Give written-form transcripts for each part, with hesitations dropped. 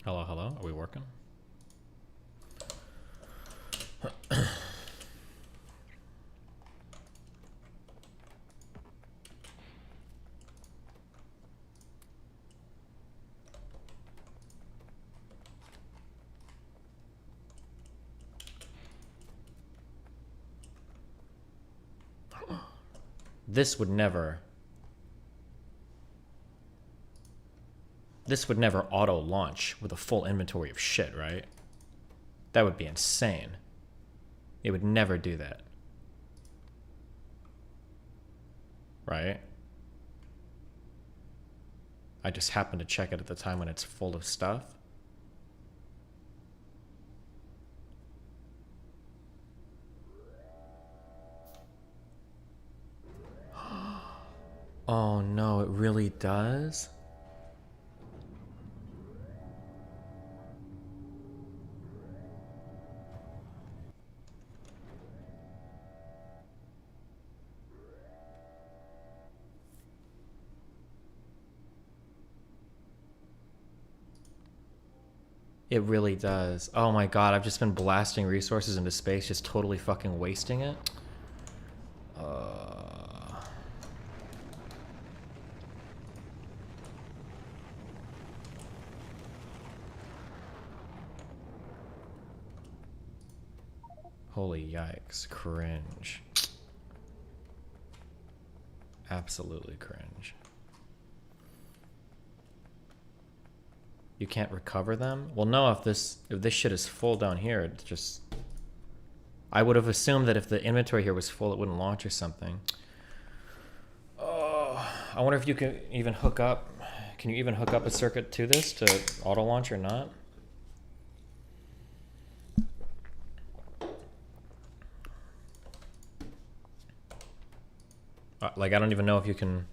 Hello, hello. Are we working? This would never auto launch with a full inventory of shit, right? That would be insane. It would never do that. Right? I just happened to check it at the time when it's full of stuff. Oh no, it really does? It really does. Oh my god, I've just been blasting resources into space, just totally fucking wasting it. Holy yikes, cringe. Absolutely cringe. You can't recover them? Well, no, if this shit is full down here, it's just... I would have assumed that if the inventory here was full, it wouldn't launch or something. Oh, I wonder if you can even hook up... Can you even hook up a circuit to this to auto launch or not? Like, I don't even know if you can...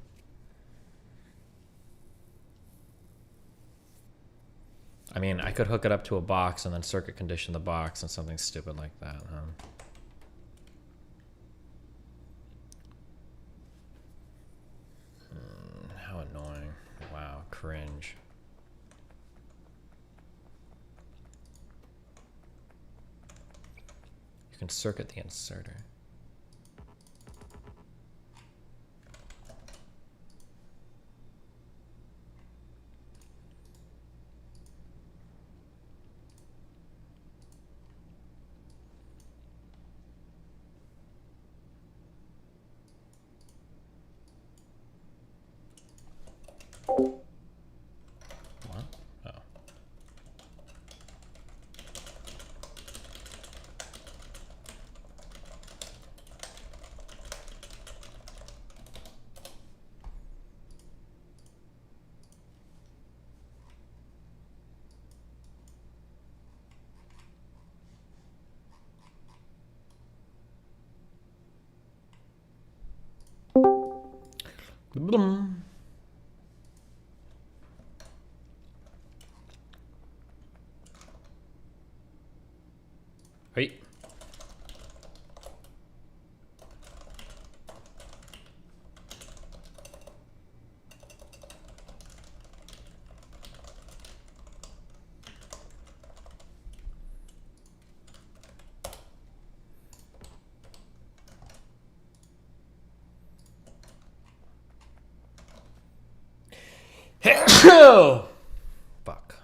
I mean, I could hook it up to a box and then circuit condition the box and something stupid like that, huh? How annoying. Wow, cringe. You can circuit the inserter. What? Oh. Blum. Hey. Fuck.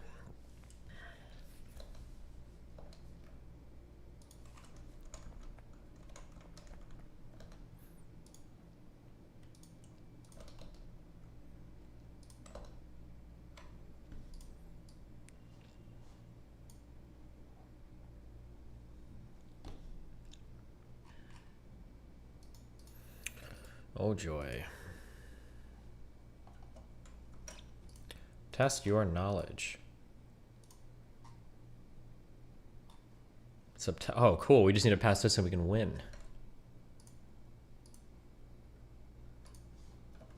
Oh joy. Test your knowledge. Oh, cool. We just need to pass this so we can win.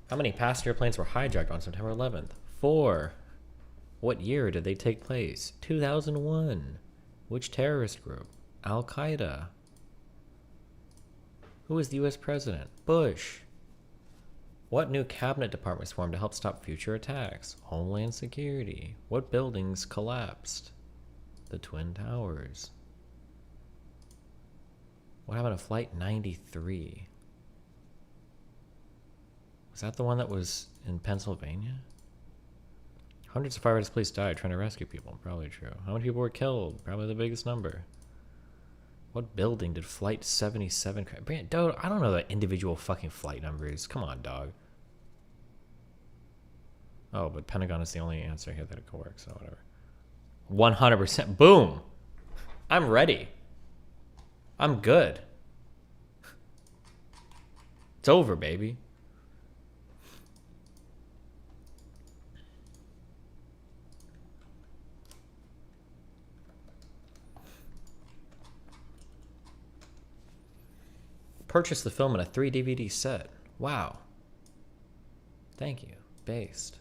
How many passenger planes were hijacked on September 11th? 4. What year did they take place? 2001. Which terrorist group? Al-Qaeda. Who was the US president? Bush. What new cabinet department was formed to help stop future attacks? Homeland Security. What buildings collapsed? The Twin Towers. What happened to Flight 93? Was that the one that was in Pennsylvania? Hundreds of firefighters police died trying to rescue people. Probably true. How many people were killed? Probably the biggest number. What building did Flight 77 crash? Dude, I don't know the individual fucking flight numbers. Come on, dog. Oh, but Pentagon is the only answer here that it could work, so whatever. 100%. Boom! I'm ready. I'm good. It's over, baby. Purchased the film in a 3 DVD set. Wow. Thank you. Based.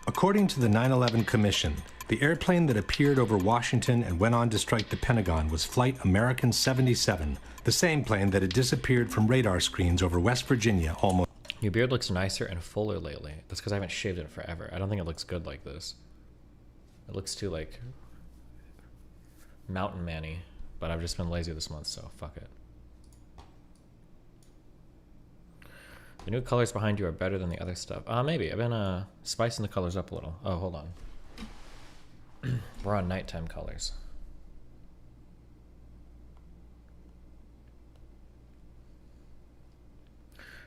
According to the 9/11 Commission, the airplane that appeared over Washington and went on to strike the Pentagon was Flight American 77, the same plane that had disappeared from radar screens over West Virginia almost. Your beard looks nicer and fuller lately. That's because I haven't shaved it in forever. I don't think it looks good like this. It looks too, like, mountain man-y. But I've just been lazy this month, so fuck it. The new colors behind you are better than the other stuff. Maybe. I've been spicing the colors up a little. Oh, hold on. We're on nighttime colors.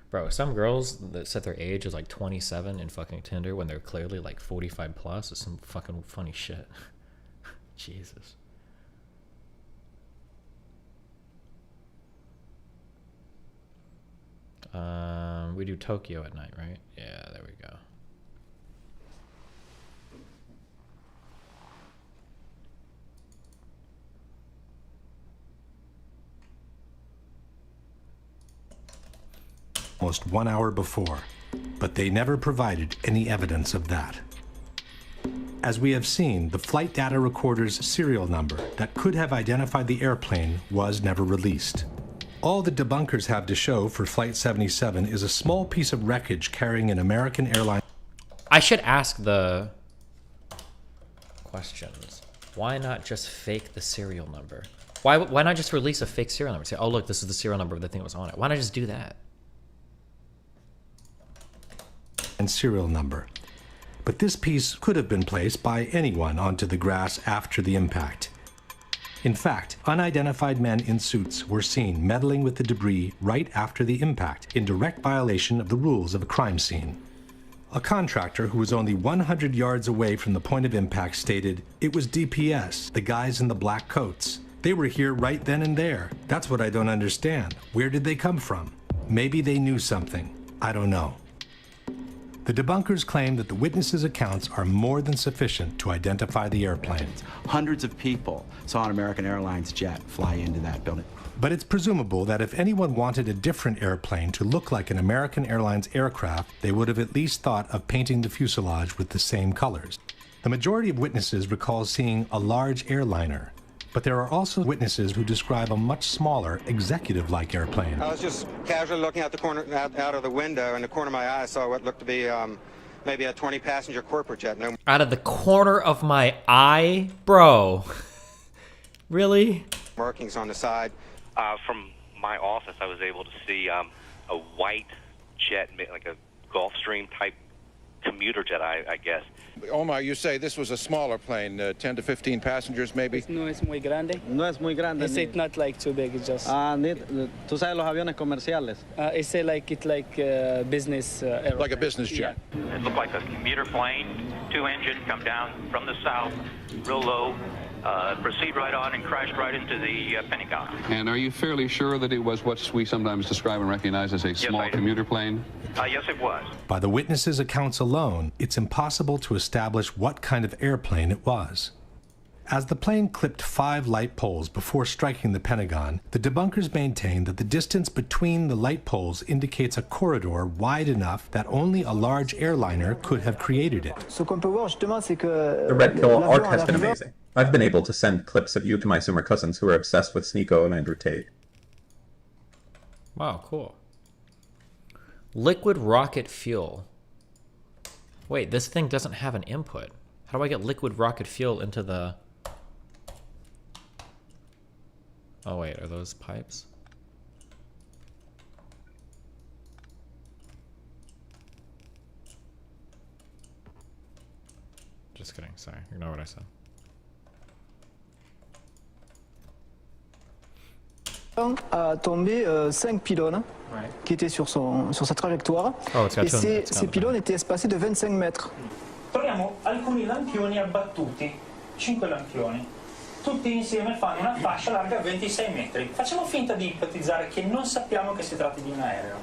Bro, some girls that set their age as like 27 in fucking Tinder when they're clearly like 45 plus is some fucking funny shit. Jesus. We do Tokyo at night, right? Yeah, there we go. Almost 1 hour before, but they never provided any evidence of that. As we have seen, the flight data recorder's serial number that could have identified the airplane was never released. All the debunkers have to show for Flight 77 is a small piece of wreckage carrying an American airline. I should ask the questions. Why not just fake the serial number? Why not just release a fake serial number? Say, oh look, this is the serial number of the thing that was on it. Why not just do that? And serial number. But this piece could have been placed by anyone onto the grass after the impact. In fact, unidentified men in suits were seen meddling with the debris right after the impact, in direct violation of the rules of a crime scene. A contractor who was only 100 yards away from the point of impact stated, "It was DPS, the guys in the black coats. They were here right then and there. That's what I don't understand. Where did they come from? Maybe they knew something. I don't know." The debunkers claim that the witnesses' accounts are more than sufficient to identify the airplane. Hundreds of people saw an American Airlines jet fly into that building. But it's presumable that if anyone wanted a different airplane to look like an American Airlines aircraft, they would have at least thought of painting the fuselage with the same colors. The majority of witnesses recall seeing a large airliner, but there are also witnesses who describe a much smaller, executive-like airplane. I was just casually looking out the corner, out of the window. In the corner of my eye, I saw what looked to be maybe a 20-passenger corporate jet. No. Out of the corner of my eye? Bro. Really? Markings on the side. From my office, I was able to see a white jet, like a Gulfstream type commuter jet, I guess. Omar, you say this was a smaller plane, 10 to 15 passengers maybe? No es muy grande. No es muy grande. It's not like too big, it's just... tú sabes los aviones comerciales. It's like business aircraft. Like a business jet. Yeah. It looked like a commuter plane, 2-engine, come down from the south, real low, proceed right on and crashed right into the Pentagon. And are you fairly sure that it was what we sometimes describe and recognize as a small commuter plane? Yes, it was. By the witnesses' accounts alone, it's impossible to establish what kind of airplane it was. As the plane clipped 5 light poles before striking the Pentagon, the debunkers maintain that the distance between the light poles indicates a corridor wide enough that only a large airliner could have created it. The red pill arc has been amazing. I've been able to send clips of you to my Zoomer cousins who are obsessed with Sneeko and Andrew Tate. Wow, cool. Liquid rocket fuel. Wait, this thing doesn't have an input. How do I get liquid rocket fuel into the... Oh wait, are those pipes? Just kidding, sorry, ignore what I said. A tombé 5 pylônes qui étaient sur sa trajectoire. Et ces pylônes étaient espacés de 25 mètres. Troviamo alcuni lampioni abbattuti, 5 lampioni. Tutti insieme fanno una fascia larga 26 metri. Facciamo finta di ipotizzare che non sappiamo che si tratti di un aereo.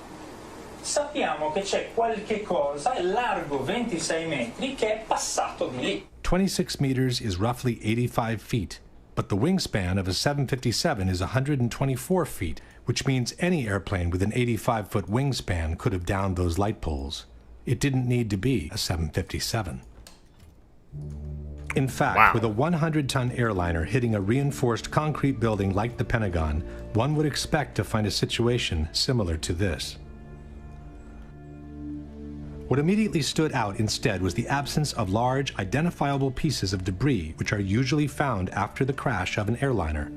Sappiamo che c'è qualche cosa largo 26 metri che è passato di lì. 26 meters is roughly 85 feet, but the wingspan of a 757 is 124 feet, which means any airplane with an 85-foot wingspan could have downed those light poles. It didn't need to be a 757. In fact, with a 100-ton airliner hitting a reinforced concrete building like the Pentagon, one would expect to find a situation similar to this. What immediately stood out instead was the absence of large, identifiable pieces of debris which are usually found after the crash of an airliner.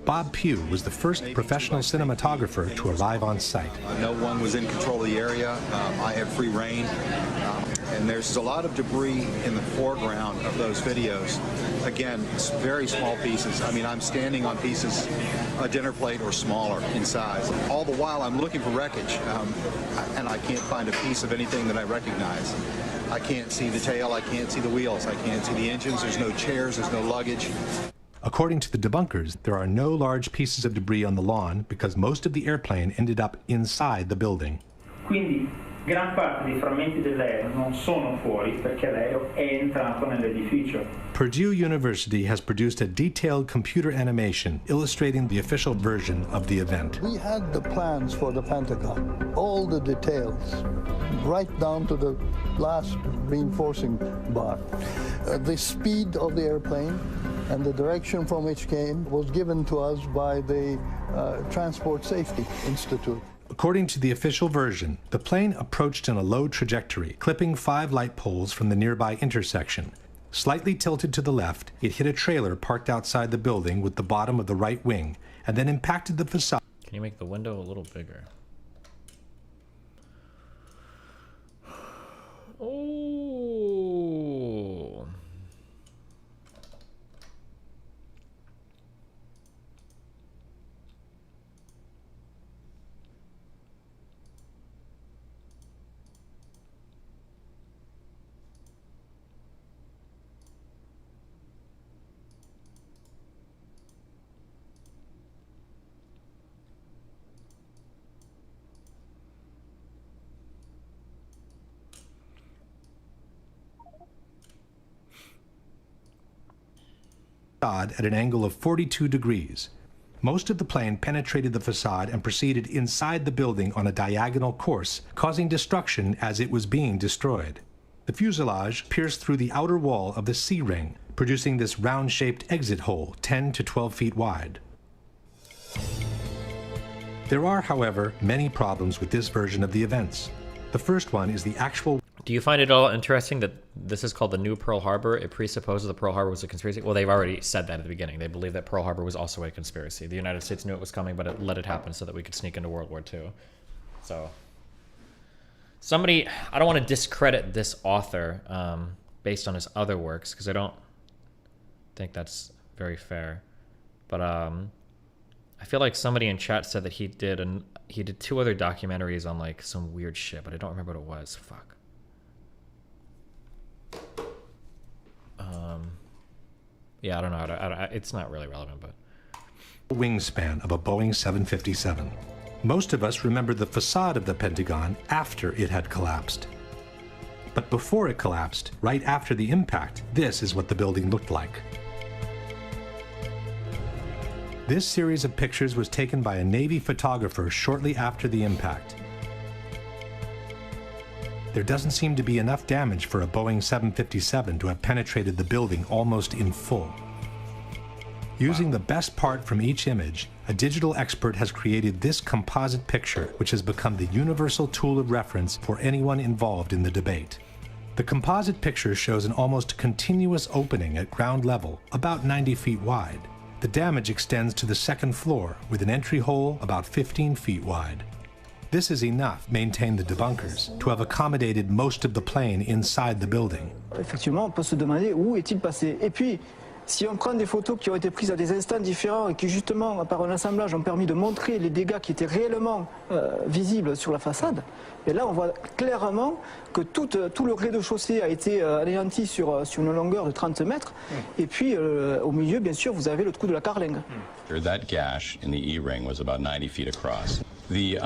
Bob Pugh was the first professional cinematographer to arrive on site. No one was in control of the area. I had free reign. And there's a lot of debris in the foreground of those videos. Again, very small pieces. I mean, I'm standing on pieces, a dinner plate or smaller in size. All the while, I'm looking for wreckage, and I can't find a piece of anything that I recognize. I can't see the tail, I can't see the wheels, I can't see the engines, there's no chairs, there's no luggage. According to the debunkers, there are no large pieces of debris on the lawn because most of the airplane ended up inside the building. Quindi, gran parte dei frammenti dell'aereo non sono fuori perché l'aereo è entrato nell'edificio. Purdue University has produced a detailed computer animation illustrating the official version of the event. We had the plans for the Pentagon, all the details, right down to the last reinforcing bar. The speed of the airplane and the direction from which came was given to us by the Transport Safety Institute. According to the official version, the plane approached in a low trajectory, clipping 5 light poles from the nearby intersection. Slightly tilted to the left, it hit a trailer parked outside the building with the bottom of the right wing, and then impacted the facade. Can you make the window a little bigger? Oh. At an angle of 42 degrees. Most of the plane penetrated the facade and proceeded inside the building on a diagonal course, causing destruction as it was being destroyed. The fuselage pierced through the outer wall of the C-ring, producing this round-shaped exit hole 10 to 12 feet wide. There are, however, many problems with this version of the events. The first one is the actual... Do you find it all interesting that this is called the new Pearl Harbor? It presupposes that Pearl Harbor was a conspiracy. Well, they've already said that at the beginning. They believe that Pearl Harbor was also a conspiracy. The United States knew it was coming, but it let it happen so that we could sneak into World War II. So, somebody, I don't want to discredit this author based on his other works, because I don't think that's very fair. But I feel like somebody in chat said that he did 2 other documentaries on like some weird shit, but I don't remember what it was. Fuck. Yeah, I don't know. It's not really relevant, but... Wingspan of a Boeing 757. Most of us remember the facade of the Pentagon after it had collapsed. But before it collapsed, right after the impact, this is what the building looked like. This series of pictures was taken by a Navy photographer shortly after the impact. There doesn't seem to be enough damage for a Boeing 757 to have penetrated the building almost in full. Using the best part from each image, a digital expert has created this composite picture, which has become the universal tool of reference for anyone involved in the debate. The composite picture shows an almost continuous opening at ground level, about 90 feet wide. The damage extends to the second floor, with an entry hole about 15 feet wide. This is enough, maintain the debunkers, to have accommodated most of the plane inside the building. Effectivement, on peut se demander où est-il passé. Et puis, si on prend des photos qui ont été prises à des instants différents et qui justement, par un assemblage, ont permis de montrer les dégâts qui étaient réellement visibles sur la façade, et là on voit clairement que tout le rez-de-chaussée a été anéanti sur une longueur de 30 mètres, et puis au milieu, bien sûr, vous avez le trou de la carlingue. That gash in the E-ring was about 90 feet across. The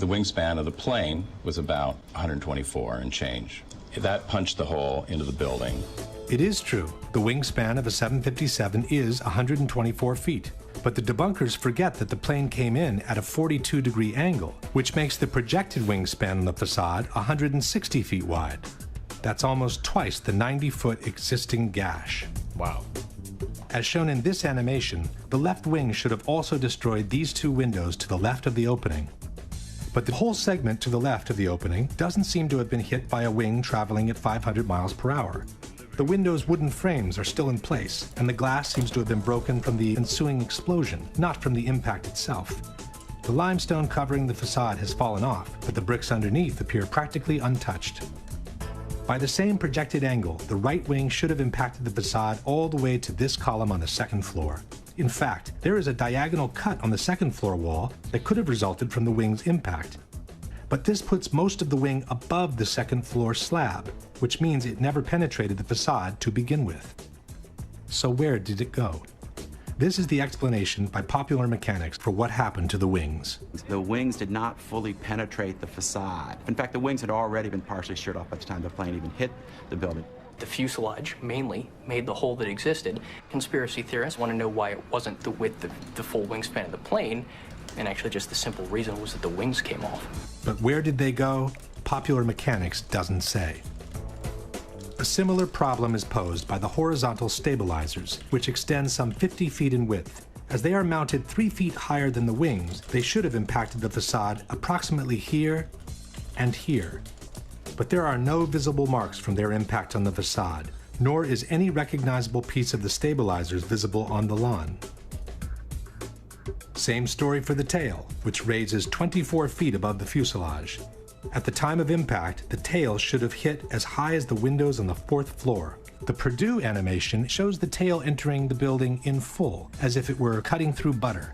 wingspan of the plane was about 124 and change. That punched the hole into the building. It is true, the wingspan of a 757 is 124 feet, but the debunkers forget that the plane came in at a 42-degree angle, which makes the projected wingspan on the facade 160 feet wide. That's almost twice the 90-foot existing gash. Wow. As shown in this animation, the left wing should have also destroyed these two windows to the left of the opening. But the whole segment to the left of the opening doesn't seem to have been hit by a wing traveling at 500 miles per hour. The window's wooden frames are still in place, and the glass seems to have been broken from the ensuing explosion, not from the impact itself. The limestone covering the facade has fallen off, but the bricks underneath appear practically untouched. By the same projected angle, the right wing should have impacted the facade all the way to this column on the second floor. In fact, there is a diagonal cut on the second floor wall that could have resulted from the wing's impact. But this puts most of the wing above the second floor slab, which means it never penetrated the facade to begin with. So where did it go? This is the explanation by Popular Mechanics for what happened to the wings. The wings did not fully penetrate the facade. In fact, the wings had already been partially sheared off by the time the plane even hit the building. The fuselage mainly made the hole that existed. Conspiracy theorists want to know why it wasn't the width of the full wingspan of the plane, and actually just the simple reason was that the wings came off. But where did they go? Popular Mechanics doesn't say. A similar problem is posed by the horizontal stabilizers, which extend some 50 feet in width. As they are mounted 3 feet higher than the wings, they should have impacted the facade approximately here and here. But there are no visible marks from their impact on the facade, nor is any recognizable piece of the stabilizers visible on the lawn. Same story for the tail, which raises 24 feet above the fuselage. At the time of impact, the tail should have hit as high as the windows on the 4th floor. The Purdue animation shows the tail entering the building in full, as if it were cutting through butter.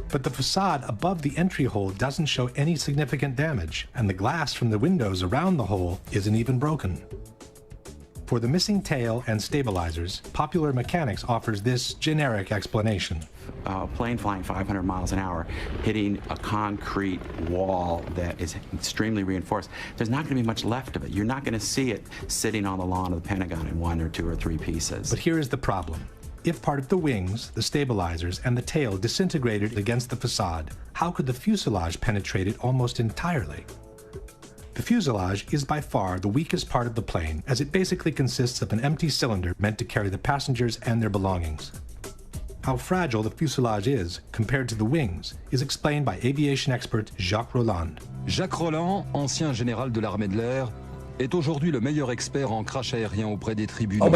But the facade above the entry hole doesn't show any significant damage, and the glass from the windows around the hole isn't even broken. For the missing tail and stabilizers, Popular Mechanics offers this generic explanation. A plane flying 500 miles an hour, hitting a concrete wall that is extremely reinforced, there's not going to be much left of it. You're not going to see it sitting on the lawn of the Pentagon in 1 or 2 or 3 pieces. But here is the problem. If part of the wings, the stabilizers, and the tail disintegrated against the facade, how could the fuselage penetrate it almost entirely? The fuselage is by far the weakest part of the plane, as it basically consists of an empty cylinder meant to carry the passengers and their belongings. How fragile the fuselage is compared to the wings is explained by aviation expert Jacques Rolland. Jacques Rolland, ancien général de l'armée de l'air, est aujourd'hui le meilleur expert en crash aérien auprès des tribunaux.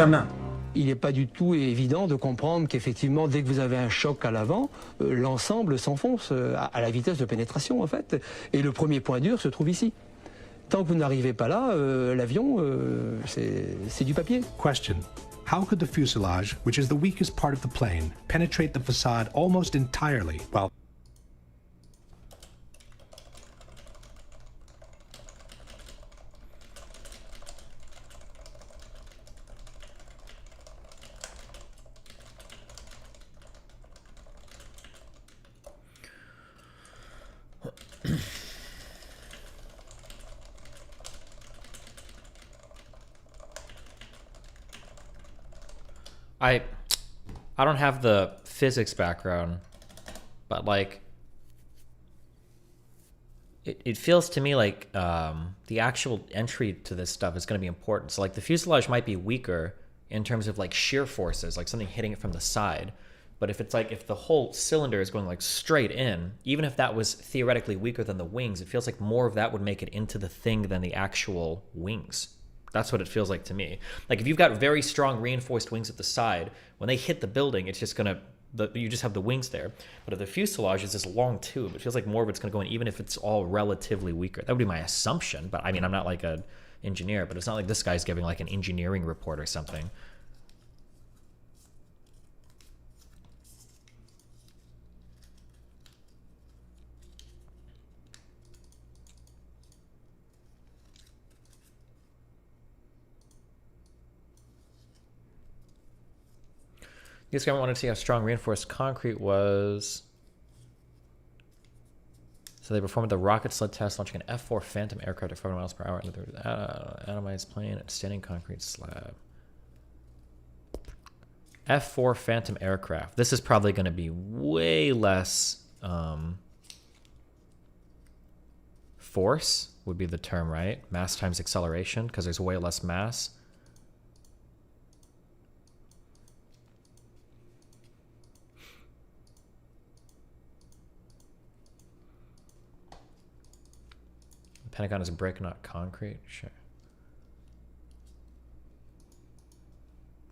Il n'est pas du tout évident de comprendre qu'effectivement, dès que vous avez un choc à l'avant, l'ensemble s'enfonce à la vitesse de pénétration, en fait. Et le premier point dur se trouve ici. Tant que vous n'arrivez pas là, l'avion, c'est du papier. Question. How could the fuselage, which is the weakest part of the plane, penetrate the facade almost entirely while I don't have the physics background, but like it feels to me like the actual entry to this stuff is going to be important. So like the fuselage might be weaker in terms of like shear forces, like something hitting it from the side. But if it's like, if the whole cylinder is going like straight in, even if that was theoretically weaker than the wings, it feels like more of that would make it into the thing than the actual wings. That's what it feels like to me. Like if you've got very strong reinforced wings at the side, when they hit the building, it's just gonna, you just have the wings there. But if the fuselage is this long tube, it feels like more of it's gonna go in, even if it's all relatively weaker. That would be my assumption, but I mean, I'm not like an engineer, but it's not like this guy's giving like an engineering report or something. This guy wanted to see how strong reinforced concrete was. So they performed the rocket sled test, launching an F-4 Phantom aircraft at 400 miles per hour into the atomized plane at standing concrete slab. F-4 Phantom aircraft. This is probably going to be way less force would be the term, right? Mass times acceleration, because there's way less mass. Pentagon is brick, not concrete. Sure.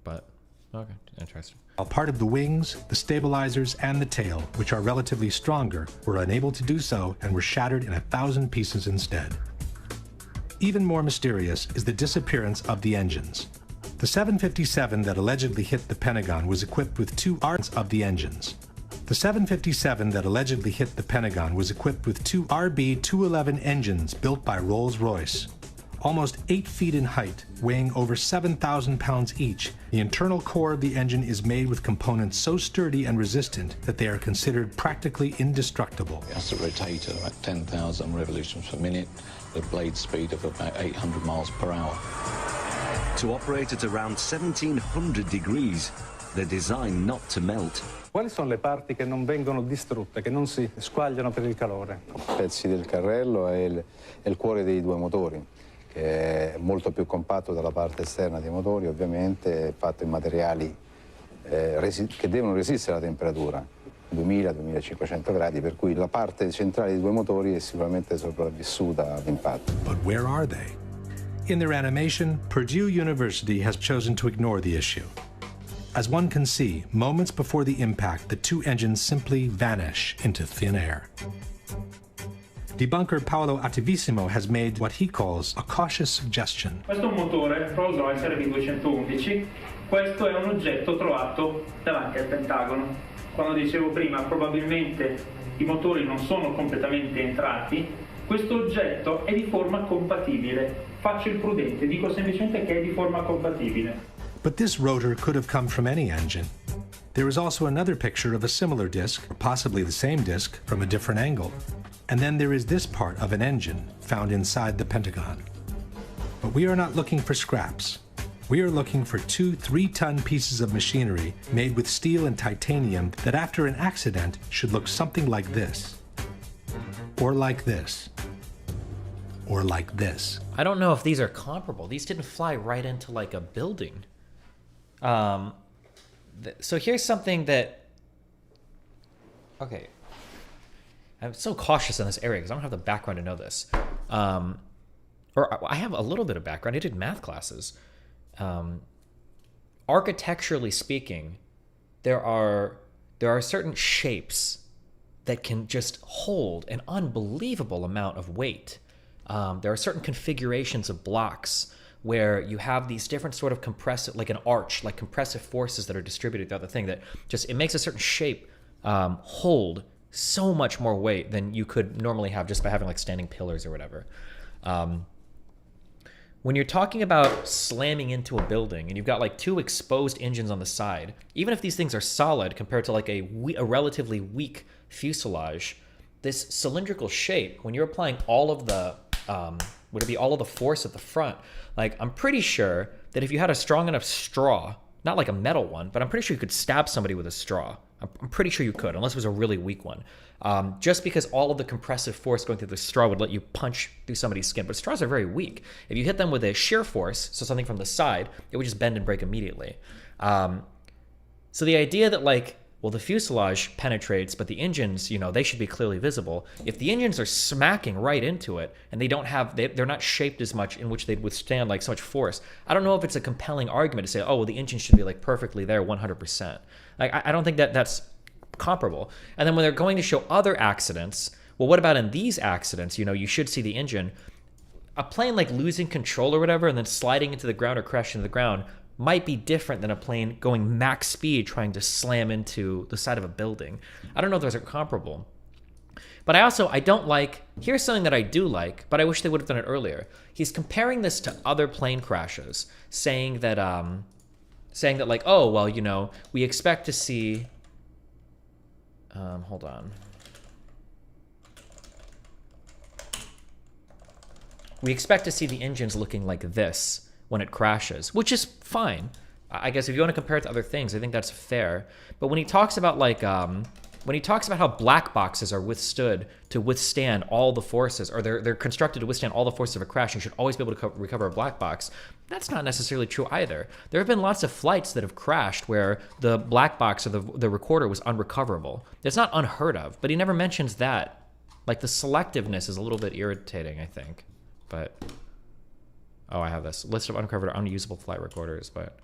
But, okay, interesting. While part of the wings, the stabilizers, and the tail, which are relatively stronger, were unable to do so and were shattered in 1,000 pieces instead. Even more mysterious is the disappearance of the engines. The 757 that allegedly hit the Pentagon was equipped with two parts of the engines. The 757 that allegedly hit the Pentagon was equipped with two RB-211 engines built by Rolls-Royce. Almost 8 feet in height, weighing over 7,000 pounds each, the internal core of the engine is made with components so sturdy and resistant that they are considered practically indestructible. It has to rotate at about 10,000 revolutions per minute, the blade speed of about 800 miles per hour. To operate at around 1,700 degrees, they're designed not to melt. Quali sono le parti che non vengono distrutte, che non si squagliano per il calore? Pezzi del carrello e il cuore dei due motori, che è molto più compatto dalla parte esterna dei motori, ovviamente, è fatto in materiali che devono resistere alla temperatura, 2000-2500 gradi, per cui la parte centrale dei due motori è sicuramente sopravvissuta all'impatto. But where are they? In their animation, Purdue University has chosen to ignore the issue. As one can see, moments before the impact, the two engines simply vanish into thin air. Debunker Paolo Attivissimo has made what he calls a cautious suggestion. Questo è un motore Rolls-Royce RB211. Questo è un oggetto trovato davanti al Pentagono. Quando dicevo prima, probabilmente i motori non sono completamente entrati, questo oggetto è di forma compatibile. Faccio il prudente, dico semplicemente che è di forma compatibile. But this rotor could have come from any engine. There is also another picture of a similar disc, or possibly the same disc, from a different angle. And then there is this part of an engine found inside the Pentagon. But we are not looking for scraps. We are looking for 2 3-ton pieces of machinery made with steel and titanium that after an accident should look something like this. Or like this. Or like this. I don't know if these are comparable. These didn't fly right into like a building. So here's something that, okay, I'm so cautious in this area because I don't have the background to know this. Or I have a little bit of background. I did math classes. Architecturally speaking, there are certain shapes that can just hold an unbelievable amount of weight. There are certain configurations of blocks where you have these different sort of compressive, like an arch, like compressive forces that are distributed throughout the thing that just, it makes a certain shape hold so much more weight than you could normally have just by having like standing pillars or whatever. When you're talking about slamming into a building and you've got like 2 exposed engines on the side, even if these things are solid compared to like a relatively weak fuselage, this cylindrical shape, when you're applying all of the, would it be all of the force at the front? Like, I'm pretty sure that if you had a strong enough straw, not like a metal one, but I'm pretty sure you could stab somebody with a straw. I'm pretty sure you could, unless it was a really weak one. Just because all of the compressive force going through the straw would let you punch through somebody's skin. But straws are very weak. If you hit them with a shear force, so something from the side, it would just bend and break immediately. So the idea that, like, well, the fuselage penetrates, but the engines, you know, they should be clearly visible. If the engines are smacking right into it, and they don't have, they're not shaped as much in which they'd withstand like so much force, I don't know if it's a compelling argument to say, oh, well, the engine should be like perfectly there 100%. Like, I don't think that that's comparable. And then when they're going to show other accidents, well, what about in these accidents? You know, you should see the engine. A plane like losing control or whatever, and then sliding into the ground or crashing into the ground might be different than a plane going max speed trying to slam into the side of a building. I don't know if those are comparable. But I don't like, here's something that I do like, but I wish they would have done it earlier. He's comparing this to other plane crashes, saying that like, oh, well, you know, we expect to see, hold on. We expect to see the engines looking like this when it crashes, which is fine. I guess if you want to compare it to other things, I think that's fair. But when he talks about like, when he talks about how black boxes are withstand all the forces, or they're constructed to withstand all the forces of a crash, you should always be able to recover a black box. That's not necessarily true either. There have been lots of flights that have crashed where the black box or the recorder was unrecoverable. It's not unheard of, but he never mentions that. Like, the selectiveness is a little bit irritating, I think. But oh, I have this list of uncovered or unusable flight recorders, but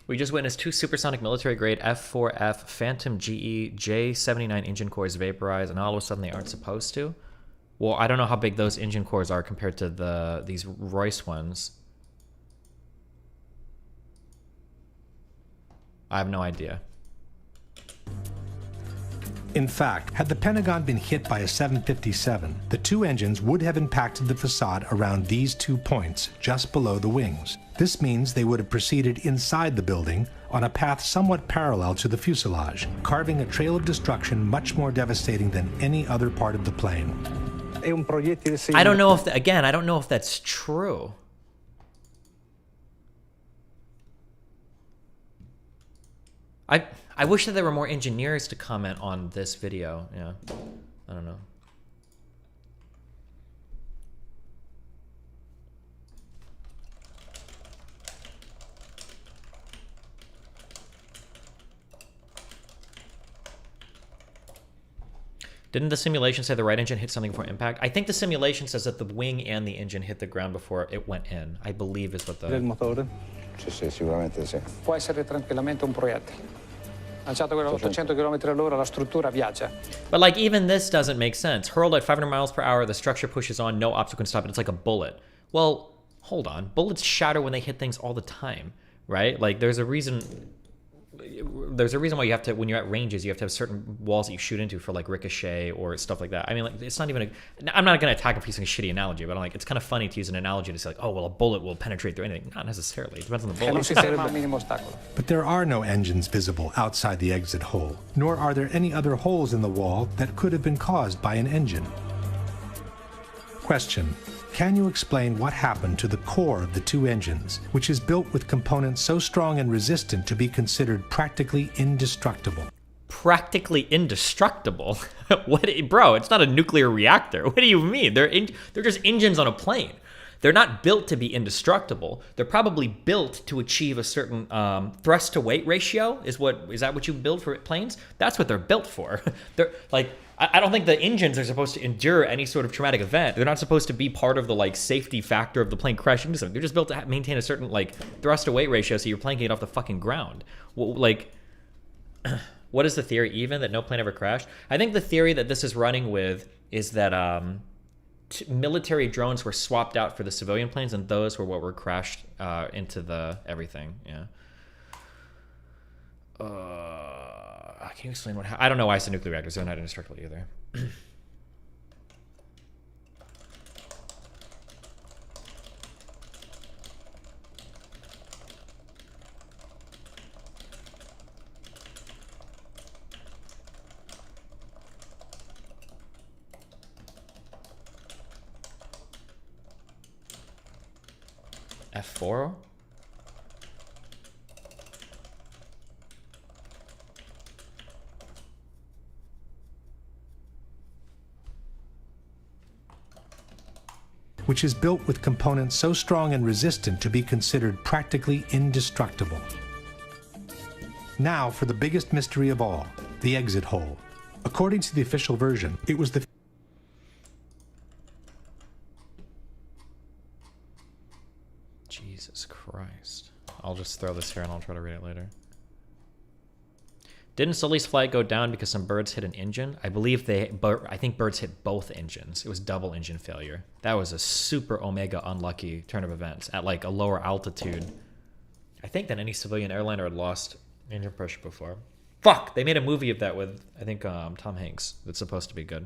we just witnessed 2 supersonic military-grade F4F Phantom GE J79 engine cores vaporize, and all of a sudden they aren't supposed to? Well, I don't know how big those engine cores are compared to these Royce ones. I have no idea. In fact, had the Pentagon been hit by a 757, the 2 engines would have impacted the facade around these 2 points just below the wings. This means they would have proceeded inside the building on a path somewhat parallel to the fuselage, carving a trail of destruction much more devastating than any other part of the plane. I don't know if, again, I don't know if that's true. I wish that there were more engineers to comment on this video. Yeah, I don't know. Didn't the simulation say the right engine hit something before impact? I think the simulation says that the wing and the engine hit the ground before it went in. I believe is what the... Del motore? Sì, sicuramente sì. Può essere tranquillamente un proiettile. Lanciato a 800 km/h, la struttura viaggia. But like, even this doesn't make sense. Hurled at 500 miles per hour, the structure pushes on, no obstacle can stop it. It's like a bullet. Well, hold on. Bullets shatter when they hit things all the time, right? Like, there's a reason why you have to, when you're at ranges, you have to have certain walls that you shoot into for like ricochet or stuff like that. I mean, like, it's not even I'm not going to attack him for using a shitty analogy, but I'm like, it's kind of funny to use an analogy to say like, oh, well, a bullet will penetrate through anything. Not necessarily. It depends on the bullet. But there are no engines visible outside the exit hole, nor are there any other holes in the wall that could have been caused by an engine. Question: can you explain what happened to the core of the 2 engines, which is built with components so strong and resistant to be considered practically indestructible? Practically indestructible? What, bro? It's not a nuclear reactor. What do you mean? They're just engines on a plane. They're not built to be indestructible. They're probably built to achieve a certain thrust to weight ratio. Is that what you build for planes? That's what they're built for. They're like, I don't think the engines are supposed to endure any sort of traumatic event. They're not supposed to be part of the like safety factor of the plane crashing into something. They're just built to maintain a certain like thrust to weight ratio, so you're plane getting off the fucking ground. Well, like, what is the theory even that no plane ever crashed? I think the theory that this is running with is that military drones were swapped out for the civilian planes, and those were what were crashed into the everything. Yeah. Can you explain what? I don't know why I said nuclear reactors. They're not indestructible either. F4? Which is built with components so strong and resistant to be considered practically indestructible. Now for the biggest mystery of all, the exit hole. According to the official version, it was the Jesus Christ. I'll just throw this here and I'll try to read it later. Didn't Sully's flight go down because some birds hit an engine? I think birds hit both engines. It was double engine failure. That was a super omega unlucky turn of events at like a lower altitude. I think than any civilian airliner had lost engine pressure before. Fuck! They made a movie of that with, I think, Tom Hanks. That's supposed to be good.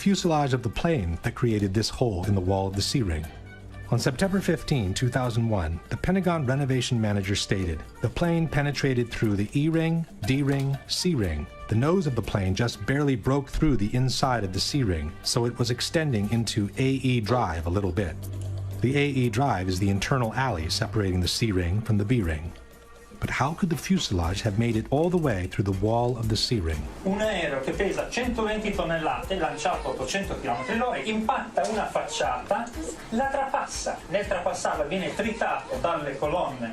fuselage of the plane that created this hole in the wall of the C-ring. On September 15, 2001, the Pentagon renovation manager stated, the plane penetrated through the E-ring, D-ring, C-ring. The nose of the plane just barely broke through the inside of the C-ring, so it was extending into AE drive a little bit. The AE drive is the internal alley separating the C-ring from the B-ring. But how could the fuselage have made it all the way through the wall of the C-ring? Un aereo che pesa 120 tonnellate, lanciato a 800 km/h, impatta una facciata, la trapassa. Nel trapassarla viene tritato dalle colonne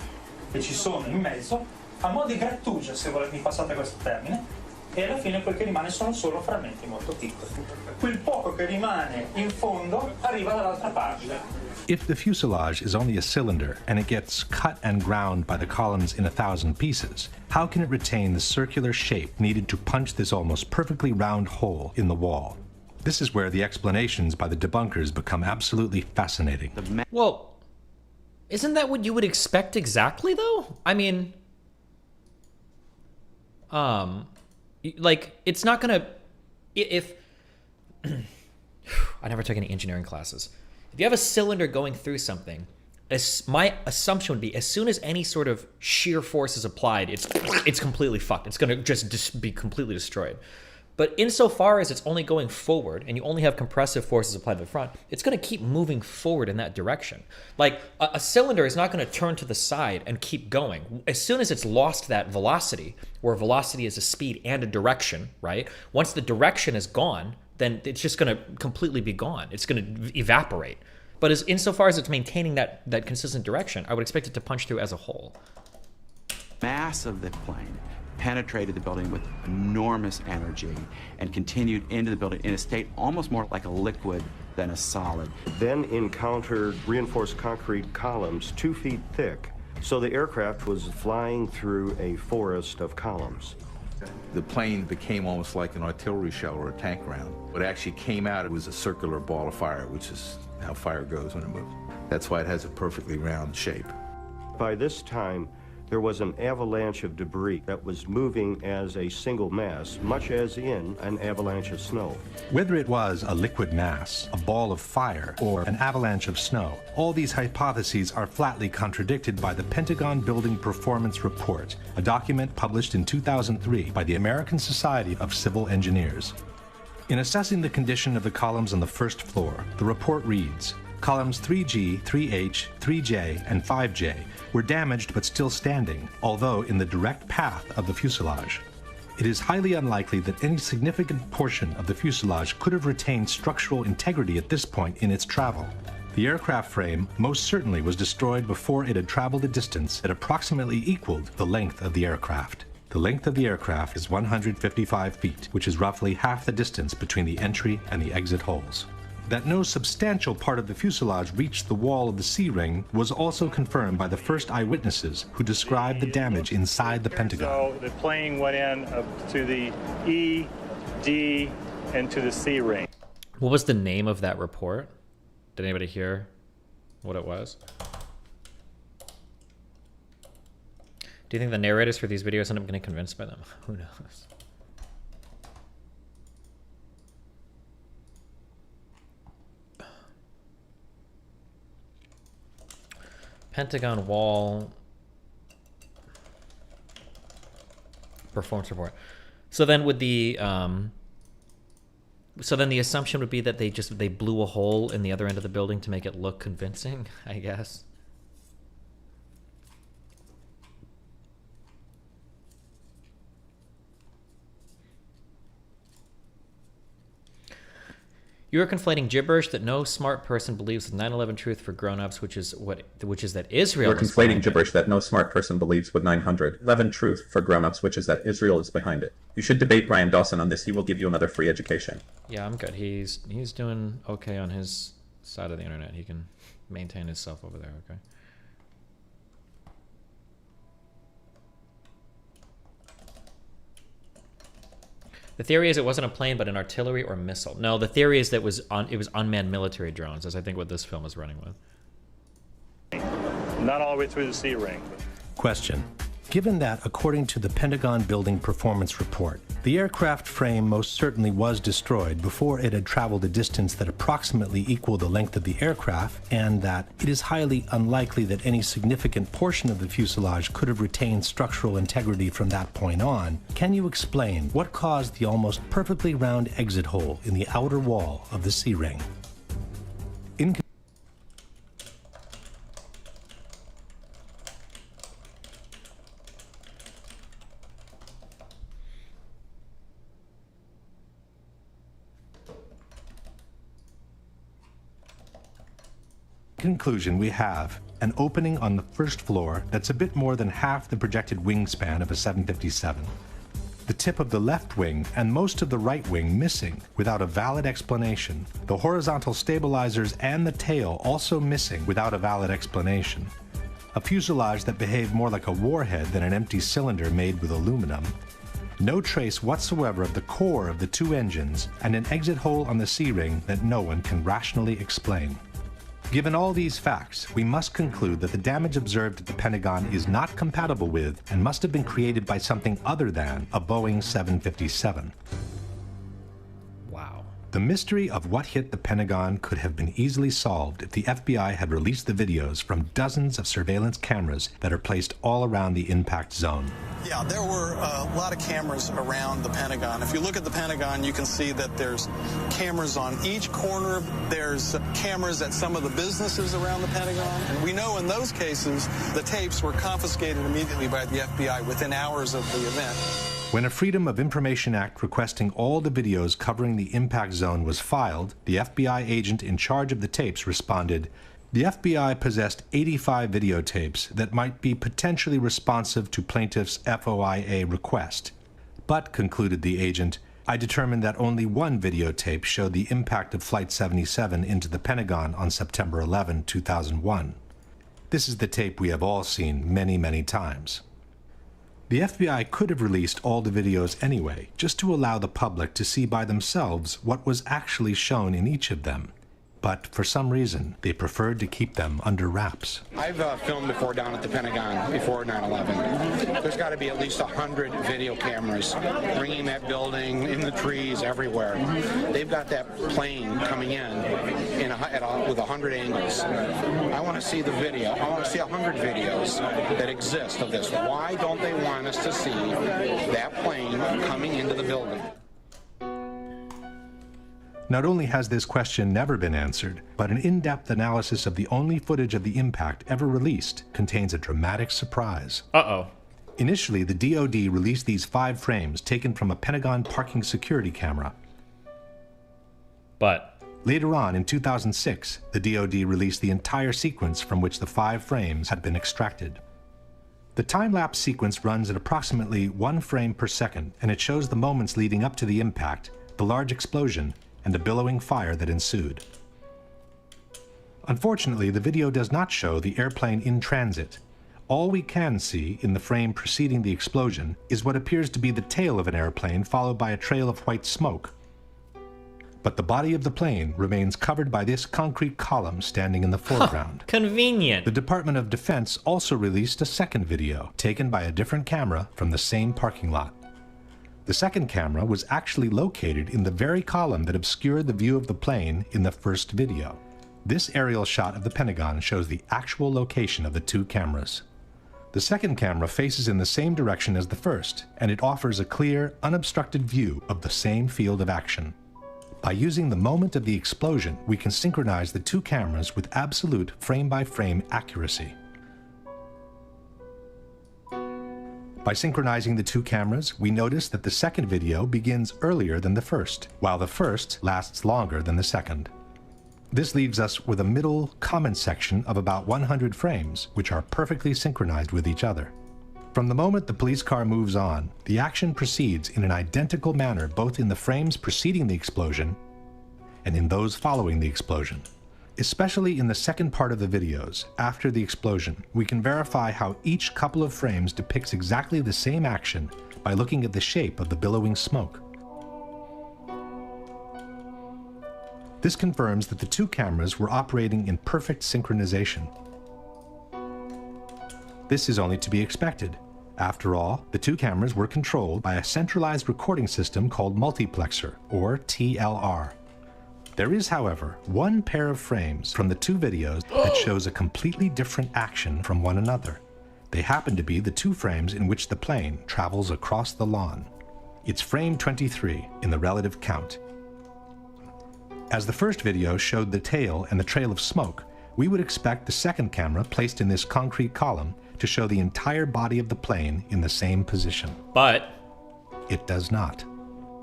che ci sono in mezzo, a mo' di grattugia, se mi passate questo termine, e alla fine quel che rimane sono solo frammenti molto piccoli. Quel poco che rimane in fondo arriva dall'altra parte. If the fuselage is only a cylinder and it gets cut and ground by the columns in 1,000 pieces, how can it retain the circular shape needed to punch this almost perfectly round hole in the wall? This is where the explanations by the debunkers become absolutely fascinating. Well, isn't that what you would expect exactly, though? I mean, like, it's not gonna, if I never took any engineering classes. If you have a cylinder going through something, my assumption would be as soon as any sort of shear force is applied, it's completely fucked. It's going to just be completely destroyed. But insofar as it's only going forward and you only have compressive forces applied to the front, it's going to keep moving forward in that direction. Like a cylinder is not going to turn to the side and keep going. As soon as it's lost that velocity, where velocity is a speed and a direction, right? Once the direction is gone, then it's just going to completely be gone. It's going to evaporate. But insofar as it's maintaining that consistent direction, I would expect it to punch through as a whole. Mass of the plane penetrated the building with enormous energy and continued into the building in a state almost more like a liquid than a solid. Then encountered reinforced concrete columns 2 feet thick, so the aircraft was flying through a forest of columns. The plane became almost like an artillery shell or a tank round. What actually came out, it was a circular ball of fire, which is how fire goes when it moves. That's why it has a perfectly round shape. By this time, there was an avalanche of debris that was moving as a single mass, much as in an avalanche of snow. Whether it was a liquid mass, a ball of fire, or an avalanche of snow, all these hypotheses are flatly contradicted by the Pentagon Building Performance Report, a document published in 2003 by the American Society of Civil Engineers. In assessing the condition of the columns on the first floor, the report reads, columns 3G, 3H, 3J, and 5J were damaged but still standing, although in the direct path of the fuselage. It is highly unlikely that any significant portion of the fuselage could have retained structural integrity at this point in its travel. The aircraft frame most certainly was destroyed before it had traveled a distance that approximately equaled the length of the aircraft. The length of the aircraft is 155 feet, which is roughly half the distance between the entry and the exit holes. That no substantial part of the fuselage reached the wall of the C-ring was also confirmed by the first eyewitnesses who described the damage inside the Pentagon. So the plane went in to the E, D, and to the C-ring. What was the name of that report? Did anybody hear what it was? Do you think the narrators for these videos end up getting convinced by them? Who knows? Pentagon wall performance report. So then would the so then the assumption would be that they blew a hole in the other end of the building to make it look convincing, I guess. You are conflating gibberish that no smart person believes with 9/11 truth for grown-ups, which is that Israel. You're conflating gibberish that no smart person believes with 911 truth for grown-ups, which is that Israel is behind it. You should debate Brian Dawson on this. He will give you another free education. Yeah, I'm good. He's doing okay on his side of the internet. He can maintain himself over there. Okay. The theory is it wasn't a plane, but an artillery or missile. No, the theory is that it was unmanned military drones, as I think what this film is running with. Not all the way through the sea ring. Question. Given that, according to the Pentagon Building Performance Report, the aircraft frame most certainly was destroyed before it had traveled a distance that approximately equaled the length of the aircraft, and that it is highly unlikely that any significant portion of the fuselage could have retained structural integrity from that point on, can you explain what caused the almost perfectly round exit hole in the outer wall of the C-ring? Conclusion, we have an opening on the first floor that's a bit more than half the projected wingspan of a 757. The tip of the left wing and most of the right wing missing without a valid explanation. The horizontal stabilizers and the tail also missing without a valid explanation. A fuselage that behaved more like a warhead than an empty cylinder made with aluminum. No trace whatsoever of the core of the two engines, and an exit hole on the C-ring that no one can rationally explain. Given all these facts, we must conclude that the damage observed at the Pentagon is not compatible with and must have been created by something other than a Boeing 757. Wow. The mystery of what hit the Pentagon could have been easily solved if the FBI had released the videos from dozens of surveillance cameras that are placed all around the impact zone. Yeah, there were a lot of cameras around the Pentagon. If you look at the Pentagon, you can see that there's cameras on each corner. There's cameras at some of the businesses around the Pentagon. And we know in those cases, the tapes were confiscated immediately by the FBI within hours of the event. When a Freedom of Information Act requesting all the videos covering the impact zone was filed, the FBI agent in charge of the tapes responded, "The FBI possessed 85 videotapes that might be potentially responsive to plaintiff's FOIA request. But," concluded the agent, "I determined that only one videotape showed the impact of Flight 77 into the Pentagon on September 11, 2001. This is the tape we have all seen many, many times." The FBI could have released all the videos anyway, just to allow the public to see by themselves what was actually shown in each of them. But for some reason, they preferred to keep them under wraps. I've filmed before down at the Pentagon, before 9/11. There's got to be at least 100 video cameras ringing that building, in the trees, everywhere. They've got that plane coming in with 100 angles. I want to see the video. I want to see 100 videos that exist of this. Why don't they want us to see that plane coming into the building? Not only has this question never been answered, but an in-depth analysis of the only footage of the impact ever released contains a dramatic surprise. Uh-oh. Initially, the DoD released these 5 frames taken from a Pentagon parking security camera. But later on, in 2006, the DoD released the entire sequence from which the 5 frames had been extracted. The time-lapse sequence runs at approximately 1 frame per second, and it shows the moments leading up to the impact, the large explosion, and the billowing fire that ensued. Unfortunately, the video does not show the airplane in transit. All we can see in the frame preceding the explosion is what appears to be the tail of an airplane followed by a trail of white smoke. But the body of the plane remains covered by this concrete column standing in the foreground. Convenient. The Department of Defense also released a second video taken by a different camera from the same parking lot. The second camera was actually located in the very column that obscured the view of the plane in the first video. This aerial shot of the Pentagon shows the actual location of the 2 cameras. The second camera faces in the same direction as the first, and it offers a clear, unobstructed view of the same field of action. By using the moment of the explosion, we can synchronize the two cameras with absolute frame-by-frame accuracy. By synchronizing the two cameras, we notice that the second video begins earlier than the first, while the first lasts longer than the second. This leaves us with a middle comment section of about 100 frames, which are perfectly synchronized with each other. From the moment the police car moves on, the action proceeds in an identical manner both in the frames preceding the explosion and in those following the explosion. Especially in the second part of the videos, after the explosion, we can verify how each couple of frames depicts exactly the same action by looking at the shape of the billowing smoke. This confirms that the two cameras were operating in perfect synchronization. This is only to be expected. After all, the two cameras were controlled by a centralized recording system called multiplexer, or TLR. There is, however, one pair of frames from the two videos that shows a completely different action from one another. They happen to be the two frames in which the plane travels across the lawn. It's frame 23 in the relative count. As the first video showed the tail and the trail of smoke, we would expect the second camera placed in this concrete column to show the entire body of the plane in the same position. But it does not.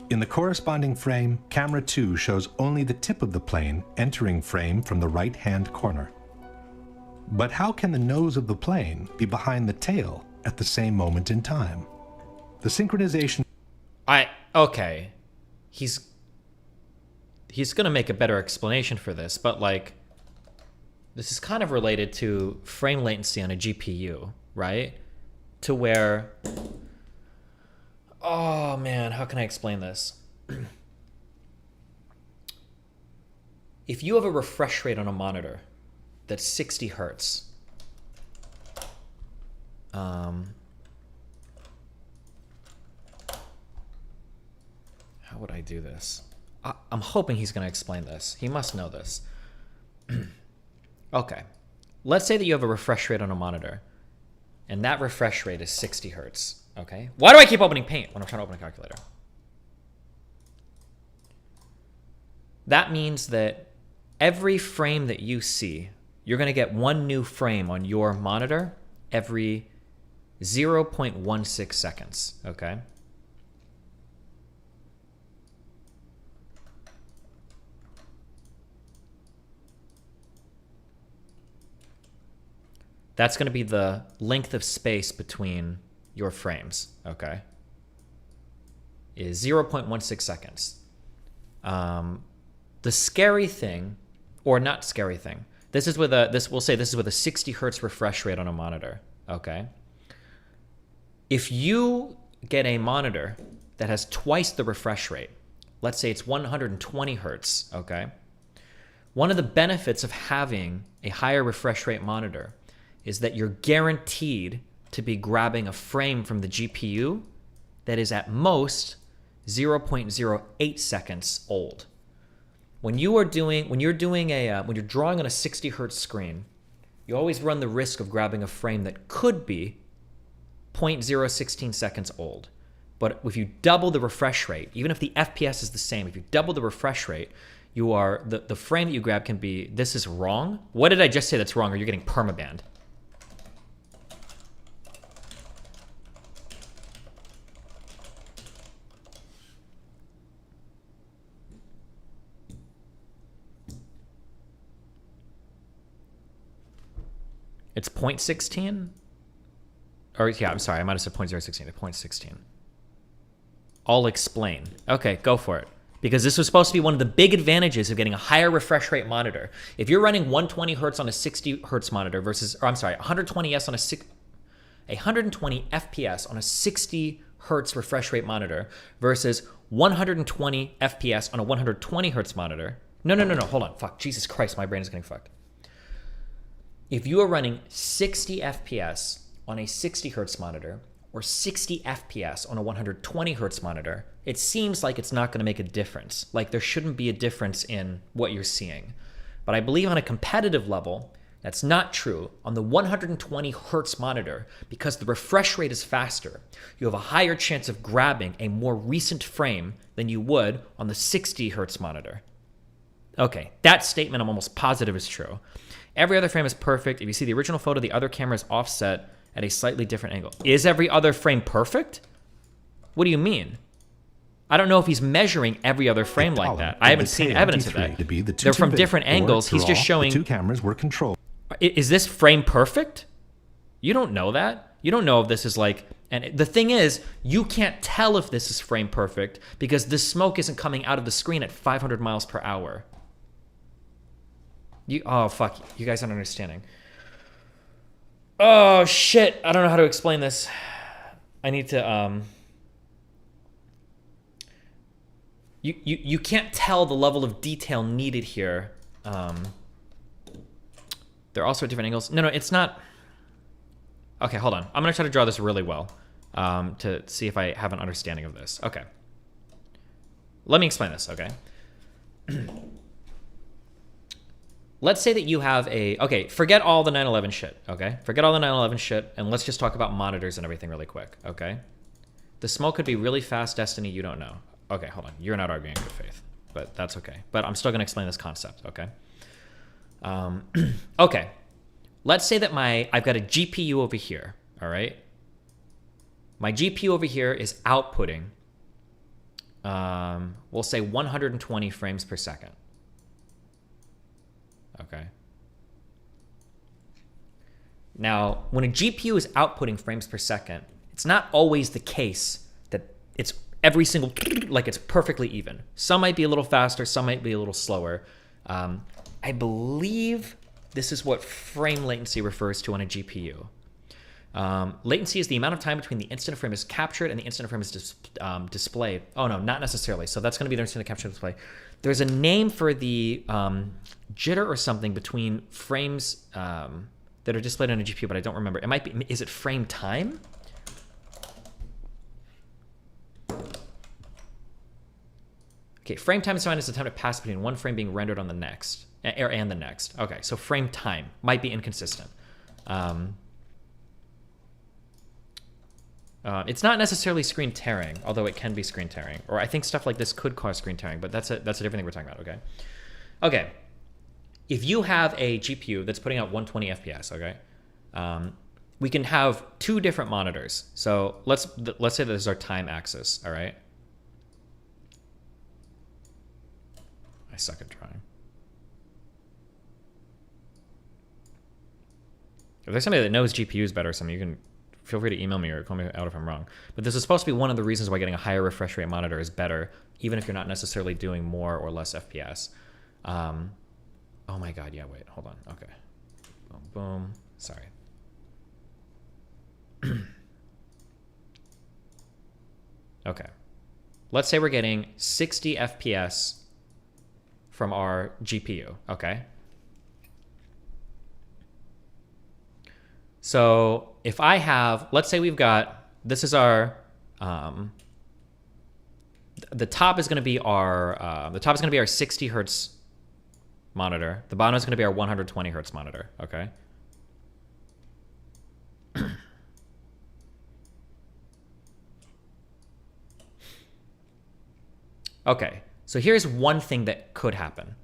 In the corresponding frame, camera 2 shows only the tip of the plane entering frame from the right-hand corner. But how can the nose of the plane be behind the tail at the same moment in time? The synchronization... Okay. He's gonna make a better explanation for this, but like, this is kind of related to frame latency on a GPU, right? To where... Oh man, how can I explain this? If you have a refresh rate on a monitor that's 60 hertz, how would I do this? I'm hoping he's going to explain this. He must know this. Okay. Let's say that you have a refresh rate on a monitor, and that refresh rate is 60 hertz. Okay. Why do I keep opening Paint when I'm trying to open a calculator? That means that every frame that you see, you're going to get one new frame on your monitor every 0.16 seconds. Okay. That's going to be the length of space between your frames, okay, is 0.16 seconds. The scary thing, or not scary thing, we'll say this is with a 60 hertz refresh rate on a monitor, okay? If you get a monitor that has twice the refresh rate, let's say it's 120 hertz, okay? One of the benefits of having a higher refresh rate monitor is that you're guaranteed to be grabbing a frame from the GPU that is at most 0.08 seconds old. When you're drawing on a 60 hertz screen, you always run the risk of grabbing a frame that could be 0.016 seconds old. But if you double the refresh rate, even if the FPS is the same, if you double the refresh rate, the frame that you grab can be, this is wrong. What did I just say that's wrong, or you're getting permabanned? It's 0.16? Or, yeah, I'm sorry. I might have said 0.016. It's 0.16. I'll explain. Okay, go for it. Because this was supposed to be one of the big advantages of getting a higher refresh rate monitor. If you're running 120 hertz on a 60 hertz monitor versus, or I'm sorry, 120 FPS on a 60 hertz refresh rate monitor versus 120 FPS on a 120 hertz monitor. No, hold on. Fuck, Jesus Christ, my brain is getting fucked. If you are running 60 FPS on a 60 hertz monitor or 60 FPS on a 120 hertz monitor, it seems like it's not going to make a difference. Like there shouldn't be a difference in what you're seeing. But I believe on a competitive level, That's not true on the 120 hertz monitor because the refresh rate is faster. You have a higher chance of grabbing a more recent frame than you would on the 60 hertz monitor. Okay, that statement I'm almost positive is true. Every other frame is perfect. If you see the original photo, the other camera is offset at a slightly different angle. Is every other frame perfect? What do you mean? I don't know if he's measuring every other frame like that. I haven't seen evidence of that. They're from different angles. He's just showing. The two cameras were controlled. Is this frame perfect? You don't know that. You don't know if this is like, and the thing is, you can't tell if this is frame perfect because the smoke isn't coming out of the screen at 500 miles per hour. Oh, fuck. You guys aren't understanding. Oh, shit. I don't know how to explain this. I need to, You can't tell the level of detail needed here. They're also at different angles. No, it's not. Okay, hold on. I'm going to try to draw this really well to see if I have an understanding of this. Okay. Let me explain this, okay? Let's say that you have okay, forget all the 9/11 shit, okay? Forget all the 9/11 shit, and let's just talk about monitors and everything really quick, okay? The smoke could be really fast, Destiny, you don't know. Okay, hold on. You're not arguing in good faith, but that's okay. But I'm still going to explain this concept, okay? Okay. Let's say that I've got a GPU over here, all right? My GPU over here is outputting, we'll say 120 frames per second. Okay. Now, when a GPU is outputting frames per second, it's not always the case that it's every single, like it's perfectly even. Some might be a little faster, some might be a little slower. I believe this is what frame latency refers to on a GPU. Latency is the amount of time between the instant a frame is captured and the instant a frame is displayed. Oh no, not necessarily. So that's going to be the instant capture display. There's a name for the jitter or something between frames that are displayed on a GPU, but I don't remember. It might be, is it frame time? Okay, frame time is defined as the time to pass between one frame being rendered on the next, and the next. Okay, so frame time might be inconsistent. It's not necessarily screen tearing, although it can be screen tearing. Or I think stuff like this could cause screen tearing, but that's a different thing we're talking about, okay? Okay, if you have a GPU that's putting out 120 FPS, okay, we can have two different monitors. So let's say this is our time axis, all right? I suck at drawing. If there's somebody that knows GPUs better or something, you can feel free to email me or call me out if I'm wrong. But this is supposed to be one of the reasons why getting a higher refresh rate monitor is better, even if you're not necessarily doing more or less FPS. Oh my God, yeah, wait, hold on, okay. Boom, boom, sorry. Okay, let's say we're getting 60 FPS from our GPU, okay? So if I have, let's say we've got, this is our, the top is going to be our 60 hertz monitor. The bottom is going to be our 120 hertz monitor, okay? Okay, so here's one thing that could happen.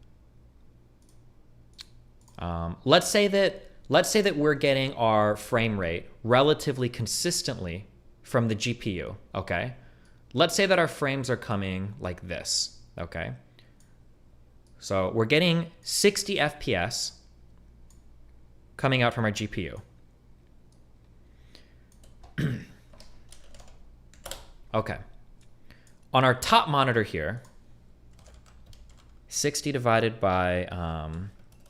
Let's say that we're getting our frame rate relatively consistently from the GPU, okay? Let's say that our frames are coming like this, okay? So we're getting 60 FPS coming out from our GPU. Okay. On our top monitor here, 60 divided by,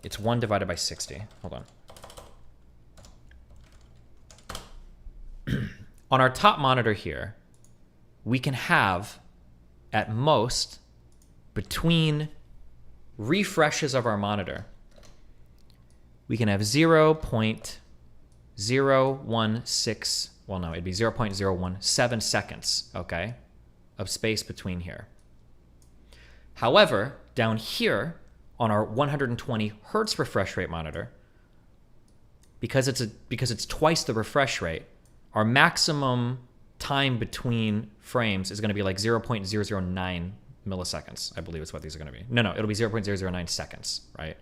it's 1 divided by 60. Hold on. On our top monitor here, we can have, at most, between refreshes of our monitor, we can have 0.016, well, no, it'd be 0.017 seconds, okay, of space between here. However, down here on our 120 hertz refresh rate monitor, because it's twice the refresh rate, our maximum time between frames is going to be like 0.009 milliseconds, I believe is what these are going to be. No, it'll be 0.009 seconds, right?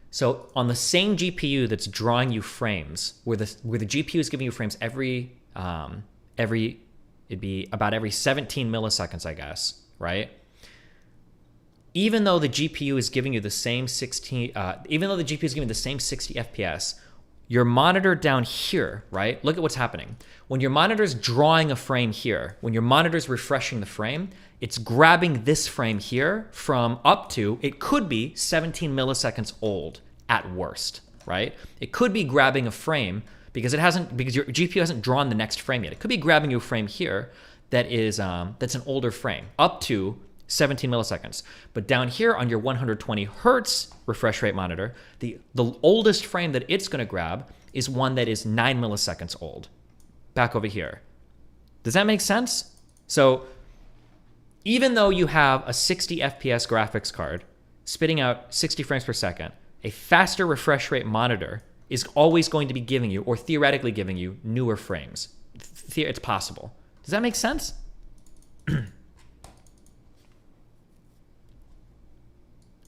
So on the same GPU that's drawing you frames, where the GPU is giving you frames every it'd be about every 17 milliseconds, I guess, right? Even though the GPU is giving you the same 60 FPS, your monitor down here, right? Look at what's happening. When your monitor's drawing a frame here, when your monitor's refreshing the frame, it's grabbing this frame here from up to, it could be 17 milliseconds old at worst, right? It could be grabbing a frame because your GPU hasn't drawn the next frame yet. It could be grabbing you a frame here that is that's an older frame, up to 17 milliseconds. But down here on your 120 hertz refresh rate monitor, the oldest frame that it's going to grab is one that is 9 milliseconds old. Back over here. Does that make sense? So even though you have a 60 FPS graphics card spitting out 60 frames per second, a faster refresh rate monitor is always going to be giving you, or theoretically giving you, newer frames. It's possible. Does that make sense?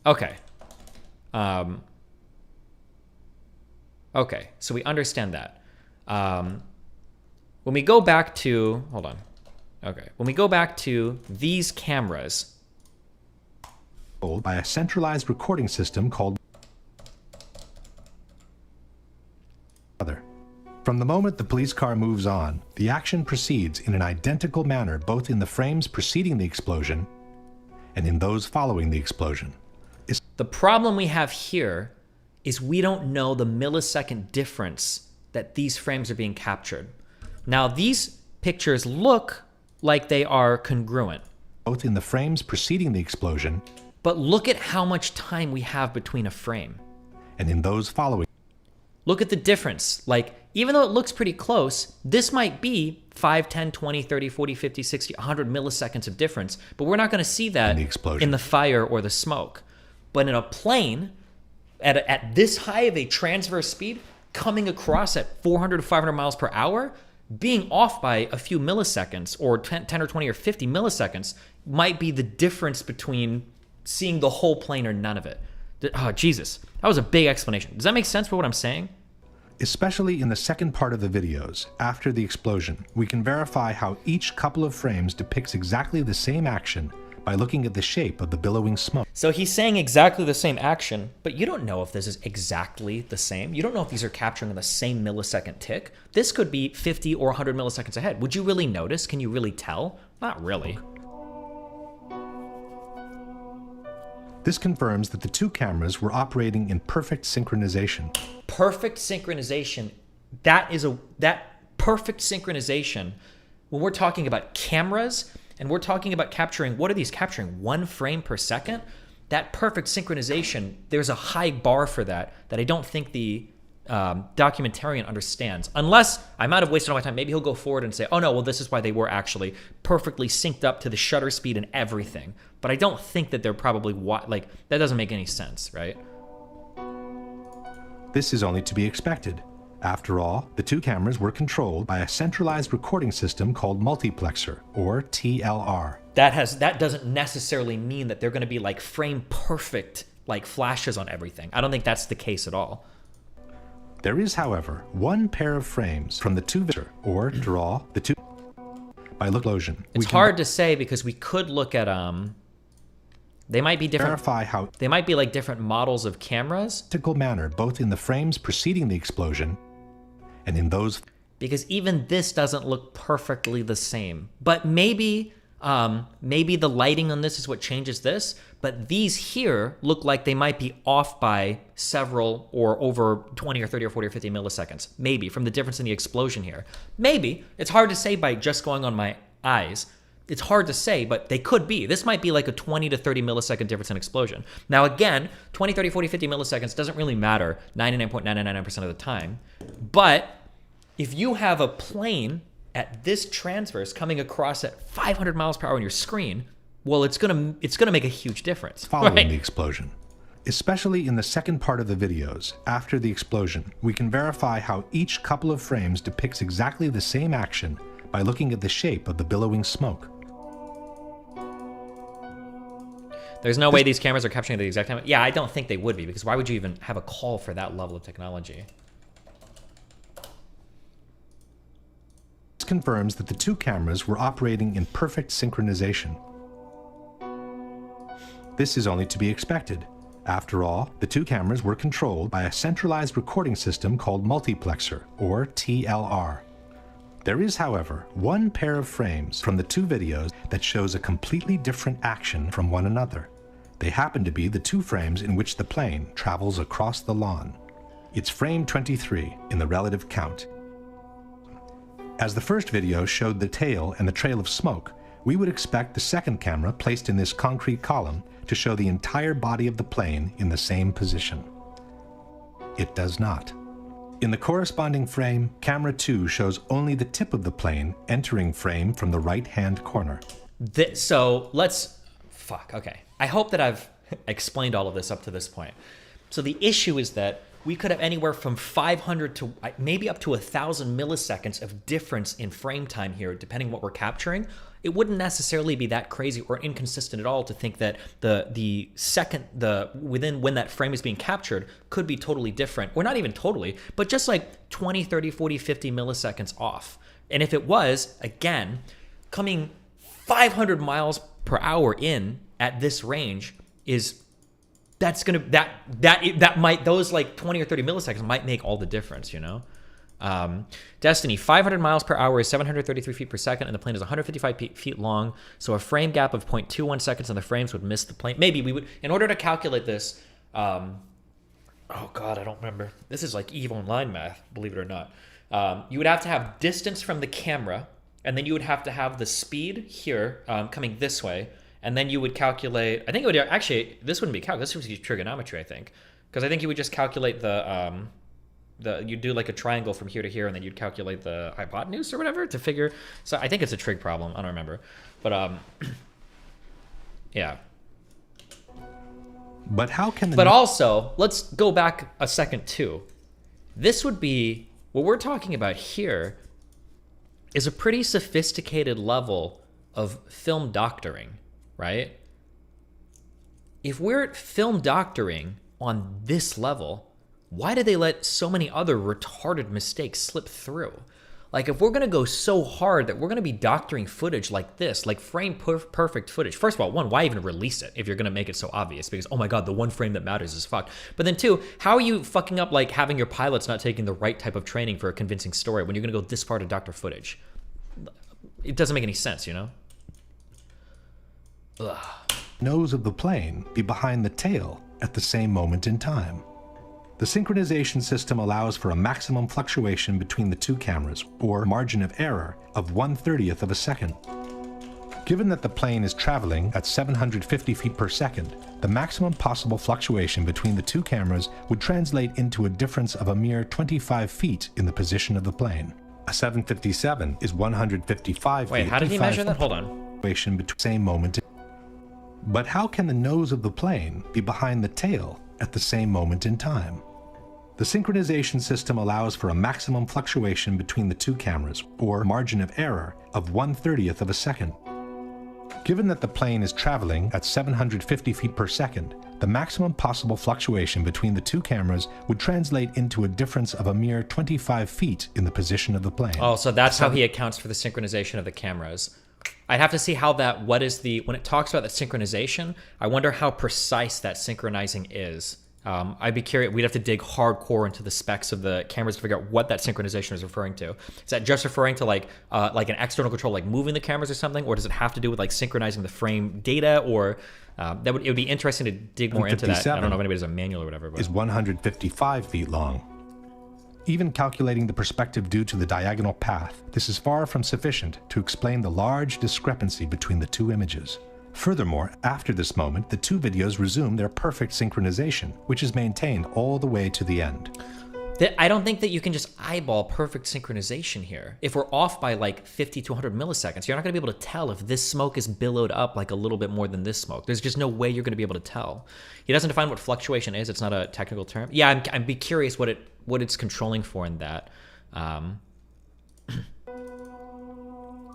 Okay. Okay, so we understand that. When we go back to, hold on. Okay, when we go back to these cameras, by a centralized recording system called From the moment the police car moves on, the action proceeds in an identical manner both in the frames preceding the explosion and in those following the explosion. The problem we have here is we don't know the millisecond difference that these frames are being captured. Now, these pictures look like they are congruent. Both in the frames preceding the explosion. But look at how much time we have between a frame. And in those following. Look at the difference. Like, even though it looks pretty close, this might be 5, 10, 20, 30, 40, 50, 60, 100 milliseconds of difference. But we're not going to see that in the fire or the smoke. But in a plane, at this high of a transverse speed, coming across at 400 to 500 miles per hour, being off by a few milliseconds, or 10 or 20 or 50 milliseconds, might be the difference between seeing the whole plane or none of it. Oh, Jesus. That was a big explanation. Does that make sense for what I'm saying? Especially in the second part of the videos, after the explosion, we can verify how each couple of frames depicts exactly the same action by looking at the shape of the billowing smoke. So he's saying exactly the same action, but you don't know if this is exactly the same. You don't know if these are capturing the same millisecond tick. This could be 50 or 100 milliseconds ahead. Would you really notice? Can you really tell? Not really. This confirms that the two cameras were operating in perfect synchronization. Perfect synchronization. That perfect synchronization, when we're talking about cameras, and we're talking about capturing, what are these capturing? 1 frame per second? That perfect synchronization, there's a high bar for that I don't think the documentarian understands. Unless I might have wasted all my time. Maybe he'll go forward and say, oh no, well, this is why they were actually perfectly synced up to the shutter speed and everything. But I don't think that they're probably, like, that doesn't make any sense, right? This is only to be expected. After all, the two cameras were controlled by a centralized recording system called multiplexer, or TLR. That doesn't necessarily mean that they're going to be like frame perfect, like flashes on everything. I don't think that's the case at all. There is, however, one pair of frames from the two or draw the two by explosion. It's hard to say because we could look at they might be different. Verify how they might be like different models of cameras. Manner, both in the frames preceding the explosion and in those. Because even this doesn't look perfectly the same. But maybe the lighting on this is what changes this. But these here look like they might be off by several or over 20 or 30 or 40 or 50 milliseconds. Maybe from the difference in the explosion here. Maybe. It's hard to say by just going on my eyes. It's hard to say, but they could be. This might be like a 20 to 30 millisecond difference in explosion. Now again, 20, 30, 40, 50 milliseconds doesn't really matter 99.999% of the time. But if you have a plane at this transverse coming across at 500 miles per hour on your screen, well, it's gonna make a huge difference. Following the explosion. Especially in the second part of the videos, after the explosion, we can verify how each couple of frames depicts exactly the same action by looking at the shape of the billowing smoke. There's no way these cameras are capturing the exact time. Yeah, I don't think they would be, because why would you even have a call for that level of technology? This confirms that the two cameras were operating in perfect synchronization. This is only to be expected. After all, the two cameras were controlled by a centralized recording system called multiplexer, or TLR. There is, however, one pair of frames from the two videos that shows a completely different action from one another. They happen to be the two frames in which the plane travels across the lawn. It's frame 23 in the relative count. As the first video showed the tail and the trail of smoke, we would expect the second camera placed in this concrete column to show the entire body of the plane in the same position. It does not. In the corresponding frame, camera 2 shows only the tip of the plane entering frame from the right-hand corner. So let's... Fuck, okay. I hope that I've explained all of this up to this point. So the issue is that we could have anywhere from 500 to maybe up to 1,000 milliseconds of difference in frame time here, depending on what we're capturing. It wouldn't necessarily be that crazy or inconsistent at all to think that within when that frame is being captured could be totally different, or not even totally, but just like 20, 30, 40, 50 milliseconds off. And if it was, again, coming 500 miles per hour in at this range those like 20 or 30 milliseconds might make all the difference, you know? Destiny, 500 miles per hour is 733 feet per second, and the plane is 155 feet long, so a frame gap of 0.21 seconds on the frames would miss the plane. Maybe we would, in order to calculate this, oh God, I don't remember. This is like EVE Online math, believe it or not. You would have to have distance from the camera, and then you would have to have the speed here coming this way, and then you would calculate, I think it would actually, this wouldn't be calculus, this would be trigonometry, I think. Because I think you would just calculate you'd do like a triangle from here to here, and then you'd calculate the hypotenuse or whatever to figure. So I think it's a trig problem. I don't remember. But yeah. But how can But also, let's go back a second too. This would be, what we're talking about here is a pretty sophisticated level of film doctoring, right? If we're film doctoring on this level, why did they let so many other retarded mistakes slip through? Like, if we're going to go so hard that we're going to be doctoring footage like this, like frame perfect footage. First of all, one, why even release it if you're going to make it so obvious? Because, oh my God, the one frame that matters is fucked. But then two, how are you fucking up like having your pilots not taking the right type of training for a convincing story when you're going to go this far to doctor footage? It doesn't make any sense, you know? Ugh. Nose of the plane be behind the tail at the same moment in time. The synchronization system allows for a maximum fluctuation between the two cameras, or margin of error, of 1/30th of a second. Given that the plane is traveling at 750 feet per second, the maximum possible fluctuation between the two cameras would translate into a difference of a mere 25 feet in the position of the plane. A 757 is 155 feet. Wait, how did he measure that? Hold on. Between the same moment. But how can the nose of the plane be behind the tail at the same moment in time? The synchronization system allows for a maximum fluctuation between the two cameras, or margin of error, of 1/30th of a second. Given that the plane is traveling at 750 feet per second, the maximum possible fluctuation between the two cameras would translate into a difference of a mere 25 feet in the position of the plane. Oh, so that's how he accounts for the synchronization of the cameras. I'd have to see how that, when it talks about that synchronization, I wonder how precise that synchronizing is. I'd be curious, we'd have to dig hardcore into the specs of the cameras to figure out what that synchronization is referring to. Is that just referring to like an external control, like moving the cameras or something? Or does it have to do with like synchronizing the frame data? Or it would be interesting to dig more into that. I don't know if anybody has a manual or whatever. But. Is 155 feet long. Even calculating the perspective due to the diagonal path, this is far from sufficient to explain the large discrepancy between the two images. Furthermore, after this moment, the two videos resume their perfect synchronization, which is maintained all the way to the end. I don't think that you can just eyeball perfect synchronization here. If we're off by like 50 to 100 milliseconds, you're not going to be able to tell if this smoke is billowed up like a little bit more than this smoke. There's just no way you're going to be able to tell. He doesn't define what fluctuation is. It's not a technical term. Yeah, I'd be curious what it's controlling for in that.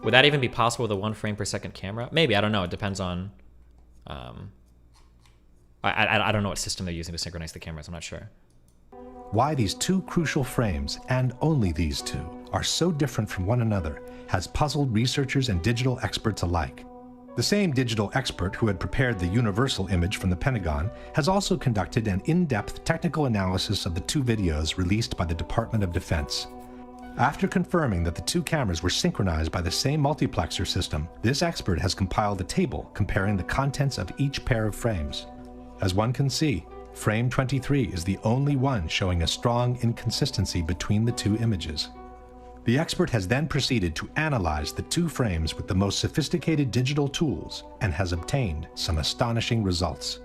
Would that even be possible with a 1 frame per second camera? Maybe, I don't know. It depends on... I don't know what system they're using to synchronize the cameras. I'm not sure. Why these two crucial frames, and only these two, are so different from one another has puzzled researchers and digital experts alike. The same digital expert who had prepared the universal image from the Pentagon has also conducted an in-depth technical analysis of the two videos released by the Department of Defense. After confirming that the two cameras were synchronized by the same multiplexer system, this expert has compiled a table comparing the contents of each pair of frames. As one can see, frame 23 is the only one showing a strong inconsistency between the two images. The expert has then proceeded to analyze the two frames with the most sophisticated digital tools and has obtained some astonishing results.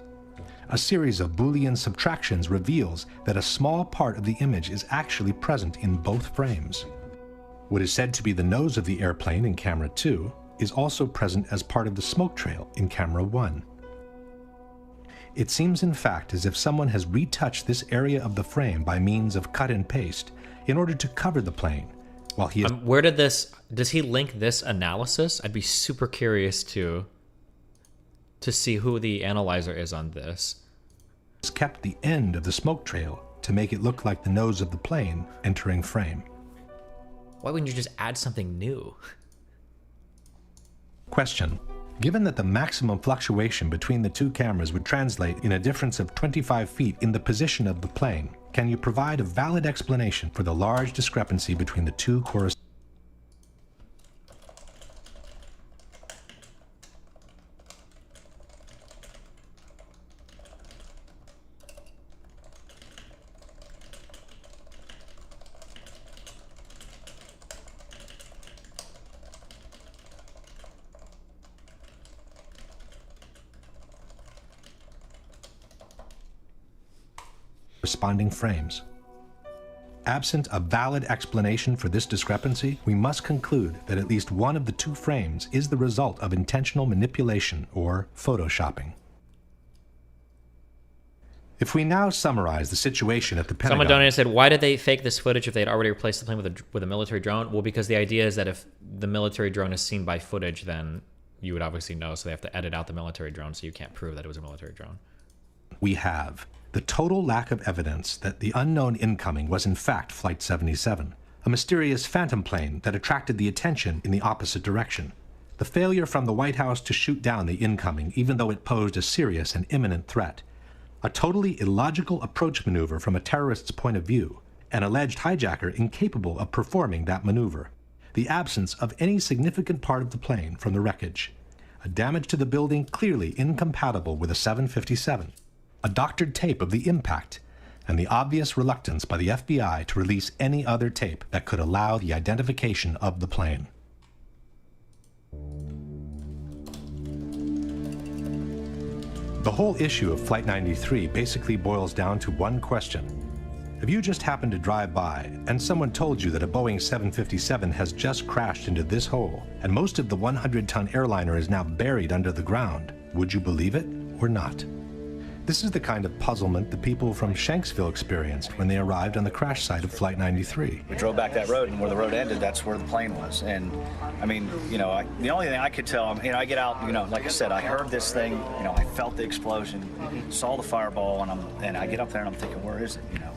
A series of Boolean subtractions reveals that a small part of the image is actually present in both frames. What is said to be the nose of the airplane in camera 2 is also present as part of the smoke trail in camera 1. It seems in fact as if someone has retouched this area of the frame by means of cut and paste in order to cover the plane, while he is... Where did this... Does he link this analysis? I'd be super curious to see who the analyzer is on this. Kept the end of the smoke trail to make it look like the nose of the plane entering frame. Why wouldn't you just add something new? Question. Given that the maximum fluctuation between the two cameras would translate in a difference of 25 feet in the position of the plane, can you provide a valid explanation for the large discrepancy between the two corresponding... frames. Absent a valid explanation for this discrepancy, we must conclude that at least one of the two frames is the result of intentional manipulation or photoshopping. If we now summarize the situation at the Pentagon... Someone donated said, why did they fake this footage if they had already replaced the plane with a military drone? Well, because the idea is that if the military drone is seen by footage, then you would obviously know, so they have to edit out the military drone so you can't prove that it was a military drone. We have the total lack of evidence that the unknown incoming was in fact Flight 77, a mysterious phantom plane that attracted the attention in the opposite direction. The failure from the White House to shoot down the incoming even though it posed a serious and imminent threat. A totally illogical approach maneuver from a terrorist's point of view, an alleged hijacker incapable of performing that maneuver. The absence of any significant part of the plane from the wreckage. A damage to the building clearly incompatible with a 757. A doctored tape of the impact, and the obvious reluctance by the FBI to release any other tape that could allow the identification of the plane. The whole issue of Flight 93 basically boils down to one question. If you just happened to drive by and someone told you that a Boeing 757 has just crashed into this hole and most of the 100-ton airliner is now buried under the ground, would you believe it or not? This is the kind of puzzlement the people from Shanksville experienced when they arrived on the crash site of Flight 93. We drove back that road, and where the road ended, that's where the plane was. And, I mean, you know, the only thing I could tell, you know, I get out, you know, like I said, I heard this thing, you know, I felt the explosion, saw the fireball, and I get up there and I'm thinking, where is it, you know?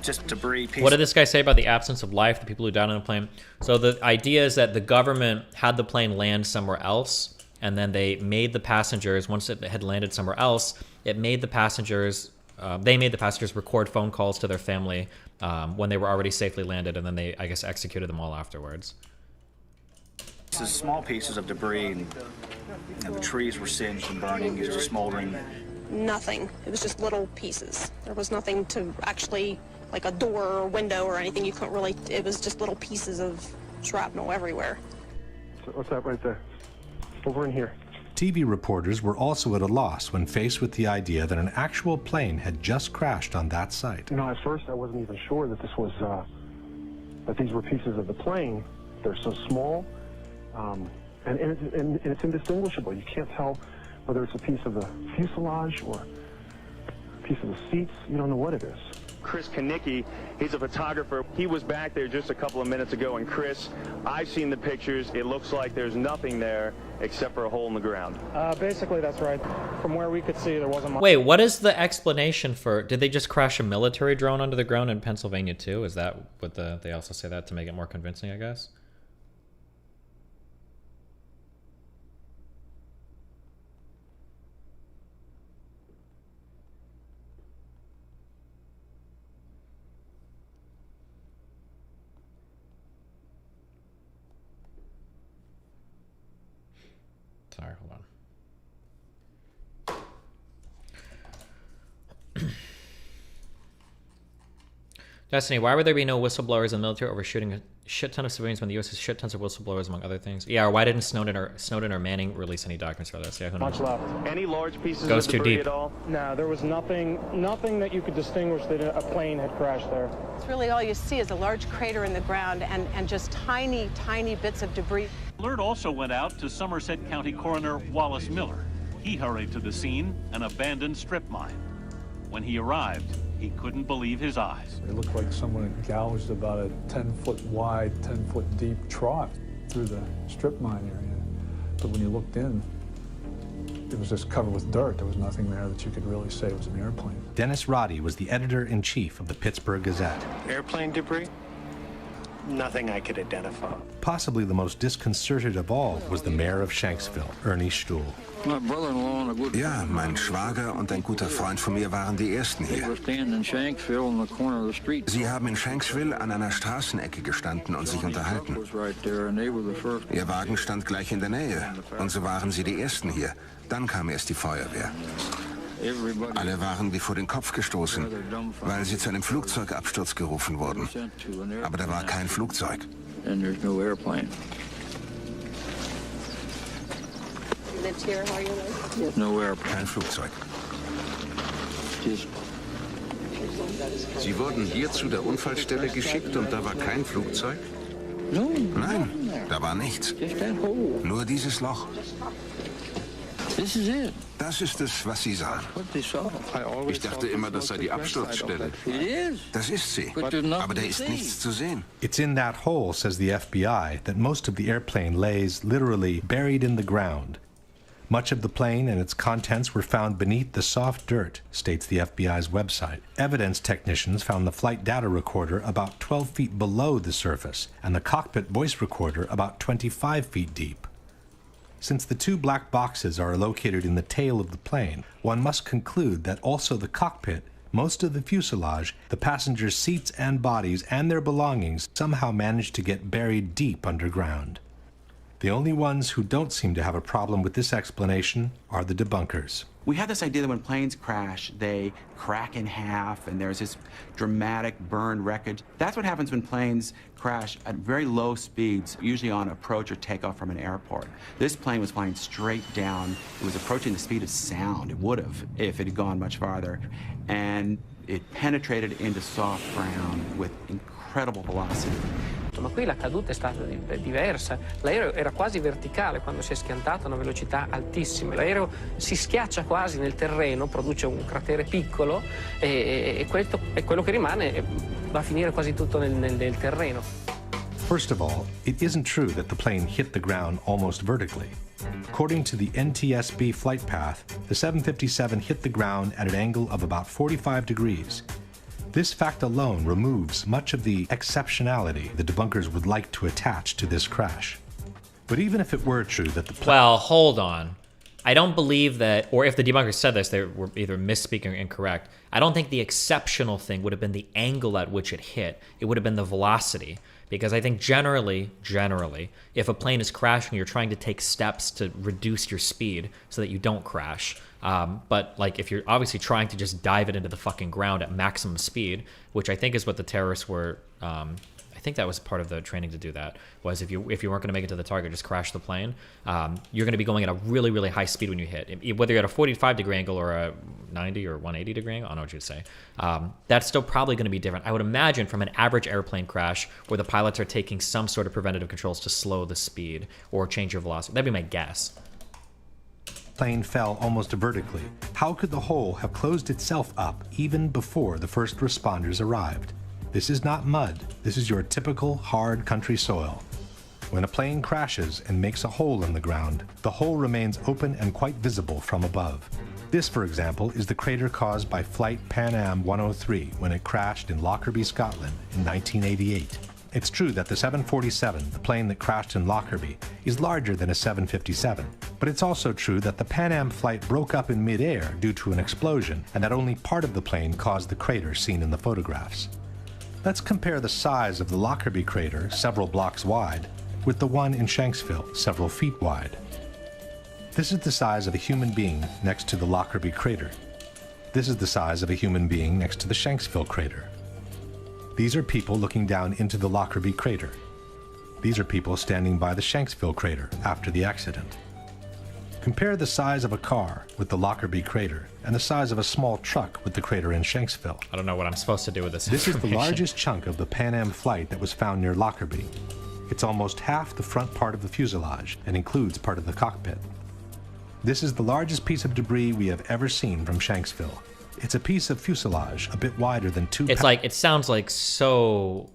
Just debris, pieces. What did this guy say about the absence of life, the people who died on the plane? So the idea is that the government had the plane land somewhere else, and then they made the passengers, once it had landed somewhere else, it made the passengers, they made the passengers record phone calls to their family when they were already safely landed, and then they, I guess, executed them all afterwards. This is small pieces of debris, and you know, the trees were singed and burning, it was just smoldering. Nothing. It was just little pieces. There was nothing to actually, like a door or window or anything. You couldn't really, it was just little pieces of shrapnel everywhere. What's that right there? Over in here. TV reporters were also at a loss when faced with the idea that an actual plane had just crashed on that site. You know, at first I wasn't even sure that this was, that these were pieces of the plane. They're so small, and it's indistinguishable. You can't tell whether it's a piece of the fuselage or a piece of the seats. You don't know what it is. Chris Kanicki, he's a photographer. He was back there just a couple of minutes ago, and Chris, I've seen the pictures. It looks like there's nothing there except for a hole in the ground. Basically, that's right. From where we could see, there wasn't much. Wait, what is the explanation for? Did they just crash a military drone under the ground in Pennsylvania too? Is that what they also say that to make it more convincing, I guess? Sorry, hold on. Destiny, why would there be no whistleblowers in the military over shooting a shit ton of civilians when the U.S. has shit tons of whistleblowers, among other things? Yeah, or why didn't Snowden or Manning release any documents for this? Yeah, who knows? Much left. Any large pieces Goes of too debris deep. at all? No, there was nothing that you could distinguish that a plane had crashed there. It's really all you see is a large crater in the ground and just tiny, tiny bits of debris. Alert also went out to Somerset County Coroner Wallace Miller. He hurried to the scene, an abandoned strip mine. When he arrived, he couldn't believe his eyes. It looked like someone had gouged about a 10-foot wide, 10-foot deep trough through the strip mine area. But when you looked in, it was just covered with dirt. There was nothing there that you could really say was an airplane. Dennis Roddy was the editor-in-chief of the Pittsburgh Gazette. Airplane debris? Nothing I could identify. Possibly the most disconcerted of all was the mayor of Shanksville, Ernie Stuhl. Ja, mein Schwager und ein guter Freund von mir waren die Ersten hier. Sie haben in Shanksville an einer Straßenecke gestanden und sich unterhalten. Ihr Wagen stand gleich in der Nähe und so waren sie die Ersten hier. Dann kam erst die Feuerwehr. Alle waren wie vor den Kopf gestoßen, weil sie zu einem Flugzeugabsturz gerufen wurden. Aber da war kein Flugzeug. Kein Flugzeug. Sie wurden hier zu der Unfallstelle geschickt und da war kein Flugzeug? Nein, da war nichts. Nur dieses Loch. Das ist es, was Sie sahen. Ich dachte immer, das sei die Absturzstelle. Das ist sie. Aber da ist nichts zu sehen. It's in that hole, says the FBI, that most of the airplane lays literally buried in the ground. Much of the plane and its contents were found beneath the soft dirt, states the FBI's website. Evidence technicians found the flight data recorder about 12 feet below the surface and the cockpit voice recorder about 25 feet deep. Since the two black boxes are located in the tail of the plane, one must conclude that also the cockpit, most of the fuselage, the passengers' seats and bodies, and their belongings somehow managed to get buried deep underground. The only ones who don't seem to have a problem with this explanation are the debunkers. We have this idea that when planes crash, they crack in half and there's this dramatic burned wreckage. That's what happens when planes crash at very low speeds, usually on approach or takeoff from an airport. This plane was flying straight down. It was approaching the speed of sound. It would have if it had gone much farther. And it penetrated into soft ground with incredible velocity. Ma qui la caduta è stata diversa. L'aereo era quasi verticale quando si è schiantato a una velocità altissima. L'aereo si schiaccia quasi nel terreno, produce un cratere piccolo e quello che rimane va a finire quasi tutto nel terreno. First of all, it isn't true that the plane hit the ground almost vertically. According to the NTSB flight path, the 757 hit the ground at an angle of about 45 degrees. This fact alone removes much of the exceptionality the debunkers would like to attach to this crash. But even if it were true that the Well, hold on. I don't believe that, or if the debunkers said this, they were either misspeaking or incorrect. I don't think the exceptional thing would have been the angle at which it hit. It would have been the velocity. Because I think generally, if a plane is crashing, you're trying to take steps to reduce your speed so that you don't crash. But like if you're obviously trying to just dive it into the fucking ground at maximum speed, which I think is what the terrorists were, I think that was part of the training to do that, was if you weren't going to make it to the target, just crash the plane. You're going to be going at a really, really high speed when you hit. Whether you're at a 45 degree angle or a 90 or 180 degree angle, I don't know what you'd say. That's still probably going to be different. I would imagine from an average airplane crash where the pilots are taking some sort of preventative controls to slow the speed or change your velocity. That'd be my guess. Plane fell almost vertically. How could the hole have closed itself up even before the first responders arrived? This is not mud. This is your typical hard country soil. When a plane crashes and makes a hole in the ground, the hole remains open and quite visible from above. This, for example, is the crater caused by Flight Pan Am 103 when it crashed in Lockerbie, Scotland in 1988. It's true that the 747, the plane that crashed in Lockerbie, is larger than a 757, but it's also true that the Pan Am flight broke up in midair due to an explosion, and that only part of the plane caused the crater seen in the photographs. Let's compare the size of the Lockerbie crater, several blocks wide, with the one in Shanksville, several feet wide. This is the size of a human being next to the Lockerbie crater. This is the size of a human being next to the Shanksville crater. These are people looking down into the Lockerbie crater. These are people standing by the Shanksville crater after the accident. Compare the size of a car with the Lockerbie crater and the size of a small truck with the crater in Shanksville. I don't know what I'm supposed to do with this This is the information. largest chunk of the Pan Am flight that was found near Lockerbie. It's almost half the front part of the fuselage and includes part of the cockpit. This is the largest piece of debris we have ever seen from Shanksville. It's a piece of fuselage a bit wider than It's like, it sounds like so...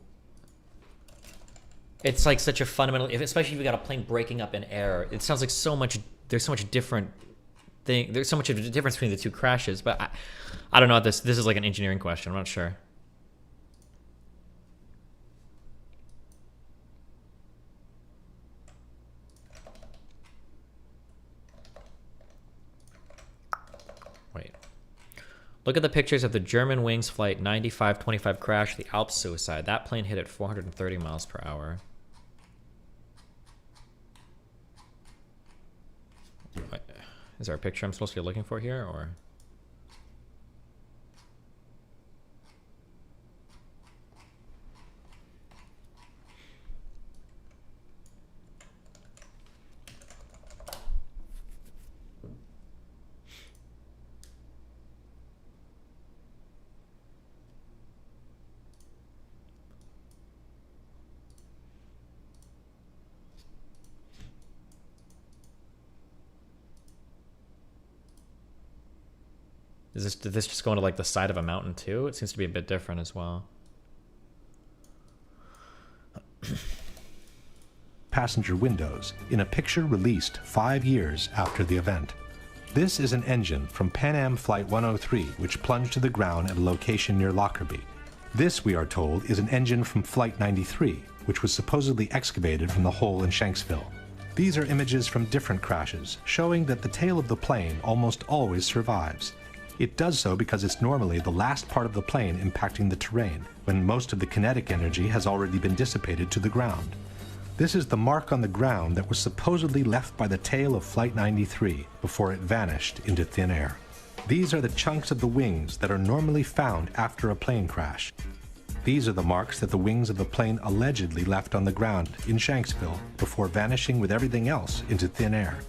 It's like such a fundamental... Especially if you got a plane breaking up in air. It sounds like so much... There's so much different thing. There's so much of a difference between the two crashes. But I don't know. This is like an engineering question. I'm not sure. Wait. Look at the pictures of the German Wings Flight 9525 crash, the Alps suicide. That plane hit at 430 miles per hour. Is there a picture I'm supposed to be looking for here, or? Did this just go into like the side of a mountain too? It seems to be a bit different as well. Passenger windows in a picture released 5 years after the event. This is an engine from Pan Am Flight 103 which plunged to the ground at a location near Lockerbie. This, we are told, is an engine from Flight 93 which was supposedly excavated from the hole in Shanksville. These are images from different crashes showing that the tail of the plane almost always survives. It does so because it's normally the last part of the plane impacting the terrain, when most of the kinetic energy has already been dissipated to the ground. This is the mark on the ground that was supposedly left by the tail of Flight 93 before it vanished into thin air. These are the chunks of the wings that are normally found after a plane crash. These are the marks that the wings of the plane allegedly left on the ground in Shanksville before vanishing with everything else into thin air.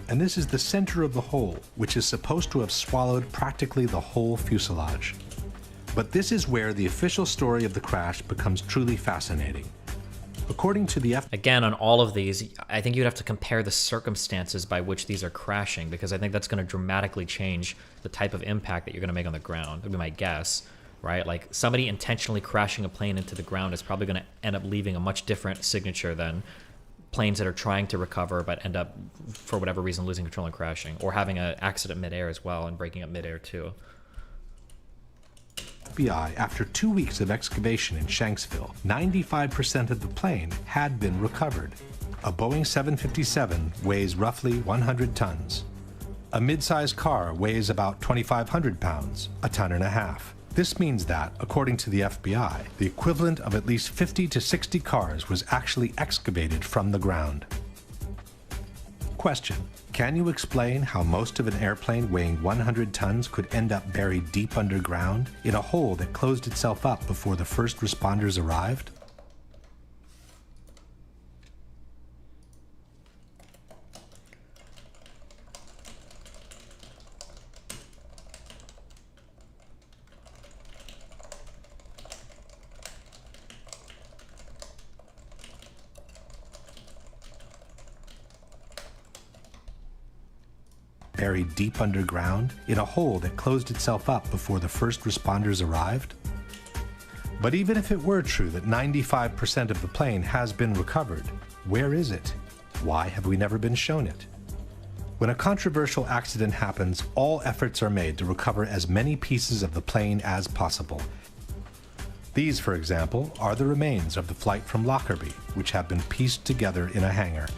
And this is the center of the hole, which is supposed to have swallowed practically the whole fuselage. But this is where the official story of the crash becomes truly fascinating. According to the Again, on all of these, I think you'd have to compare the circumstances by which these are crashing, because I think that's going to dramatically change the type of impact that you're going to make on the ground, would be my guess, right? Like, somebody intentionally crashing a plane into the ground is probably going to end up leaving a much different signature than planes that are trying to recover but end up, for whatever reason, losing control and crashing, or having an accident midair as well and breaking up midair too. FBI, after 2 weeks of excavation in Shanksville, 95% of the plane had been recovered. A Boeing 757 weighs roughly 100 tons. A mid-sized car weighs about 2,500 pounds, a ton and a half. This means that, according to the FBI, the equivalent of at least 50 to 60 cars was actually excavated from the ground. Question: can you explain how most of an airplane weighing 100 tons could end up buried deep underground in a hole that closed itself up before the first responders arrived? buried deep underground in a hole that closed itself up before the first responders arrived? But even if it were true that 95% of the plane has been recovered, where is it? Why have we never been shown it? When a controversial accident happens, all efforts are made to recover as many pieces of the plane as possible. These, for example, are the remains of the flight from Lockerbie, which have been pieced together in a hangar.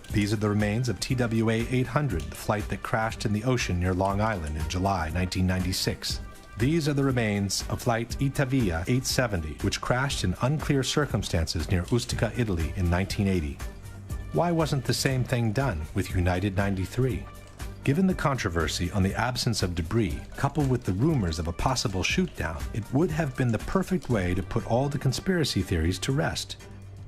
These are the remains of TWA-800, the flight that crashed in the ocean near Long Island in July 1996. These are the remains of flight Itavia 870, which crashed in unclear circumstances near Ustica, Italy in 1980. Why wasn't the same thing done with United 93? Given the controversy on the absence of debris, coupled with the rumors of a possible shoot-down, it would have been the perfect way to put all the conspiracy theories to rest.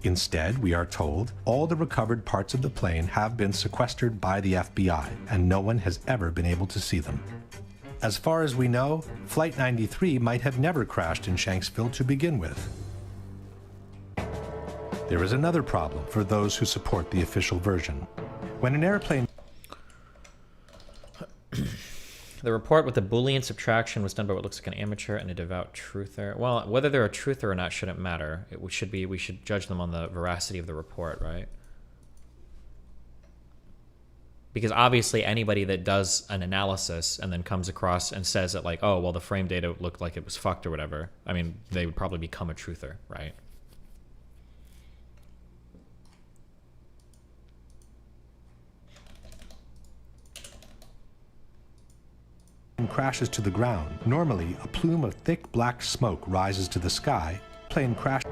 Instead, we are told, all the recovered parts of the plane have been sequestered by the FBI, and no one has ever been able to see them. As far as we know, Flight 93 might have never crashed in Shanksville to begin with. There is another problem for those who support the official version. When an airplane... The report with the Boolean subtraction was done by what looks like an amateur and a devout truther. Well, whether they're a truther or not shouldn't matter. We should judge them on the veracity of the report, right? Because obviously anybody that does an analysis and then comes across and says that like, oh, well, the frame data looked like it was fucked or whatever, I mean, they would probably become a truther, right? crashes to the ground. Normally, a plume of thick black smoke rises to the sky. Plane crash.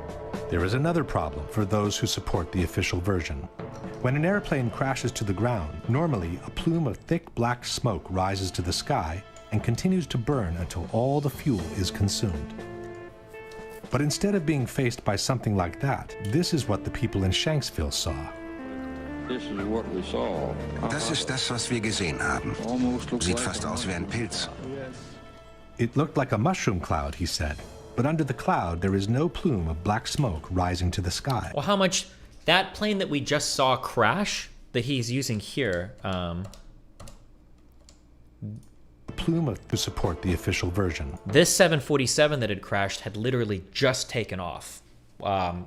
There is another problem for those who support the official version. When an airplane crashes to the ground, normally a plume of thick black smoke rises to the sky and continues to burn until all the fuel is consumed. But instead of being faced by something like that, this is what the people in Shanksville saw. This is what we saw. Das ist das, was wir gesehen haben. Sieht fast aus wie ein Pilz. It looked like a mushroom cloud, he said, but under the cloud there is no plume of black smoke rising to the sky. Well, how much that plane that we just saw crash that he's using here, plume of to support the official version. This 747 that had crashed had literally just taken off.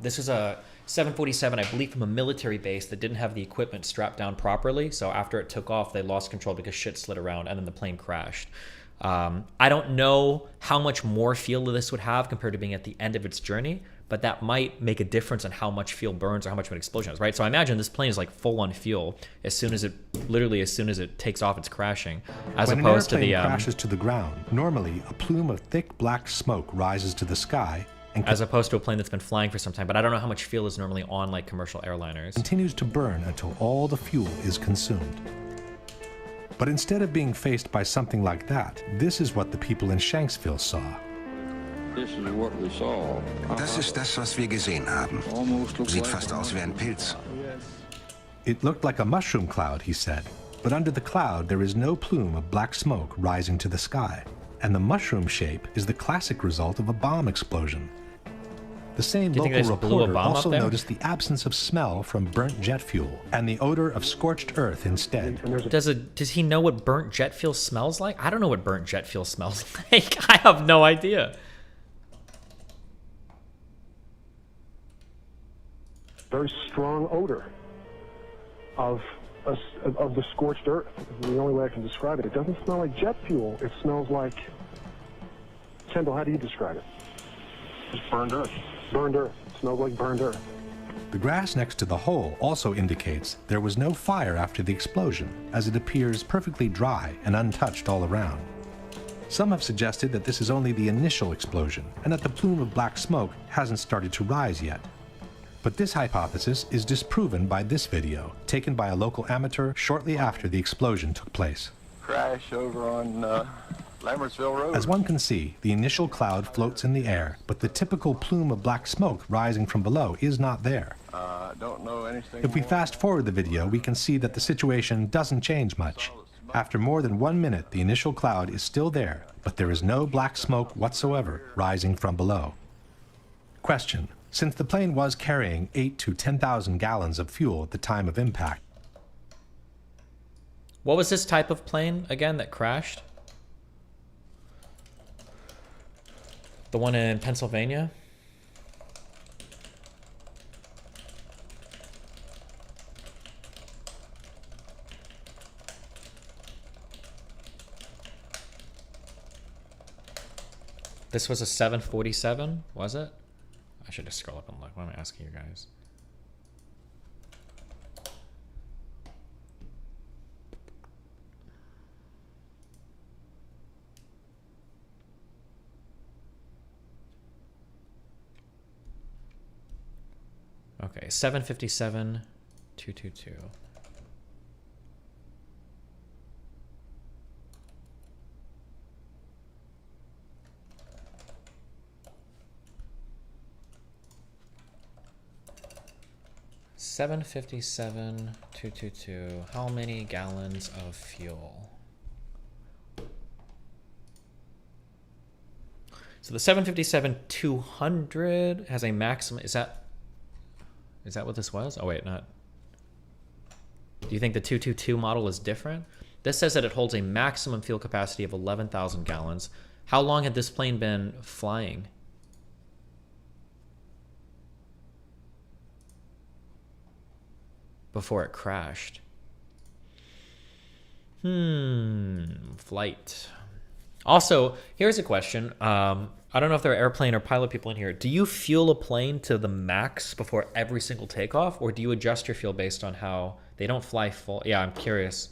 This was a 747, I believe, from a military base that didn't have the equipment strapped down properly. So after it took off, they lost control because shit slid around and then the plane crashed. I don't know how much more fuel this would have compared to being at the end of its journey, but that might make a difference on how much fuel burns or how much of an explosion is, right? So I imagine this plane is like full on fuel as soon as it, literally as soon as it takes off, it's crashing, as opposed to the... When an airplane crashes to the ground, normally a plume of thick black smoke rises to the sky, and as opposed to a plane that's been flying for some time, but I don't know how much fuel is normally on like commercial airliners. Continues to burn until all the fuel is consumed. But instead of being faced by something like that, this is what the people in Shanksville saw. This is what we saw. Das ist das, was wir gesehen haben. Sieht fast aus wie ein Pilz. It looked like a mushroom cloud, he said, but under the cloud there is no plume of black smoke rising to the sky. And the mushroom shape is the classic result of a bomb explosion. The same local reporter also noticed the absence of smell from burnt jet fuel and the odor of scorched earth instead. Does he know what burnt jet fuel smells like? I don't know what burnt jet fuel smells like. I have no idea. Very strong odor of the scorched earth. The only way I can describe it. It doesn't smell like jet fuel. It smells like... Kendall, how do you describe it? Just burned earth. Burned earth. It smells like burned earth. The grass next to the hole also indicates there was no fire after the explosion, as it appears perfectly dry and untouched all around. Some have suggested that this is only the initial explosion, and that the plume of black smoke hasn't started to rise yet. But this hypothesis is disproven by this video, taken by a local amateur shortly after the explosion took place. Crash over on Lambertsville Road. As one can see, the initial cloud floats in the air, but the typical plume of black smoke rising from below is not there. Don't know anything If we fast forward the video, we can see that the situation doesn't change much. After more than 1 minute, the initial cloud is still there, but there is no black smoke whatsoever rising from below. Question: since the plane was carrying 8,000 to 10,000 gallons of fuel at the time of impact, What was this type of plane again that crashed? The one in Pennsylvania? This was a 747, was it? I should just scroll up and look. What am I asking you guys? Okay, 757-222. $757-222. How many gallons of fuel? So the 757-200 has a maximum. Is that what this was? Oh wait, not. Do you think the 222 model is different? This says that it holds a maximum fuel capacity of 11,000 gallons. How long had this plane been flying? Before it crashed. Flight. Also, here's a question. I don't know if there are airplane or pilot people in here. Do you fuel a plane to the max before every single takeoff, or do you adjust your fuel based on how they don't fly full? Yeah, I'm curious.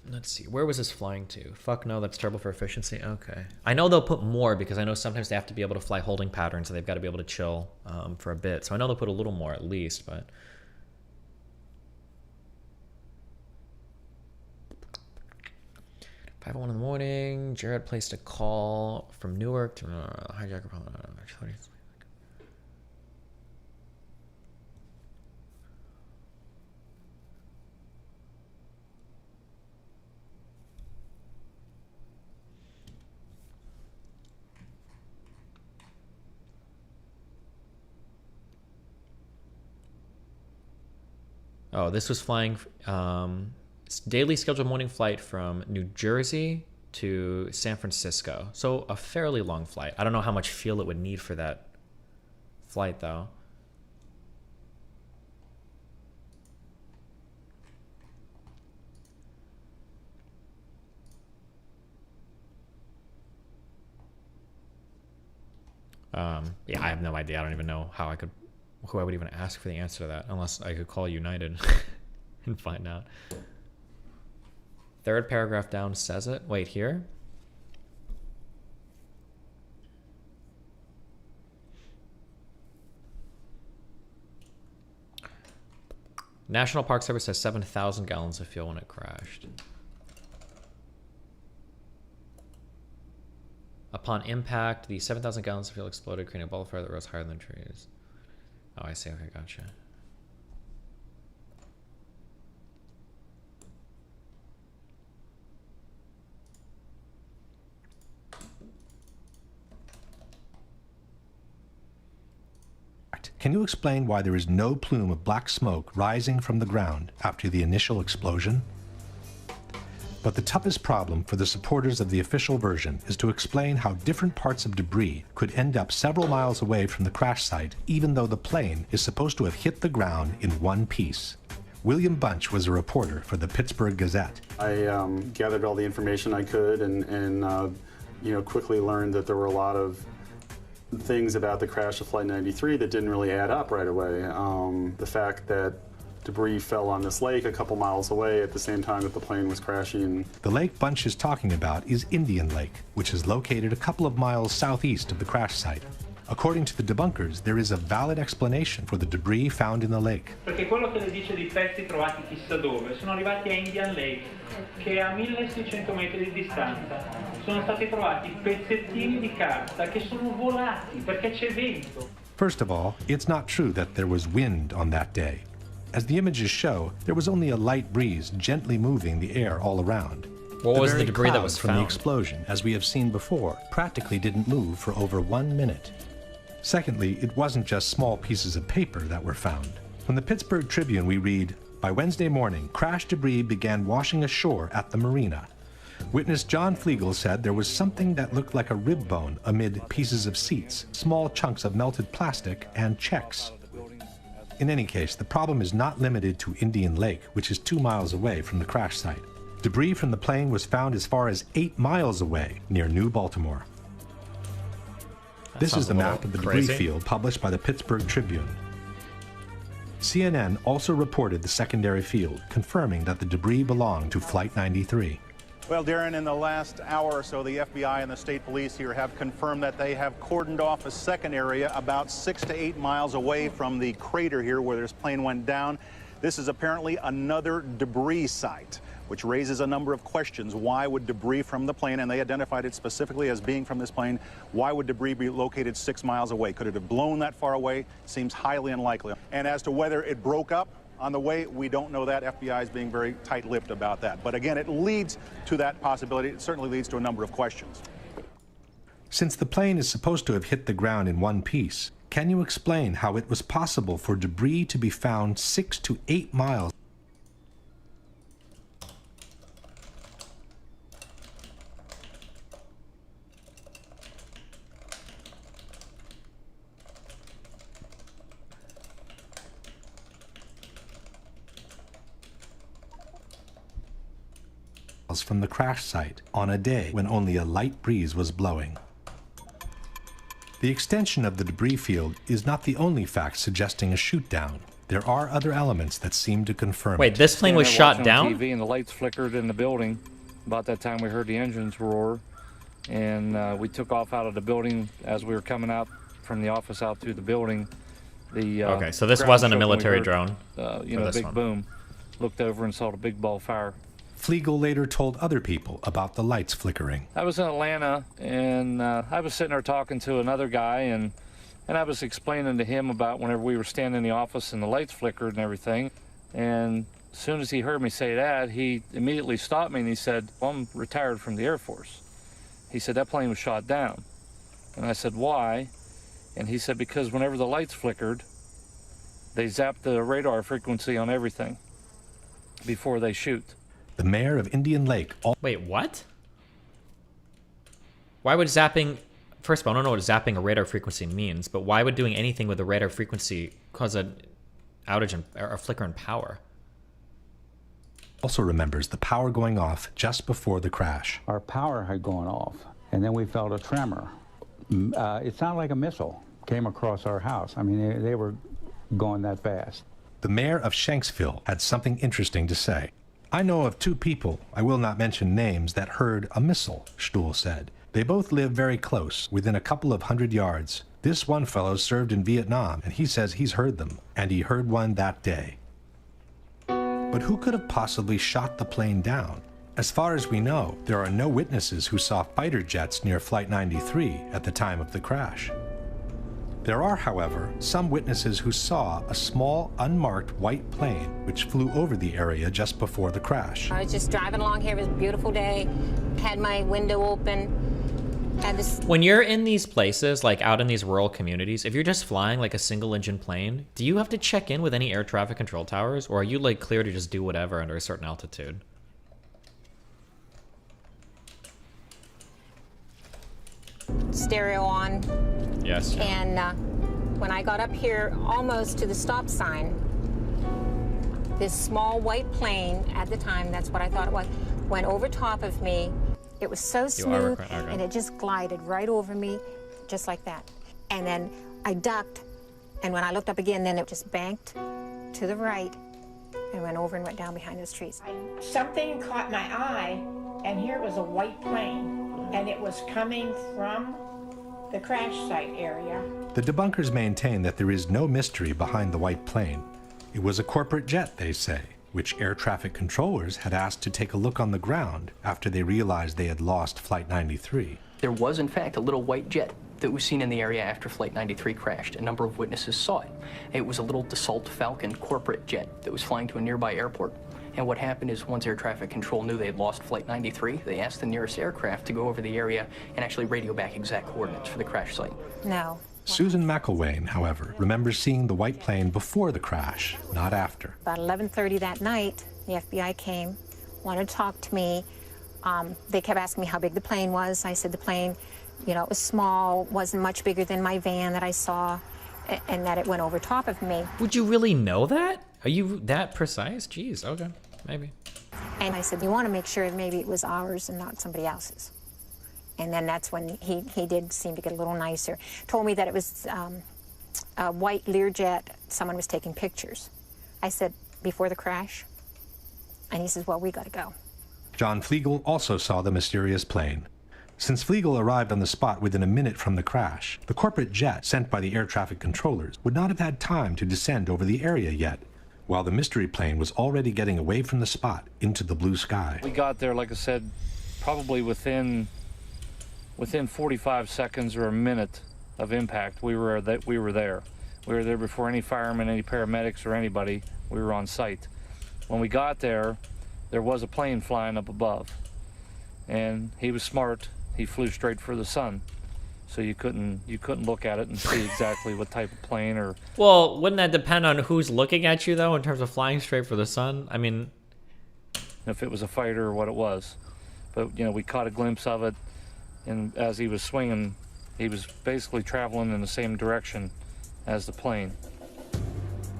Let's see. Where was this flying to? Fuck no, that's terrible for efficiency. Okay. I know they'll put more because I know sometimes they have to be able to fly holding patterns, so they've got to be able to chill for a bit. So I know they'll put a little more at least, but... 5:01 in the morning. Jared placed a call from Newark to hijacker. Oh, this was flying. Daily scheduled morning flight from New Jersey to San Francisco. So a fairly long flight. I don't know how much fuel it would need for that flight, though. Yeah, I have no idea. I don't even know how who I would even ask for the answer to that, unless I could call United and find out. Third paragraph down says it. Wait, here? National Park Service has 7,000 gallons of fuel when it crashed. Upon impact, the 7,000 gallons of fuel exploded, creating a ball of fire that rose higher than trees. Oh, I see. Okay, gotcha. Can you explain why there is no plume of black smoke rising from the ground after the initial explosion? But the toughest problem for the supporters of the official version is to explain how different parts of debris could end up several miles away from the crash site, even though the plane is supposed to have hit the ground in one piece. William Bunch was a reporter for the Pittsburgh Gazette. I gathered all the information I could and quickly learned that there were a lot of things about the crash of Flight 93 that didn't really add up right away. The fact that debris fell on this lake a couple miles away at the same time that the plane was crashing. The lake Bunch is talking about is Indian Lake, which is located a couple of miles southeast of the crash site. According to the debunkers, there is a valid explanation for the debris found in the lake. Perché quello che le dice di pezzi trovati chissà dove, sono arrivati a Indian Lake, che è a 1600 metri di distanza. Sono stati trovati pezzettini di carta che sono volati perché c'è vento. First of all, it's not true that there was wind on that day. As the images show, there was only a light breeze gently moving the air all around. What was the very debris that clouds was from the found? explosion, as we have seen before, practically didn't move for over 1 minute. Secondly, it wasn't just small pieces of paper that were found. From the Pittsburgh Tribune, we read, by Wednesday morning, crash debris began washing ashore at the marina. Witness John Flegel said there was something that looked like a rib bone amid pieces of seats, small chunks of melted plastic, and checks. In any case, the problem is not limited to Indian Lake, which is 2 miles away from the crash site. Debris from the plane was found as far as 8 miles away near New Baltimore. This is the map of the debris field published by the Pittsburgh Tribune. CNN also reported the secondary field, confirming that the debris belonged to Flight 93. Well, Darren, in the last hour or so, the FBI and the state police here have confirmed that they have cordoned off a second area about 6 to 8 miles away from the crater here where this plane went down. This is apparently another debris site, which raises a number of questions. Why would debris from the plane, and they identified it specifically as being from this plane, why would debris be located 6 miles away? Could it have blown that far away? Seems highly unlikely. And as to whether it broke up on the way, we don't know that. FBI is being very tight-lipped about that. But again, it leads to that possibility. It certainly leads to a number of questions. Since the plane is supposed to have hit the ground in one piece, can you explain how it was possible for debris to be found 6 to 8 miles from the crash site on a day when only a light breeze was blowing? The extension of the debris field is not the only fact suggesting a shoot-down. There are other elements that seem to confirm Wait, it. this plane was shot down? TV and the lights flickered in the building. About that time we heard the engines roar, and we took off out of the building. As we were coming out from the office out through the building, the okay, so this wasn't a military drone. You know, big boom. Looked over and saw the big ball of fire. Flegel later told other people about the lights flickering. I was in Atlanta, and I was sitting there talking to another guy, and I was explaining to him about whenever we were standing in the office and the lights flickered and everything. And as soon as he heard me say that, he immediately stopped me and he said, well, I'm retired from the Air Force. He said, that plane was shot down. And I said, why? And he said, because whenever the lights flickered, they zapped the radar frequency on everything before they shoot. The mayor of Indian Lake... Wait, what? Why would zapping... First of all, I don't know what zapping a radar frequency means, but why would doing anything with a radar frequency cause an outage or a flicker in power? Also remembers the power going off just before the crash. Our power had gone off, and then we felt a tremor. It sounded like a missile came across our house. I mean, they were going that fast. The mayor of Shanksville had something interesting to say. I know of 2 people, I will not mention names, that heard a missile, Stuhl said. They both live very close, within a couple of 100 yards. This one fellow served in Vietnam, and he says he's heard them, and he heard one that day. But who could have possibly shot the plane down? As far as we know, there are no witnesses who saw fighter jets near Flight 93 at the time of the crash. There are, however, some witnesses who saw a small, unmarked white plane which flew over the area just before the crash. I was just driving along here. It was a beautiful day. Had my window open. Had this... When you're in these places, like out in these rural communities, if you're just flying like a single-engine plane, do you have to check in with any air traffic control towers, or are you like clear to just do whatever under a certain altitude? Stereo on. Yes. And when I got up here almost to the stop sign, this small white plane, at the time, that's what I thought it was, went over top of me. It was so smooth, and it just glided right over me, just like that. And then I ducked, and when I looked up again, then it just banked to the right and went over and went down behind those trees. Something caught my eye, and here was a white plane, and it was coming from the crash site area. The debunkers maintain that there is no mystery behind the white plane. It was a corporate jet, they say, which air traffic controllers had asked to take a look on the ground after they realized they had lost Flight 93. There was, in fact, a little white jet that was seen in the area after Flight 93 crashed. A number of witnesses saw it. It was a little Dassault Falcon corporate jet that was flying to a nearby airport. And what happened is once air traffic control knew they had lost Flight 93, they asked the nearest aircraft to go over the area and actually radio back exact coordinates for the crash site. No, Susan McElwain, however, remembers seeing the white plane before the crash, not after. About 11:30 that night, the FBI came, wanted to talk to me. They kept asking me how big the plane was. I said the plane, you know, it was small, wasn't much bigger than my van that I saw, and that it went over top of me. Would you really know that? Are you that precise? Jeez, okay, maybe. And I said, you want to make sure maybe it was ours and not somebody else's. And then that's when he did seem to get a little nicer. Told me that it was a white Learjet, someone was taking pictures. I said, before the crash? And he says, well, we got to go. John Flegel also saw the mysterious plane. Since Flegel arrived on the spot within a minute from the crash, the corporate jet sent by the air traffic controllers would not have had time to descend over the area yet, while the mystery plane was already getting away from the spot into the blue sky. We got there, like I said, probably within 45 seconds or a minute of impact. We were there. We were there before any firemen, any paramedics, or anybody. We were on site. When we got there, there was a plane flying up above, and he was smart. He flew straight for the sun, so you couldn't look at it and see exactly what type of plane or. Well, wouldn't that depend on who's looking at you though, in terms of flying straight for the sun? I mean, if it was a fighter or what it was, but you know, we caught a glimpse of it, and as he was swinging, he was basically traveling in the same direction as the plane.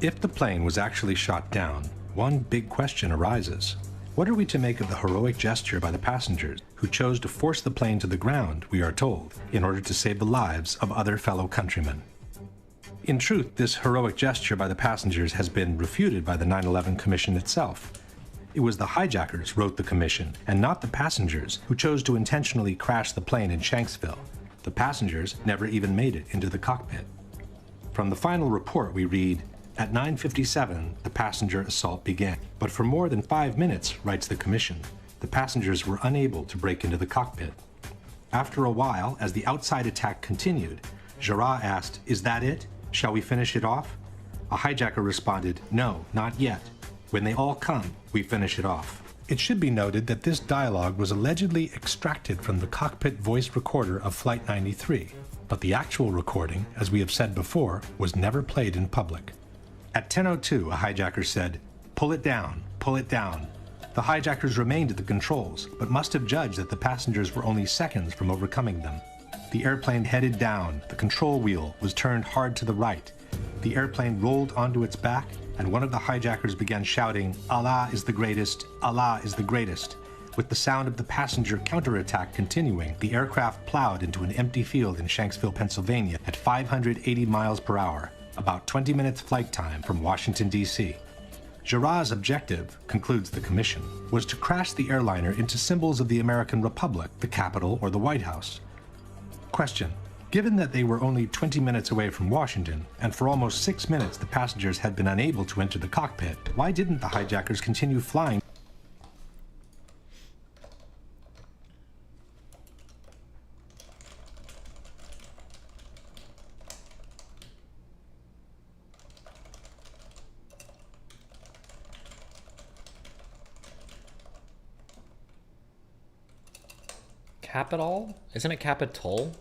If the plane was actually shot down, one big question arises. What are we to make of the heroic gesture by the passengers who chose to force the plane to the ground, we are told, in order to save the lives of other fellow countrymen? In truth, this heroic gesture by the passengers has been refuted by the 9/11 Commission itself. It was the hijackers wrote the commission, and not the passengers, who chose to intentionally crash the plane in Shanksville. The passengers never even made it into the cockpit. From the final report we read, at 9:57, the passenger assault began. But for more than 5 minutes, writes the commission, the passengers were unable to break into the cockpit. After a while, as the outside attack continued, Jarrah asked, "Is that it? Shall we finish it off?" A hijacker responded, "No, not yet. When they all come, we finish it off." It should be noted that this dialogue was allegedly extracted from the cockpit voice recorder of Flight 93, but the actual recording, as we have said before, was never played in public. At 10:02, a hijacker said, "Pull it down, pull it down." The hijackers remained at the controls, but must have judged that the passengers were only seconds from overcoming them. The airplane headed down, the control wheel was turned hard to the right. The airplane rolled onto its back, and one of the hijackers began shouting, "Allah is the greatest, Allah is the greatest." With the sound of the passenger counterattack continuing, the aircraft plowed into an empty field in Shanksville, Pennsylvania at 580 miles per hour, about 20 minutes flight time from Washington, D.C. Jarrah's objective, concludes the commission, was to crash the airliner into symbols of the American Republic, the Capitol, or the White House. Question: given that they were only 20 minutes away from Washington, and for almost 6 minutes the passengers had been unable to enter the cockpit, why didn't the hijackers continue flying? Capitol? Isn't it Capitol?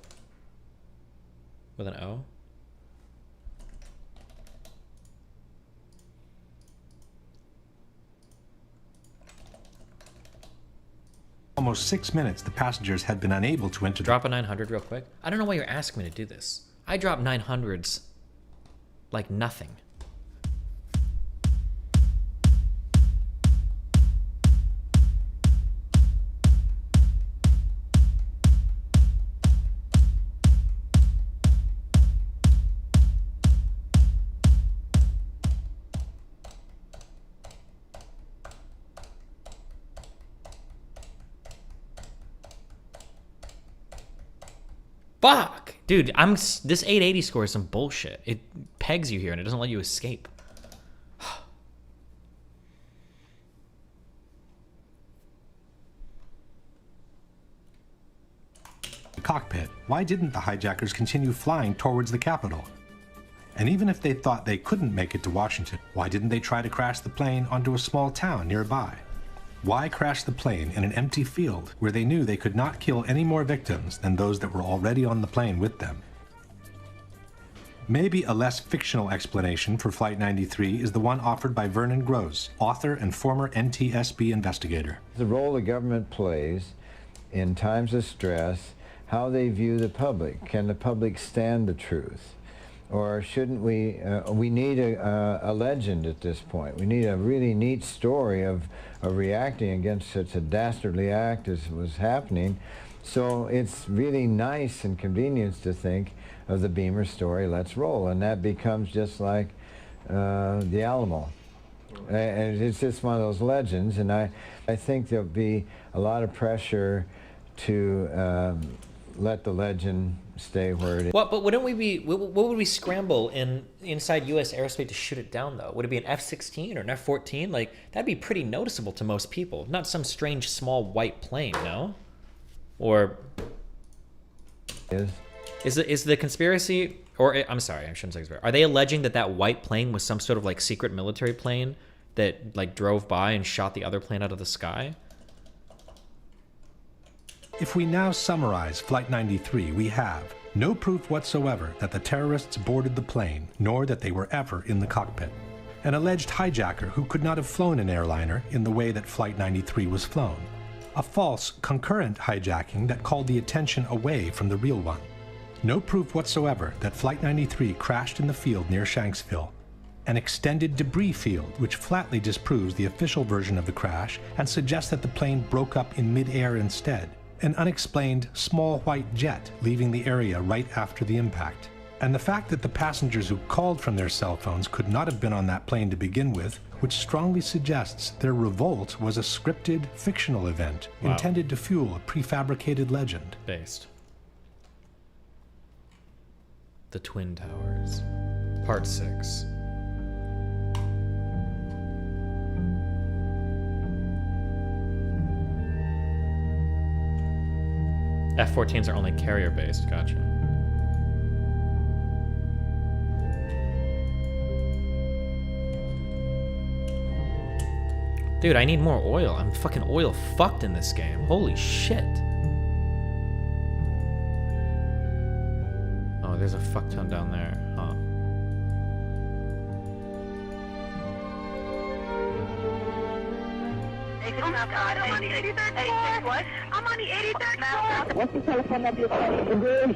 With an O? Almost 6 minutes the passengers had been unable to enter. Drop a 900 real quick. I don't know why you're asking me to do this. I drop 900s like nothing. Fuck! Dude, this 880 score is some bullshit. It pegs you here and it doesn't let you escape. Cockpit, why didn't the hijackers continue flying towards the Capitol? And even if they thought they couldn't make it to Washington, why didn't they try to crash the plane onto a small town nearby? Why crash the plane in an empty field where they knew they could not kill any more victims than those that were already on the plane with them? Maybe a less fictional explanation for Flight 93 is the one offered by Vernon Groves, author and former NTSB investigator. The role the government plays in times of stress, how they view the public. Can the public stand the truth? Or shouldn't we, we need a legend at this point. We need a really neat story of reacting against such a dastardly act as was happening. So it's really nice and convenient to think of the Beamer story, let's roll, and that becomes just like the Alamo. And it's just one of those legends, and I think there'll be a lot of pressure to let the legend stay where it is. What? But wouldn't we be? What would we scramble inside U.S. airspace to shoot it down though? Would it be an F-16 or an F-14? Like that'd be pretty noticeable to most people. Not some strange small white plane, no? Or is the conspiracy? Or I'm sorry, I shouldn't say conspiracy. Are they alleging that that white plane was some sort of like secret military plane that like drove by and shot the other plane out of the sky? If we now summarize Flight 93, we have no proof whatsoever that the terrorists boarded the plane, nor that they were ever in the cockpit. An alleged hijacker who could not have flown an airliner in the way that Flight 93 was flown. A false, concurrent hijacking that called the attention away from the real one. No proof whatsoever that Flight 93 crashed in the field near Shanksville. An extended debris field which flatly disproves the official version of the crash and suggests that the plane broke up in mid-air instead. An unexplained small white jet leaving the area right after the impact. And the fact that the passengers who called from their cell phones could not have been on that plane to begin with, which strongly suggests their revolt was a scripted, fictional event intended to fuel a prefabricated legend. Based. The Twin Towers. Part 6. F-14s are only carrier-based, gotcha. Dude, I need more oil. I'm fucking oil fucked in this game. Holy shit. Oh, there's a fuck ton down there, huh? Oh my God, I'm on the 83rd floor. What? I'm on the 83rd floor. What's the telephone number you're calling? The AC.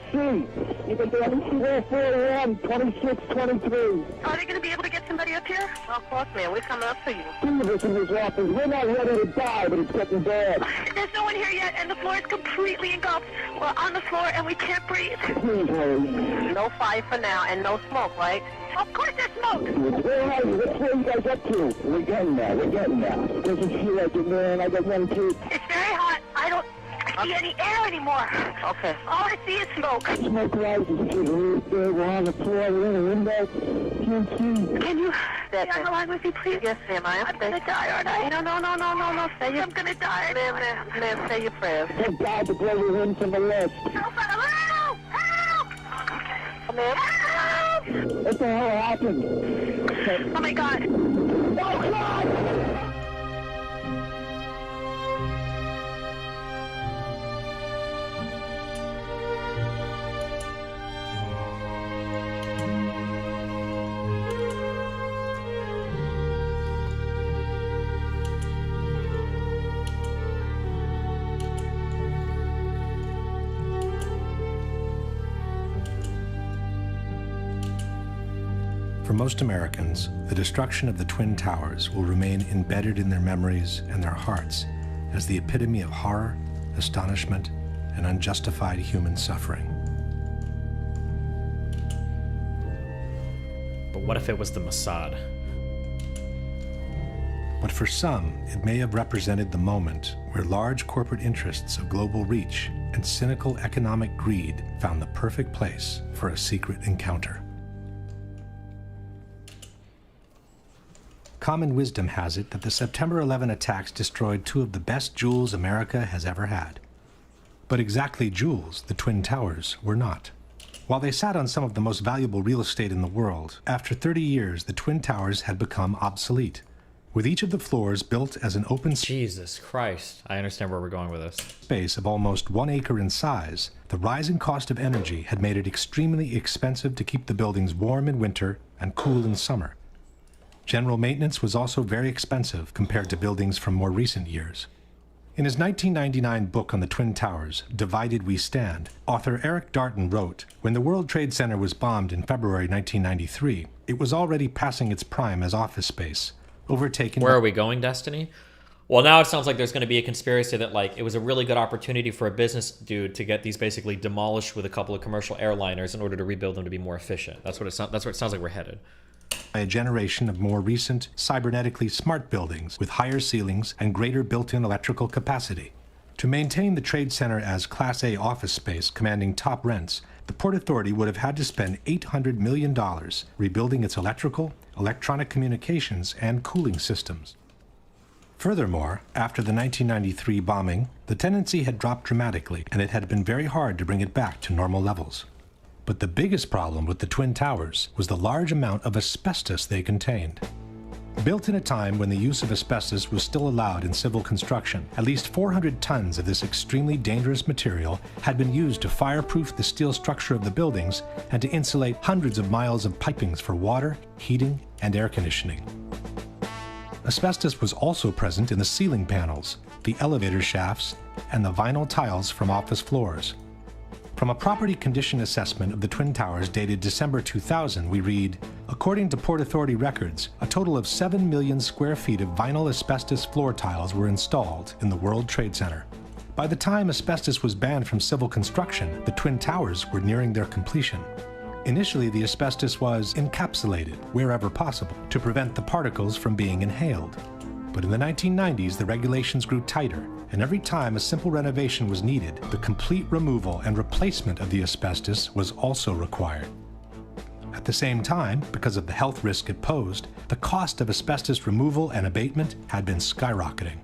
You can do it 41 2623. Are they going to be able to get somebody up here? Well, of course, man. We're coming up for you. Two of us in this office. We're not ready to die, but it's getting bad. There's no one here yet, and the floor is completely engulfed. We're on the floor, and we can't breathe. Please, hurry. No fire for now, and no smoke, right? Of course there's smoke. Which way you guys up to? We're getting there. Doesn't feel like it, man. I got one too. It's very hot. I don't see any air anymore. Okay. All I see is smoke. Smoke rises to the roof there. We're on the floor. We're in the window. Can't see. Can you stay on the line with me, please? Yes, ma'am. I'm going to die, aren't I? No. I'm going to die. Ma'am, say your prayers. Thank God to blow the wind from the left. Help! Ma'am? What the hell happened? Oh my God! Oh God! For most Americans, the destruction of the Twin Towers will remain embedded in their memories and their hearts as the epitome of horror, astonishment, and unjustified human suffering. But what if it was the Mossad? But for some, it may have represented the moment where large corporate interests of global reach and cynical economic greed found the perfect place for a secret encounter. Common wisdom has it that the September 11 attacks destroyed two of the best jewels America has ever had. But exactly jewels, the Twin Towers, were not. While they sat on some of the most valuable real estate in the world, after 30 years, the Twin Towers had become obsolete. with each of the floors built as an open Jesus Christ. I understand where we're going with this. Space of almost 1 acre in size, the rising cost of energy had made it extremely expensive to keep the buildings warm in winter and cool in summer. General maintenance was also very expensive compared to buildings from more recent years. In his 1999 book on the Twin Towers, Divided We Stand, author Eric Darton wrote, "When the World Trade Center was bombed in February 1993, it was already passing its prime as office space, overtaken..." Where are we going, Destiny? Well, now it sounds like there's going to be a conspiracy that, like, it was a really good opportunity for a business dude to get these basically demolished with a couple of commercial airliners in order to rebuild them to be more efficient. That's what it sounds like we're headed. By a generation of more recent, cybernetically smart buildings with higher ceilings and greater built-in electrical capacity. To maintain the Trade Center as Class A office space commanding top rents, the Port Authority would have had to spend $800 million rebuilding its electrical, electronic communications, and cooling systems. Furthermore, after the 1993 bombing, the tenancy had dropped dramatically, and it had been very hard to bring it back to normal levels. But the biggest problem with the Twin Towers was the large amount of asbestos they contained. Built in a time when the use of asbestos was still allowed in civil construction, at least 400 tons of this extremely dangerous material had been used to fireproof the steel structure of the buildings and to insulate hundreds of miles of pipings for water, heating, and air conditioning. Asbestos was also present in the ceiling panels, the elevator shafts, and the vinyl tiles from office floors. From a property condition assessment of the Twin Towers dated December 2000, we read, "According to Port Authority records, a total of 7 million square feet of vinyl asbestos floor tiles were installed in the World Trade Center. By the time asbestos was banned from civil construction, the Twin Towers were nearing their completion. Initially, the asbestos was encapsulated wherever possible to prevent the particles from being inhaled. But in the 1990s, the regulations grew tighter, and every time a simple renovation was needed, the complete removal and replacement of the asbestos was also required. At the same time, because of the health risk it posed, the cost of asbestos removal and abatement had been skyrocketing."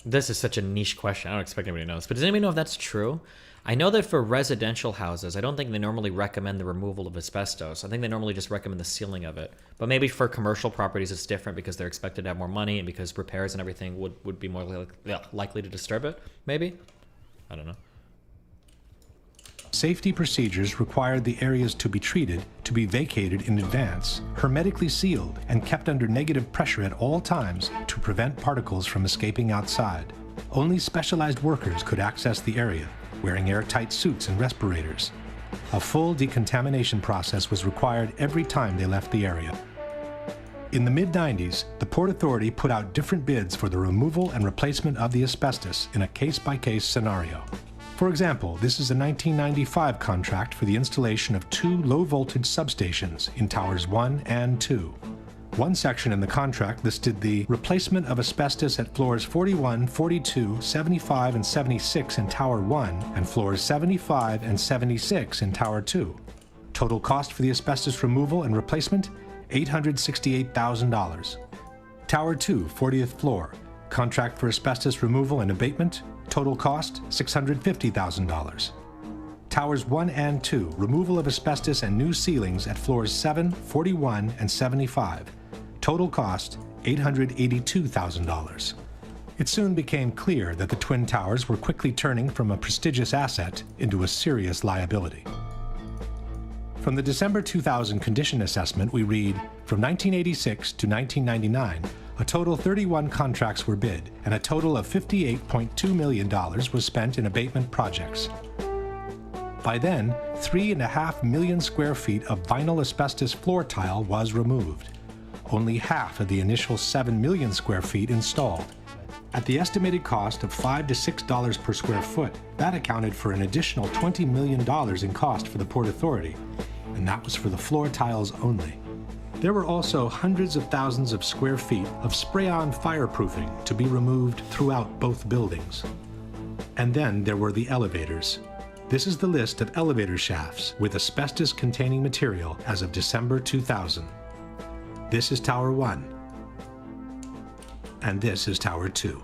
This is such a niche question. I don't expect anybody to know this, but does anybody know if that's true? I know that for residential houses, I don't think they normally recommend the removal of asbestos. I think they normally just recommend the sealing of it. But maybe for commercial properties, it's different because they're expected to have more money and because repairs and everything would be more likely to disturb it. Maybe? I don't know. Safety procedures required the areas to be treated to be vacated in advance, hermetically sealed, and kept under negative pressure at all times to prevent particles from escaping outside. Only specialized workers could access the area, wearing airtight suits and respirators. A full decontamination process was required every time they left the area. In the mid-90s, the Port Authority put out different bids for the removal and replacement of the asbestos in a case-by-case scenario. For example, this is a 1995 contract for the installation of 2 low-voltage substations in Towers 1 and 2. One section in the contract listed the replacement of asbestos at floors 41, 42, 75, and 76 in Tower 1 and floors 75 and 76 in Tower 2. Total cost for the asbestos removal and replacement, $868,000. Tower 2, 40th floor, contract for asbestos removal and abatement, total cost, $650,000. Towers 1 and 2, removal of asbestos and new ceilings at floors 7, 41, and 75. Total cost, $882,000. It soon became clear that the Twin Towers were quickly turning from a prestigious asset into a serious liability. From the December 2000 condition assessment, we read, from 1986 to 1999, a total 31 contracts were bid, and a total of $58.2 million was spent in abatement projects. By then, 3.5 million square feet of vinyl asbestos floor tile was removed. Only half of the initial 7 million square feet installed. At the estimated cost of $5 to $6 per square foot, that accounted for an additional $20 million in cost for the Port Authority, and that was for the floor tiles only. There were also hundreds of thousands of square feet of spray-on fireproofing to be removed throughout both buildings. And then there were the elevators. This is the list of elevator shafts with asbestos-containing material as of December 2000. This is Tower 1, and this is Tower 2.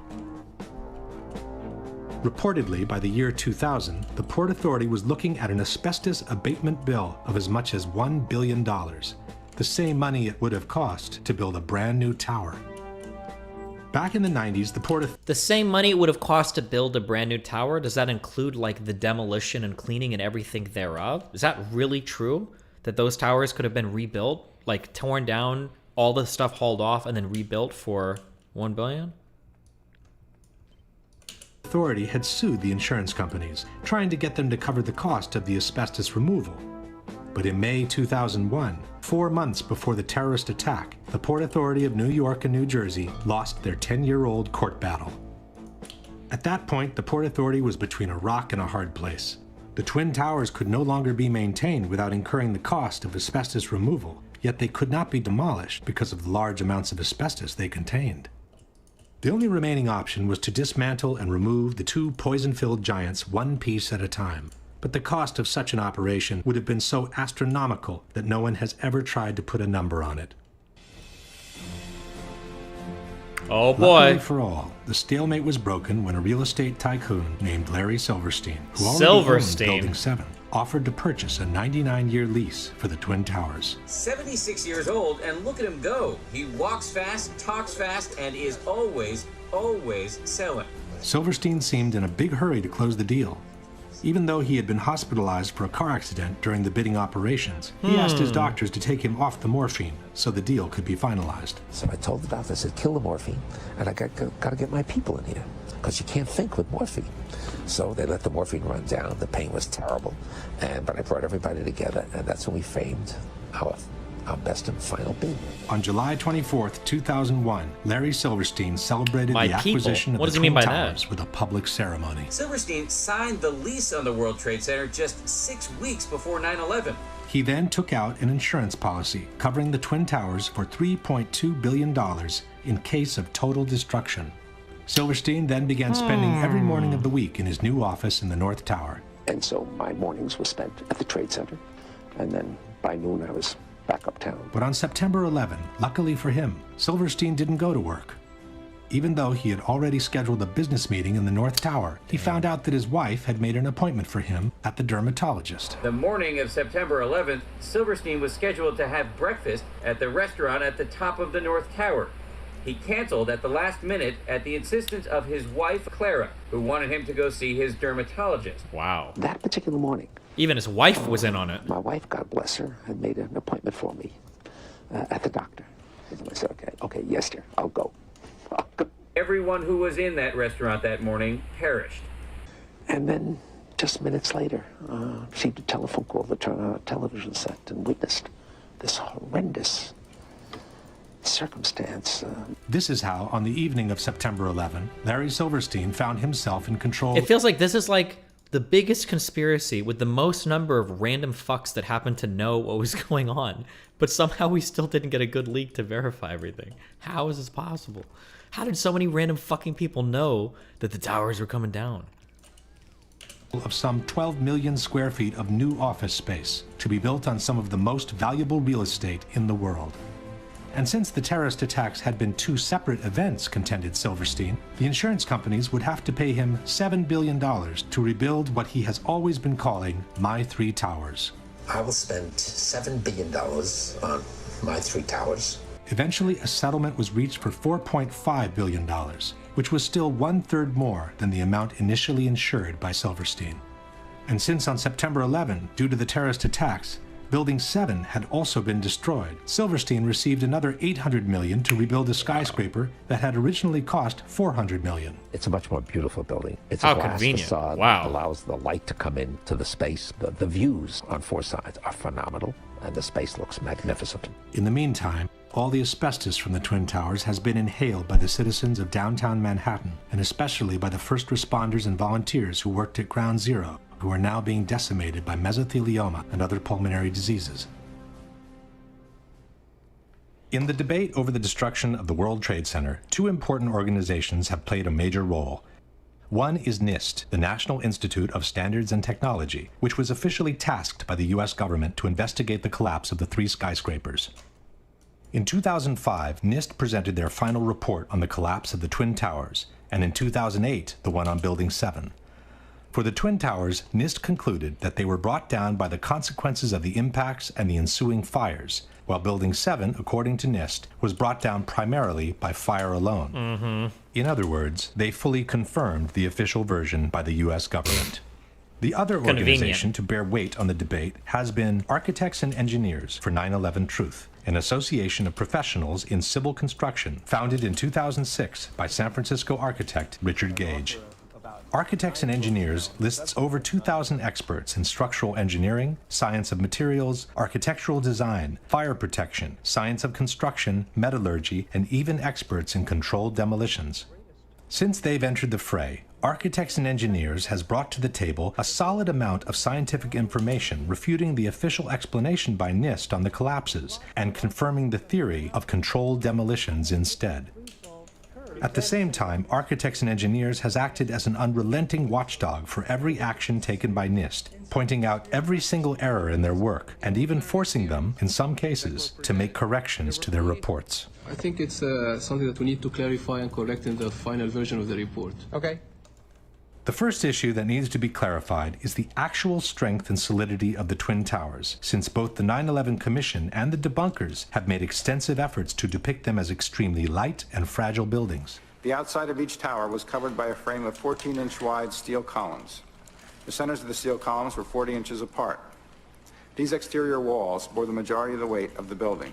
Reportedly, by the year 2000, the Port Authority was looking at an asbestos abatement bill of as much as $1 billion. The the same money it would have cost to build a brand new tower. Back in the 90s, the Port Authority... The same money it would have cost to build a brand new tower? Does that include, like, the demolition and cleaning and everything thereof? Is that really true? That those towers could have been rebuilt? Like, torn down, all the stuff hauled off, and then rebuilt for $1 billion? Authority had sued the insurance companies, trying to get them to cover the cost of the asbestos removal. But in May 2001, 4 months before the terrorist attack, the Port Authority of New York and New Jersey lost their 10-year-old court battle. At that point, the Port Authority was between a rock and a hard place. The Twin Towers could no longer be maintained without incurring the cost of asbestos removal, yet they could not be demolished because of the large amounts of asbestos they contained. The only remaining option was to dismantle and remove the two poison-filled giants one piece at a time. But the cost of such an operation would have been so astronomical that no one has ever tried to put a number on it. Oh boy. Luckily for all, the stalemate was broken when a real estate tycoon named Larry Silverstein, who already owned Building 7, offered to purchase a 99-year lease for the Twin Towers. 76 years old, and look at him go. He walks fast, talks fast, and is always selling. Silverstein seemed in a big hurry to close the deal. Even though he had been hospitalized for a car accident during the bidding operations, he asked his doctors to take him off the morphine so the deal could be finalized. So I told the doctor, I said, kill the morphine, and I got to get my people in here, because you can't think with morphine. So they let the morphine run down. The pain was terrible, but I brought everybody together, and that's when we framed our best and final bid. On July 24th, 2001, Larry Silverstein celebrated the acquisition of the Twin Towers with a public ceremony. Silverstein signed the lease on the World Trade Center just 6 weeks before 9/11. He then took out an insurance policy covering the Twin Towers for $3.2 billion in case of total destruction. Silverstein then began spending every morning of the week in his new office in the North Tower. And so my mornings were spent at the Trade Center, and then by noon I was back uptown. But on September 11, luckily for him, Silverstein didn't go to work. Even though he had already scheduled a business meeting in the North Tower, he found out that his wife had made an appointment for him at the dermatologist. The morning of September 11th, Silverstein was scheduled to have breakfast at the restaurant at the top of the North Tower. He canceled at the last minute at the insistence of his wife, Clara, who wanted him to go see his dermatologist. Wow. That particular morning, even his wife was in on it. My wife, God bless her, had made an appointment for me at the doctor. And I said, okay, yes, dear, I'll go. Everyone who was in that restaurant that morning perished. And then, just minutes later, received a telephone call to turn on a television set and witnessed this horrendous circumstance. This is how, on the evening of September 11, Larry Silverstein found himself in control. It feels like this is like the biggest conspiracy with the most number of random fucks that happen to know what was going on, but somehow we still didn't get a good leak to verify everything. How is this possible? How did so many random fucking people know that the towers were coming down? Of some 12 million square feet of new office space to be built on some of the most valuable real estate in the world. And since the terrorist attacks had been two separate events, contended Silverstein, the insurance companies would have to pay him $7 billion to rebuild what he has always been calling My Three Towers. I will spend $7 billion on My Three Towers. Eventually, a settlement was reached for $4.5 billion, which was still 1/3 more than the amount initially insured by Silverstein. And since on September 11, due to the terrorist attacks, Building 7 had also been destroyed, Silverstein received another $800 million to rebuild a skyscraper that had originally cost $400 million. It's a much more beautiful building. It's How a glass convenient. facade. Wow. Allows the light to come into the space. The views on four sides are phenomenal, and the space looks magnificent. In the meantime, all the asbestos from the Twin Towers has been inhaled by the citizens of downtown Manhattan, and especially by the first responders and volunteers who worked at Ground Zero, who are now being decimated by mesothelioma and other pulmonary diseases. In the debate over the destruction of the World Trade Center, two important organizations have played a major role. One is NIST, the National Institute of Standards and Technology, which was officially tasked by the US government to investigate the collapse of the three skyscrapers. In 2005, NIST presented their final report on the collapse of the Twin Towers, and in 2008, the one on Building 7. For the Twin Towers, NIST concluded that they were brought down by the consequences of the impacts and the ensuing fires, while Building 7, according to NIST, was brought down primarily by fire alone. In other words, they fully confirmed the official version by the U.S. government. The other organization to bear weight on the debate has been Architects and Engineers for 9/11 Truth, an association of professionals in civil construction founded in 2006 by San Francisco architect Richard Gage. Architects and Engineers lists over 2,000 experts in structural engineering, science of materials, architectural design, fire protection, science of construction, metallurgy, and even experts in controlled demolitions. Since they've entered the fray, Architects and Engineers has brought to the table a solid amount of scientific information refuting the official explanation by NIST on the collapses and confirming the theory of controlled demolitions instead. At the same time, Architects and Engineers has acted as an unrelenting watchdog for every action taken by NIST, pointing out every single error in their work and even forcing them, in some cases, to make corrections to their reports. I think it's something that we need to clarify and correct in the final version of the report. Okay. The first issue that needs to be clarified is the actual strength and solidity of the Twin Towers, since both the 9/11 Commission and the debunkers have made extensive efforts to depict them as extremely light and fragile buildings. The outside of each tower was covered by a frame of 14-inch wide steel columns. The centers of the steel columns were 40 inches apart. These exterior walls bore the majority of the weight of the building.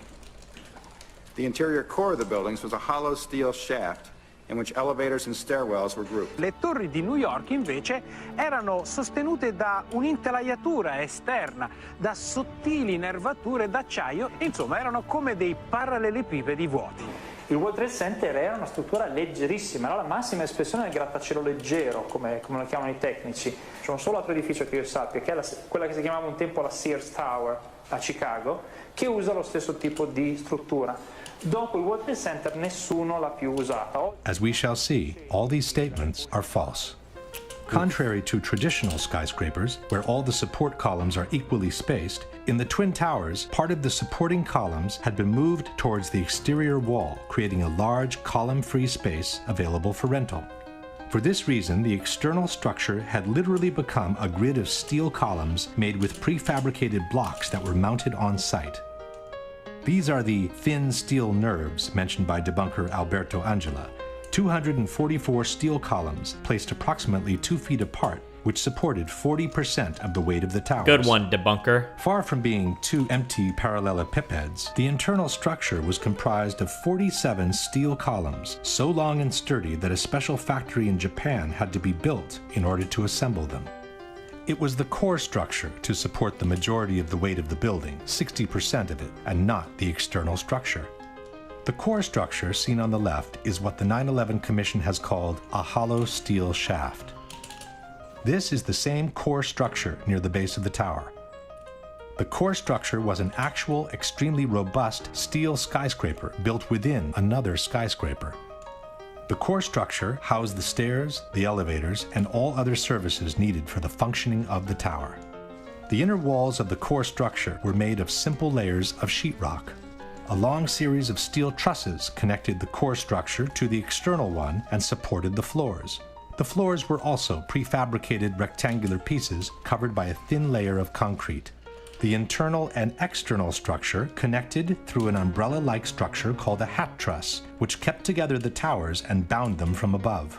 The interior core of the buildings was a hollow steel shaft in which elevators and stairwells were grouped. Le torri di New York invece erano sostenute da un'intelaiatura esterna, da sottili nervature d'acciaio, insomma erano come dei parallelepipedi vuoti. Il World Trade Center era una struttura leggerissima, era la massima espressione del grattacielo leggero, come lo chiamano i tecnici. C'è un solo altro edificio che io sappia, che è quella che si chiamava un tempo la Sears Tower a Chicago, che usa lo stesso tipo di struttura. Dopo il World Trade Center nessuno l'ha più usata. As we shall see, all these statements are false. Contrary to traditional skyscrapers, where all the support columns are equally spaced, in the Twin Towers, part of the supporting columns had been moved towards the exterior wall, creating a large column-free space available for rental. For this reason, the external structure had literally become a grid of steel columns made with prefabricated blocks that were mounted on site. These are the thin steel nerves mentioned by debunker Alberto Angela, 244 steel columns placed approximately 2 feet apart, which supported 40% of the weight of the towers. Good one, debunker. Far from being two empty parallelepipeds, the internal structure was comprised of 47 steel columns, so long and sturdy that a special factory in Japan had to be built in order to assemble them. It was the core structure to support the majority of the weight of the building, 60% of it, and not the external structure. The core structure seen on the left is what the 9/11 Commission has called a hollow steel shaft. This is the same core structure near the base of the tower. The core structure was an actual, extremely robust steel skyscraper built within another skyscraper. The core structure housed the stairs, the elevators, and all other services needed for the functioning of the tower. The inner walls of the core structure were made of simple layers of sheetrock. A long series of steel trusses connected the core structure to the external one and supported the floors. The floors were also prefabricated rectangular pieces covered by a thin layer of concrete. The internal and external structure connected through an umbrella-like structure called a hat truss, which kept together the towers and bound them from above.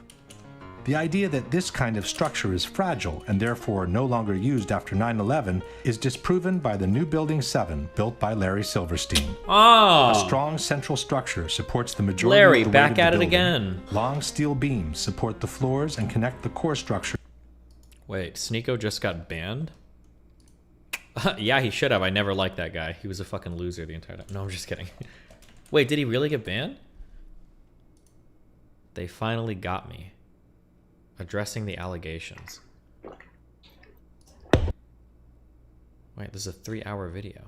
The idea that this kind of structure is fragile and therefore no longer used after 9/11 is disproven by the new Building 7 built by Larry Silverstein. Oh. A strong central structure supports the majority Larry, of the back weight of at the it building. again. Long steel beams support the floors and connect the core structure. Wait, Sneeko just got banned? Yeah, he should have. I never liked that guy. He was a fucking loser the entire time. No, I'm just kidding. Wait, did he really get banned? They finally got me. Addressing the allegations. Wait, this is a 3-hour video.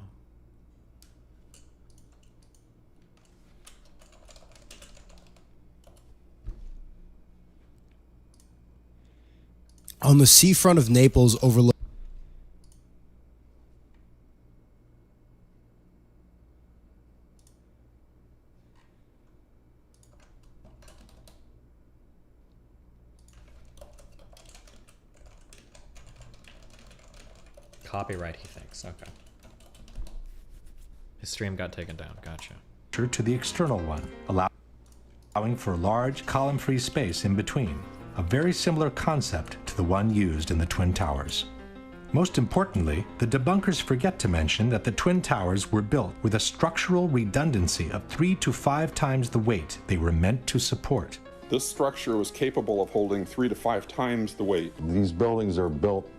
On the seafront of Naples overlook Copyright, he thinks. Okay. His stream got taken down. Gotcha. To the external one, allowing for large column-free space in between, a very similar concept to the one used in the Twin Towers. Most importantly, the debunkers forget to mention that the Twin Towers were built with a structural redundancy of 3 to 5 times the weight they were meant to support. This structure was capable of holding 3 to 5 times the weight. These buildings are built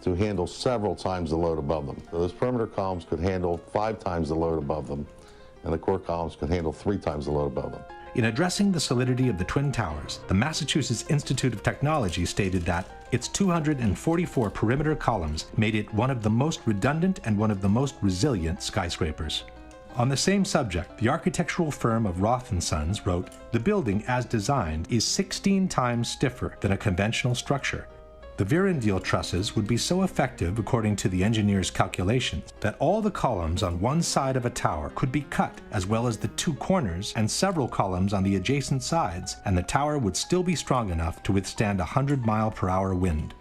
to handle several times the load above them. So those perimeter columns could handle 5 times the load above them, and the core columns could handle 3 times the load above them. In addressing the solidity of the Twin Towers, the Massachusetts Institute of Technology stated that its 244 perimeter columns made it one of the most redundant and one of the most resilient skyscrapers. On the same subject, the architectural firm of Roth & Sons wrote, "The building as designed is 16 times stiffer than a conventional structure. The Virendeel trusses would be so effective, according to the engineer's calculations, that all the columns on one side of a tower could be cut, as well as the 2 corners and several columns on the adjacent sides, and the tower would still be strong enough to withstand a 100-mile-per-hour wind."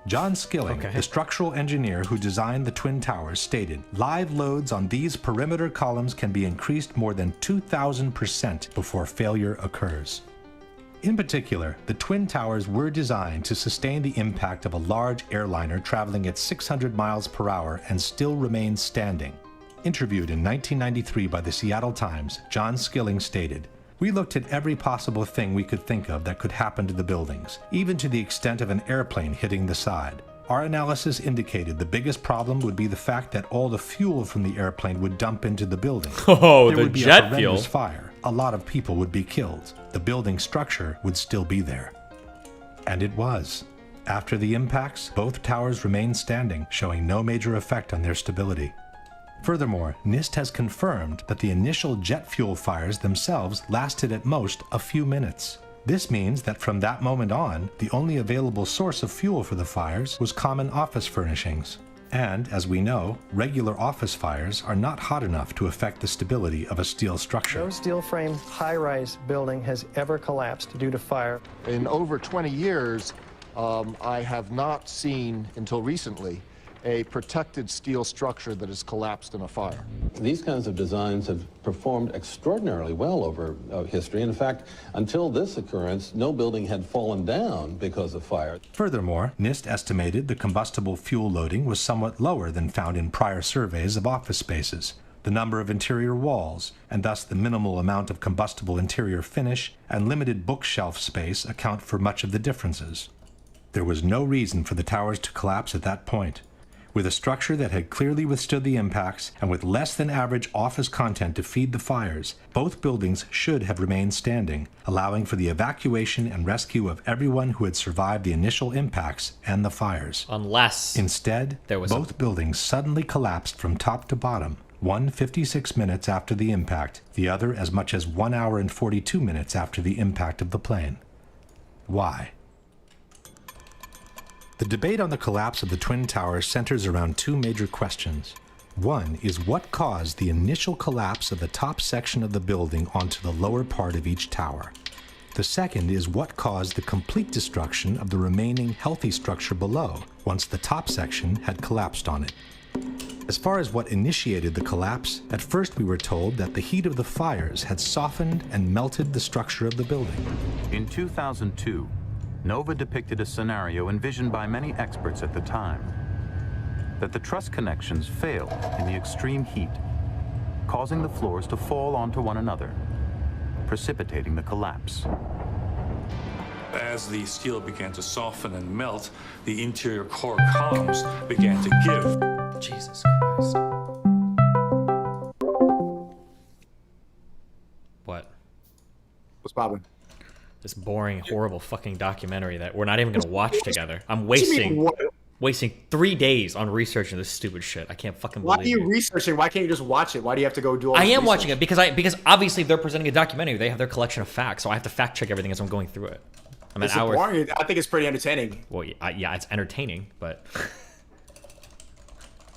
John Skilling, the structural engineer who designed the Twin Towers, stated, "Live loads on these perimeter columns can be increased more than 2,000% before failure occurs." In particular, the Twin Towers were designed to sustain the impact of a large airliner traveling at 600 miles per hour and still remain standing. Interviewed in 1993 by the Seattle Times, John Skilling stated, "We looked at every possible thing we could think of that could happen to the buildings, even to the extent of an airplane hitting the side. Our analysis indicated the biggest problem would be the fact that all the fuel from the airplane would dump into the building. Oh, there the would be jet a horrendous fuel. fire. A lot of people would be killed. The building structure would still be there." And it was. After the impacts, both towers remained standing, showing no major effect on their stability. Furthermore, NIST has confirmed that the initial jet fuel fires themselves lasted at most a few minutes. This means that from that moment on, the only available source of fuel for the fires was common office furnishings. And, as we know, regular office fires are not hot enough to affect the stability of a steel structure. No steel frame high-rise building has ever collapsed due to fire. In over 20 years, I have not seen, until recently, a protected steel structure that has collapsed in a fire. These kinds of designs have performed extraordinarily well over history. In fact, until this occurrence, no building had fallen down because of fire. Furthermore, NIST estimated the combustible fuel loading was somewhat lower than found in prior surveys of office spaces. The number of interior walls, and thus the minimal amount of combustible interior finish and limited bookshelf space account for much of the differences. There was no reason for the towers to collapse at that point. With a structure that had clearly withstood the impacts and with less than average office content to feed the fires, both buildings should have remained standing, allowing for the evacuation and rescue of everyone who had survived the initial impacts and the fires. Unless instead, both buildings suddenly collapsed from top to bottom, one 56 minutes after the impact, the other as much as 1 hour and 42 minutes after the impact of the plane. Why? The debate on the collapse of the Twin Towers centers around 2 major questions. One is what caused the initial collapse of the top section of the building onto the lower part of each tower. The second is what caused the complete destruction of the remaining healthy structure below, once the top section had collapsed on it. As far as what initiated the collapse, at first we were told that the heat of the fires had softened and melted the structure of the building. In 2002, NOVA depicted a scenario envisioned by many experts at the time, that the truss connections failed in the extreme heat, causing the floors to fall onto one another, precipitating the collapse. As the steel began to soften and melt, the interior core columns began to give. Jesus Christ. What? What's poppin'? This boring, horrible fucking documentary that we're not even gonna watch together. I'm What do you mean, wasting 3 days on researching this stupid shit. I can't fucking Why believe are you researching? Why can't you just watch it? Why do you have to go do all I this am research? watching it because obviously they're presenting a documentary. They have their collection of facts, so I have to fact check everything as I'm going through it. I'm an Is it hour. boring? I think it's pretty entertaining. Well, yeah, it's entertaining, but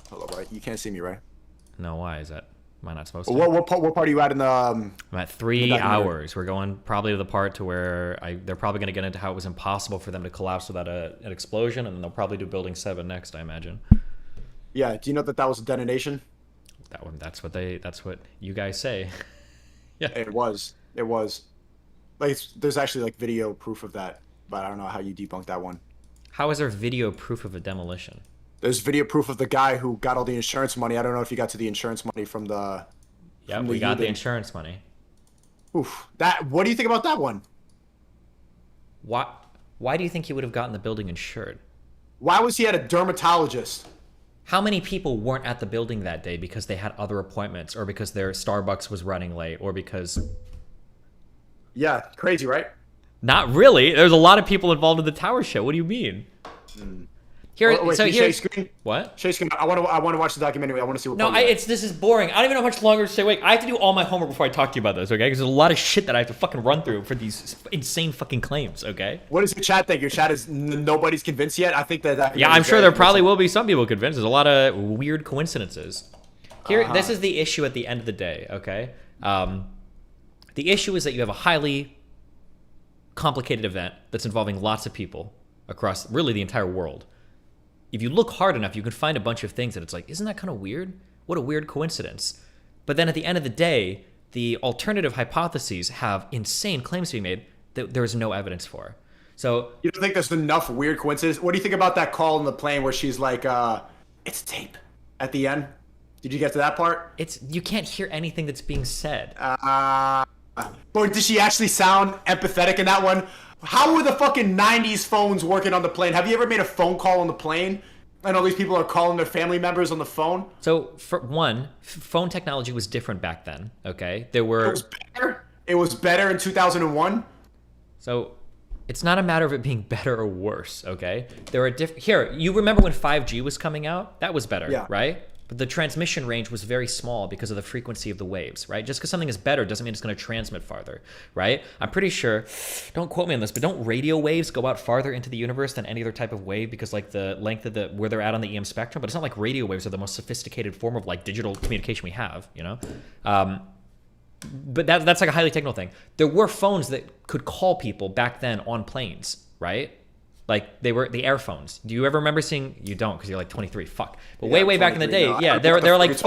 Hold up, right? You can't see me, right? no, why is that? Am I not supposed to? What part are you at in the? I'm at 3 documentary? hours. We're going probably to the part to where they're probably going to get into how it was impossible for them to collapse without an explosion, and then they'll probably do Building 7 next, I imagine. Yeah. Do you know that was a detonation? That's what you guys say. Yeah, it was. Like, there's actually like video proof of that, but I don't know how you debunk that one. How is there video proof of a demolition? There's video proof of the guy who got all the insurance money. I don't know if you got to the insurance money from the. Yeah, we got the insurance money. Oof. What do you think about that one? Why do you think he would have gotten the building insured? Why was he at a dermatologist? How many people weren't at the building that day because they had other appointments, or because their Starbucks was running late, or because... Yeah, crazy, right? Not really. There's a lot of people involved in the tower show. What do you mean? Here, wait, so can you here's share screen? What? Share screen. I want to watch the documentary. I want to see what. No, this is boring. I don't even know how much longer to stay awake. I have to do all my homework before I talk to you about this, okay? Because there's a lot of shit that I have to fucking run through for these insane fucking claims, okay? What does your chat think? Your chat is nobody's convinced yet. I think that. Yeah, I'm sure there probably will be some people convinced. There's a lot of weird coincidences. Here, this is the issue at the end of the day, okay? The issue is that you have a highly complicated event that's involving lots of people across really the entire world. If you look hard enough, you can find a bunch of things that it's like, isn't that kind of weird? What a weird coincidence. But then at the end of the day, the alternative hypotheses have insane claims to be made that there is no evidence for. So you don't think there's enough weird coincidences? What do you think about that call in the plane where she's like, it's tape at the end? Did you get to that part? You can't hear anything that's being said. But did she actually sound empathetic in that one? How were the fucking 90s phones working on the plane? Have you ever made a phone call on the plane? And all these people are calling their family members on the phone? So, for one, phone technology was different back then, okay? There were... It was better? It was better in 2001? So, it's not a matter of it being better or worse, okay? There are different... Here, you remember when 5G was coming out? That was better, yeah. Right? But the transmission range was very small because of the frequency of the waves, right? Just because something is better doesn't mean it's going to transmit farther, right? I'm pretty sure, don't quote me on this, but don't radio waves go out farther into the universe than any other type of wave because like the length of where they're at on the EM spectrum? But it's not like radio waves are the most sophisticated form of like digital communication we have, you know? But that's like a highly technical thing. There were phones that could call people back then on planes, right? Like they were the air phones. Do you ever remember seeing? You don't because you're like 23. Fuck. But yeah, way back in the day, no, yeah, there were like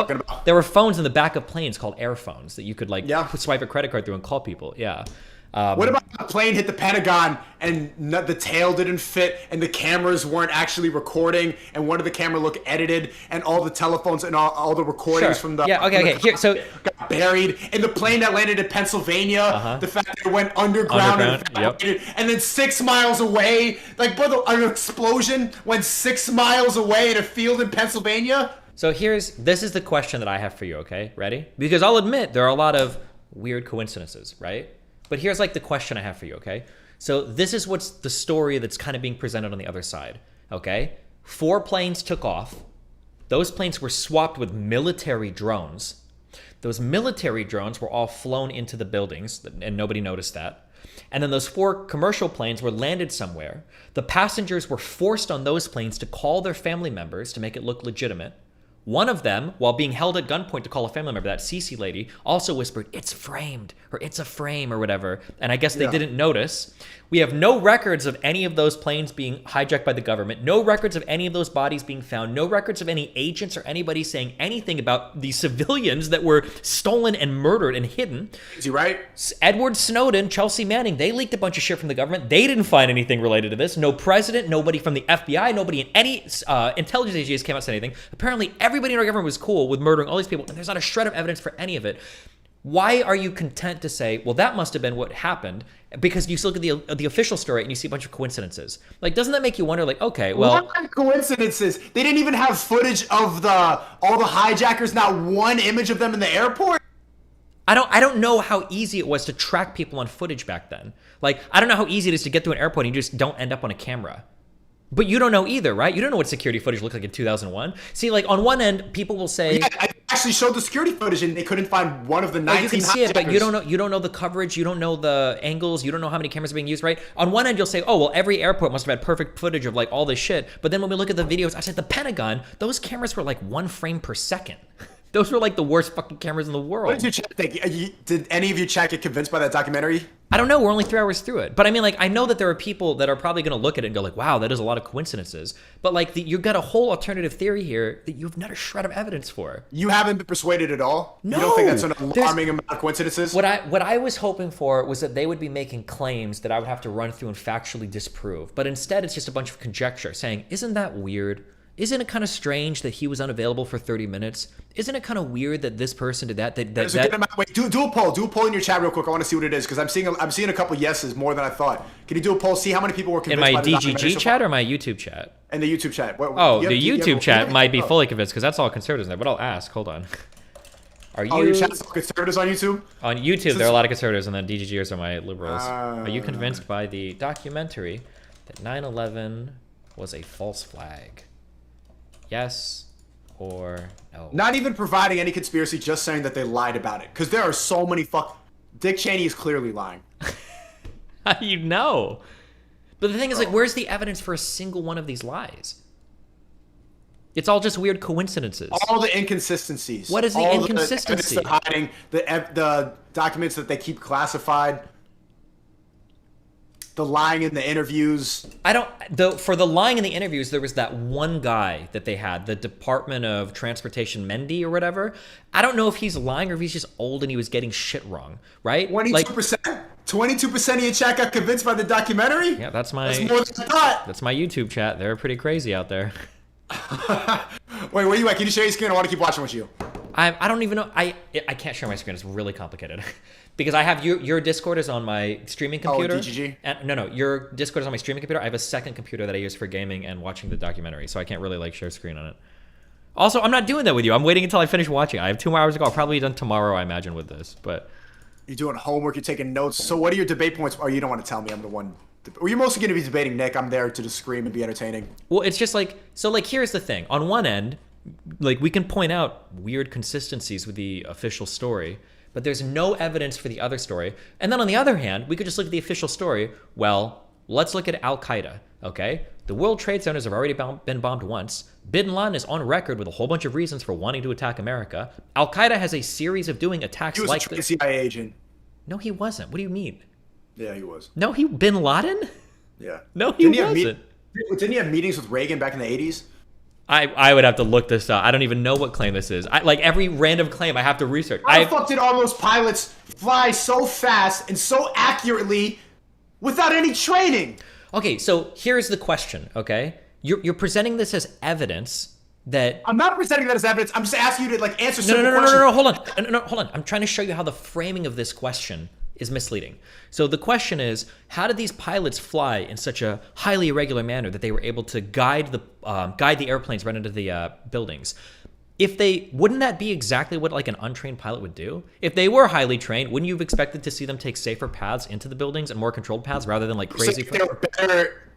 there were phones in the back of planes called air phones that you could like swipe a credit card through and call people. Yeah. What about the plane hit the Pentagon and the tail didn't fit and the cameras weren't actually recording and one of the camera looked edited and all the telephones and all the recordings from the okay. Here, so got buried and the plane that landed in Pennsylvania, the fact that it went underground and then 6 miles away, like brother, an explosion went 6 miles away in a field in Pennsylvania. So this is the question that I have for you. Okay, ready? Because I'll admit there are a lot of weird coincidences, right? But here's like the question I have for you, okay? So this is what's the story that's kind of being presented on the other side, okay? 4 planes took off. Those planes were swapped with military drones. Those military drones were all flown into the buildings, and nobody noticed that. And then those 4 commercial planes were landed somewhere. The passengers were forced on those planes to call their family members to make it look legitimate. One of them, while being held at gunpoint to call a family member, that Cece lady, also whispered, "It's framed," or "It's a frame," or whatever. And I guess they didn't notice. We have no records of any of those planes being hijacked by the government. No records of any of those bodies being found. No records of any agents or anybody saying anything about the civilians that were stolen and murdered and hidden. Is he right? Edward Snowden, Chelsea Manning, they leaked a bunch of shit from the government. They didn't find anything related to this. No president, nobody from the FBI, nobody in any intelligence agencies came out and said anything. Apparently, everybody in our government was cool with murdering all these people, and there's not a shred of evidence for any of it. Why are you content to say, well, that must have been what happened? Because you still look at the official story and you see a bunch of coincidences. Like, doesn't that make you wonder, like, okay, well... What coincidences? They didn't even have footage of all the hijackers, not one image of them in the airport? I don't know how easy it was to track people on footage back then. Like, I don't know how easy it is to get to an airport and you just don't end up on a camera. But you don't know either, right? You don't know what security footage looked like in 2001. See, like, on one end, people will say... Yeah, I actually showed the security footage and they couldn't find one of the 19 you can see it, but you don't know the coverage, you don't know the angles, you don't know how many cameras are being used, right? On one end, you'll say, oh, well, every airport must have had perfect footage of, like, all this shit. But then when we look at the videos outside the Pentagon, those cameras were, like, 1 frame per second. Those were like the worst fucking cameras in the world. What did your chat think? Did any of your chat get convinced by that documentary? I don't know. We're only 3 hours through it. But I mean, like, I know that there are people that are probably going to look at it and go like, wow, that is a lot of coincidences. But like, you've got a whole alternative theory here that you have not a shred of evidence for. You haven't been persuaded at all? No. You don't think that's an alarming amount of coincidences? What I was hoping for was that they would be making claims that I would have to run through and factually disprove. But instead, it's just a bunch of conjecture saying, isn't that weird? Isn't it kind of strange that he was unavailable for 30 minutes? Isn't it kind of weird that this person did that? There's a good amount. Wait, do a poll. Do a poll in your chat real quick. I want to see what it is because I'm seeing a couple yeses more than I thought. Can you do a poll? See how many people were convinced in my by the DGG chat or my YouTube chat? In the YouTube chat. The YouTube chat might be fully convinced because that's all conservatives in there. But I'll ask. Hold on. Are you? Oh, your chat's conservatives on YouTube? On YouTube, there are a lot of conservatives, and then DGGers are my liberals. Are you convinced by the documentary that 9/11 was a false flag? Yes or no? Not even providing any conspiracy, just saying that they lied about it. Because there are so many Dick Cheney is clearly lying. How do you know? But the thing is, like, where's the evidence for a single one of these lies? It's all just weird coincidences. All the inconsistencies. What is the inconsistency? The hiding, the documents that they keep classified. The lying in the interviews. For the lying in the interviews, there was that one guy that they had, the Department of Transportation, Mendy or whatever. I don't know if he's lying or if he's just old and he was getting shit wrong, right? 22%? 22% of your chat got convinced by the documentary? Yeah, that's more than I thought. That's my YouTube chat. They're pretty crazy out there. Wait, where you at? Can you share your screen? I want to keep watching with you. I don't even know. I can't share my screen. It's really complicated. Because I have your Discord is on my streaming computer. Oh, DGG? No, your Discord is on my streaming computer. I have a second computer that I use for gaming and watching the documentary, so I can't really like share screen on it. Also, I'm not doing that with you. I'm waiting until I finish watching. I have 2 more hours to go. I'll probably be done tomorrow, I imagine, with this. But you're doing homework. You're taking notes. So what are your debate points? Oh, you don't want to tell me. I'm the one. Or you're mostly going to be debating Nick. I'm there to just scream and be entertaining. Well, it's just like here's the thing. On one end, like we can point out weird consistencies with the official story, but there's no evidence for the other story. And then on the other hand, we could just look at the official story. Well, let's look at Al-Qaeda, okay? The World Trade Centers have already been bombed once. Bin Laden is on record with a whole bunch of reasons for wanting to attack America. Al-Qaeda has a series of doing attacks like this. He was a CIA agent. No, he wasn't. What do you mean? Yeah, he was. No, Bin Laden? Yeah. No, he wasn't. Didn't he have meetings with Reagan back in the 80s? I would have to look this up. I don't even know what claim this is. Like every random claim I have to research. How the fuck did all those pilots fly so fast and so accurately without any training? Okay, so here's the question, okay? You're presenting this as evidence that... I'm not presenting that as evidence. I'm just asking you to like answer simple questions. No, hold on. No, hold on. I'm trying to show you how the framing of this question is misleading. So the question is, how did these pilots fly in such a highly irregular manner that they were able to guide the airplanes right into the buildings? Wouldn't that be exactly what like an untrained pilot would do? If they were highly trained, wouldn't you have expected to see them take safer paths into the buildings and more controlled paths rather than like crazy?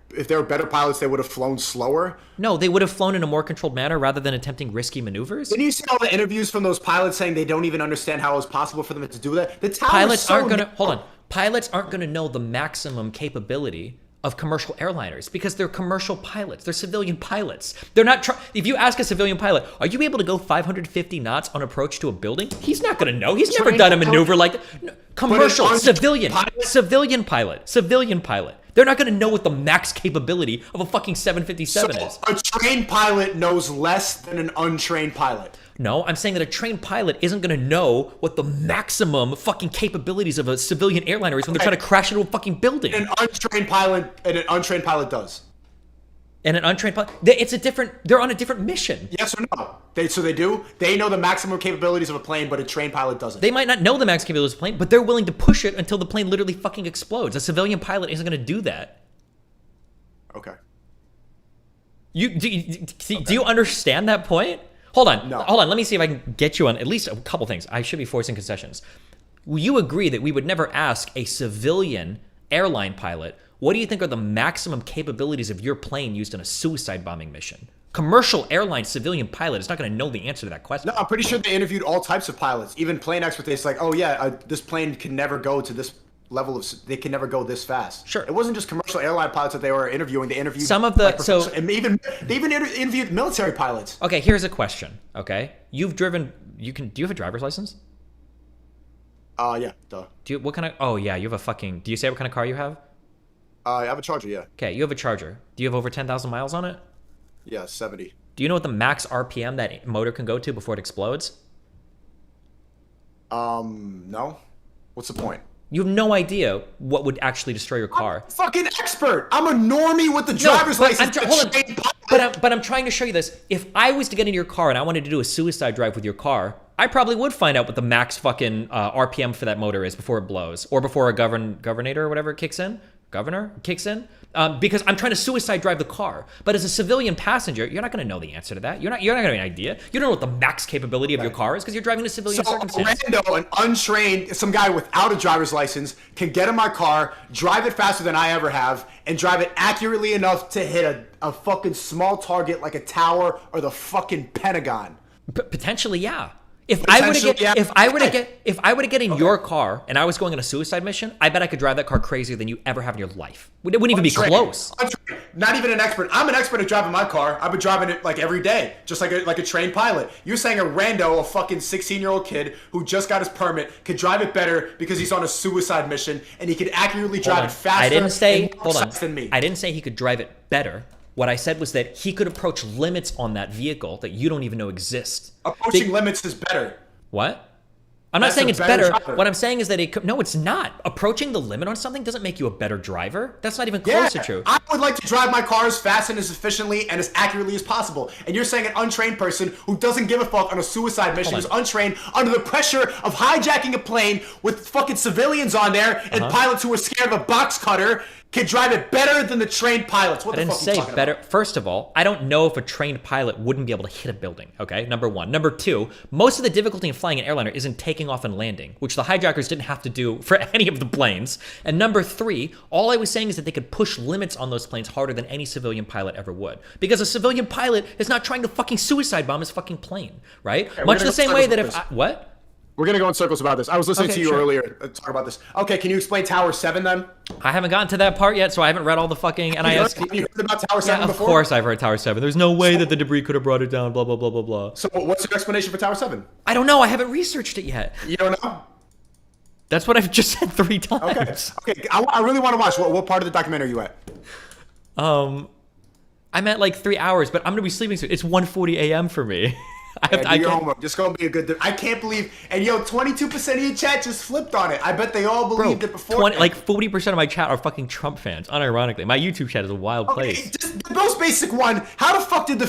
If they were better pilots, they would have flown slower? No, they would have flown in a more controlled manner rather than attempting risky maneuvers. Didn't you see all the interviews from those pilots saying they don't even understand how it was possible for them to do that? Pilots aren't gonna know the maximum capability of commercial airliners because they're commercial pilots. They're civilian pilots. They're not. If you ask a civilian pilot, "Are you able to go 550 knots on approach to a building?" He's not gonna know. He's never done a maneuver like commercial civilian pilot. They're not going to know what the max capability of a fucking 757 is. A trained pilot knows less than an untrained pilot. No, I'm saying that a trained pilot isn't going to know what the maximum fucking capabilities of a civilian airliner is when they're trying to crash into a fucking building. An untrained pilot does. And an untrained pilot, they're on a different mission. Yes or no? They do? They know the maximum capabilities of a plane, but a trained pilot doesn't. They might not know the max capabilities of a plane, but they're willing to push it until the plane literally fucking explodes. A civilian pilot isn't going to do that. Okay. Do you understand that point? Hold on. No. Hold on. Let me see if I can get you on at least a couple things. I should be forcing concessions. Will you agree that we would never ask a civilian airline pilot, what do you think are the maximum capabilities of your plane used in a suicide bombing mission? Commercial airline civilian pilot is not going to know the answer to that question. No, I'm pretty sure they interviewed all types of pilots, even plane experts. It's like, oh yeah, this plane can never go to this level of, they can never go this fast. Sure. It wasn't just commercial airline pilots that they were interviewing. They interviewed some of the like, and they even interviewed military pilots. Okay, here's a question. Okay, you've driven. Do you have a driver's license? Yeah, duh. What kind of? Oh yeah, you have a fucking. Do you say what kind of car you have? I have a Charger. Yeah. Okay, you have a Charger. Do you have over 10,000 miles on it? Yeah, 70. Do you know what the max RPM that motor can go to before it explodes? No. What's the point? You have no idea what would actually destroy your car. I'm a fucking expert. I'm a normie with the driver's license. But I'm trying to show you this. If I was to get into your car and I wanted to do a suicide drive with your car, I probably would find out what the max fucking RPM for that motor is before it blows, or before a governor or whatever kicks in. Because I'm trying to suicide drive the car. But as a civilian passenger, you're not going to know the answer to that. You're not going to have an idea. You don't know what the max capability of your car is because you're driving a civilian circumstance. So a rando, an untrained, some guy without a driver's license can get in my car, drive it faster than I ever have, and drive it accurately enough to hit a fucking small target like a tower or the fucking Pentagon. Potentially, yeah. If I were to get in your car and I was going on a suicide mission, I bet I could drive that car crazier than you ever have in your life. It wouldn't even be close. Not even an expert. I'm an expert at driving my car. I've been driving it like every day, just like a trained pilot. You're saying a rando, a fucking 16-year-old kid who just got his permit, could drive it better because he's on a suicide mission and he could accurately drive it faster than me. I didn't say he could drive it better. What I said was that he could approach limits on that vehicle that you don't even know exist. Approaching limits is better. What? I'm not saying it's better. What I'm saying is that no, it's not. Approaching the limit on something doesn't make you a better driver. That's not even close to true. I would like to drive my car as fast and as efficiently and as accurately as possible. And you're saying an untrained person who doesn't give a fuck on a suicide mission, who's untrained under the pressure of hijacking a plane with fucking civilians on there and pilots who are scared of a box cutter, can drive it better than the trained pilots. What the fuck are you talking better. about? First of all, I don't know if a trained pilot wouldn't be able to hit a building, okay? Number one. Number two, most of the difficulty in flying an airliner is in taking off and landing, which the hijackers didn't have to do for any of the planes. And number three, all I was saying is that they could push limits on those planes harder than any civilian pilot ever would. Because a civilian pilot is not trying to fucking suicide bomb his fucking plane, right? Okay, much the same way that if what? We're going to go in circles about this. I was listening to you earlier talk about this. Okay, can you explain Tower 7 then? I haven't gotten to that part yet, so I haven't read all the fucking NIS. Have you heard about Tower 7 before? Of course I've heard Tower 7. There's no way that the debris could have brought it down, blah, blah, blah, blah, blah. So what's your explanation for Tower 7? I don't know. I haven't researched it yet. You don't know? That's what I've just said 3 times. Okay. I really want to watch. What part of the documentary are you at? I'm at like 3 hours, but I'm going to be sleeping soon. It's 1:40 a.m. for me. Do your homework. Just gonna be a good. I can't believe. And 22% of your chat just flipped on it. I bet they all believed it before. Like 40% of my chat are fucking Trump fans. Unironically, my YouTube chat is a wild place. Just the most basic one. How the fuck did the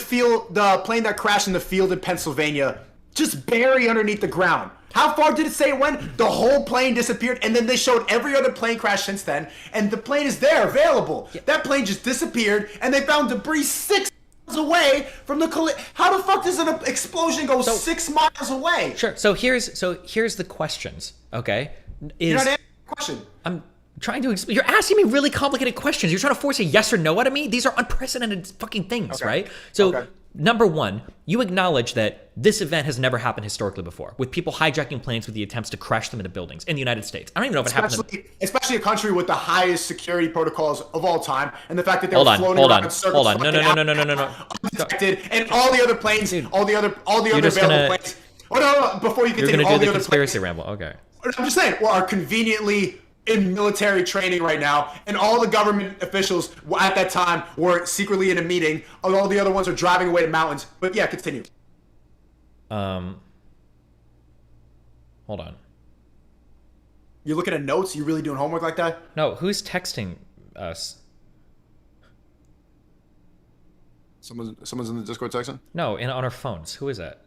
plane that crashed in the field in Pennsylvania just bury underneath the ground? How far did it say it went? The whole plane disappeared, and then they showed every other plane crash since then, and the plane is there, available. Yeah. That plane just disappeared, and they found debris 6 away from the How the fuck does an explosion go 6 miles away? Sure. So here's the questions. Okay. You're not answering the question. I'm trying to explain. You're asking me really complicated questions. You're trying to force a yes or no out of me. These are unprecedented fucking things, right? So number one, you acknowledge that this event has never happened historically before, with people hijacking planes with the attempts to crash them into buildings in the United States. I don't even know if it happened. Especially a country with the highest security protocols of all time, and the fact that they were floating around in circles. Hold on. No. Undetected, and all the other planes, all the other available planes. Oh no! Before you continue, you're gonna all do the the conspiracy ramble. Okay. I'm just saying, are conveniently in military training right now, and all the government officials at that time were secretly in a meeting, and all the other ones are driving away to mountains. But yeah, continue. Hold on. You're looking at notes? You really doing homework like that? No, who's texting us? Someone's in the Discord section? No, on our phones. Who is that?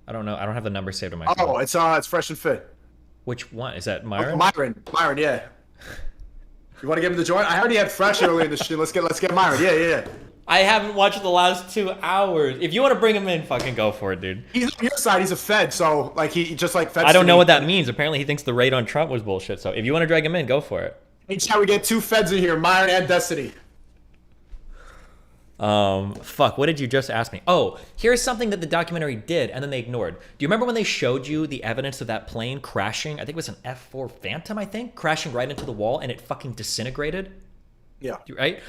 I don't know. I don't have the number saved on my phone. Oh, it's Fresh and Fit. Which one? Is that Myron? Oh, Myron, yeah. You want to get him to join? I already had Fresh earlier in the stream. Let's get Myron. Yeah. I haven't watched the last 2 hours. If you want to bring him in, fucking go for it, dude. He's on your side. He's a Fed, so like he just like Feds. I don't know what that means. Apparently, he thinks the raid on Trump was bullshit. So if you want to drag him in, go for it. Each time we get 2 Feds in here, Myron and Destiny. Fuck, what did you just ask me? Oh, here's something that the documentary did and then they ignored. Do you remember when they showed you the evidence of that plane crashing? I think it was an F-4 Phantom, I think, crashing right into the wall and it fucking disintegrated? Yeah. Right?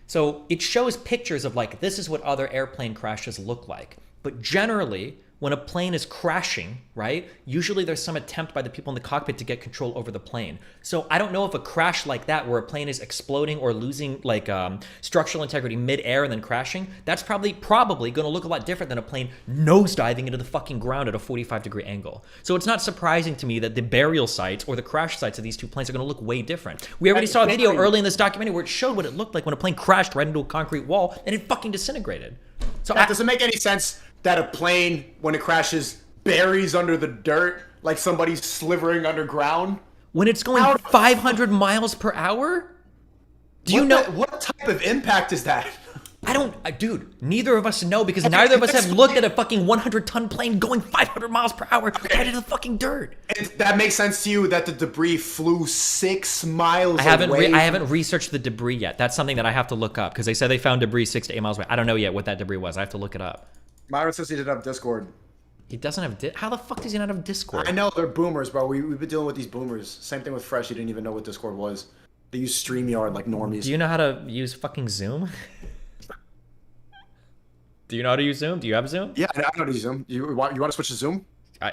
So it shows pictures of like, this is what other airplane crashes look like. But generally, when a plane is crashing, right, usually there's some attempt by the people in the cockpit to get control over the plane. So I don't know if a crash like that, where a plane is exploding or losing like structural integrity mid-air and then crashing, that's probably going to look a lot different than a plane nosediving into the fucking ground at a 45-degree angle. So it's not surprising to me that the burial sites or the crash sites of these two planes are going to look way different. We already saw a video early in this documentary where it showed what it looked like when a plane crashed right into a concrete wall and it fucking disintegrated. So does it make any sense that a plane, when it crashes, buries under the dirt like somebody's slivering underground? When it's going 500 miles per hour? Do you know what type of impact is that? I don't, dude, neither of us know because neither of us have looked at a fucking 100-ton plane going 500 miles per hour right into the fucking dirt. And that makes sense to you that the debris flew 6 miles away? I haven't from... researched the debris yet. That's something that I have to look up because they said they found debris 6 to 8 miles away. I don't know yet what that debris was. I have to look it up. Myron says he didn't have Discord. He doesn't have how the fuck does he not have Discord? I know, they're boomers, bro. We've been dealing with these boomers. Same thing with Fresh. He didn't even know what Discord was. They use StreamYard like normies. Do you know how to use fucking Zoom? Do you know how to use Zoom? Do you have Zoom? Yeah, I know how to use Zoom. You want to switch to Zoom?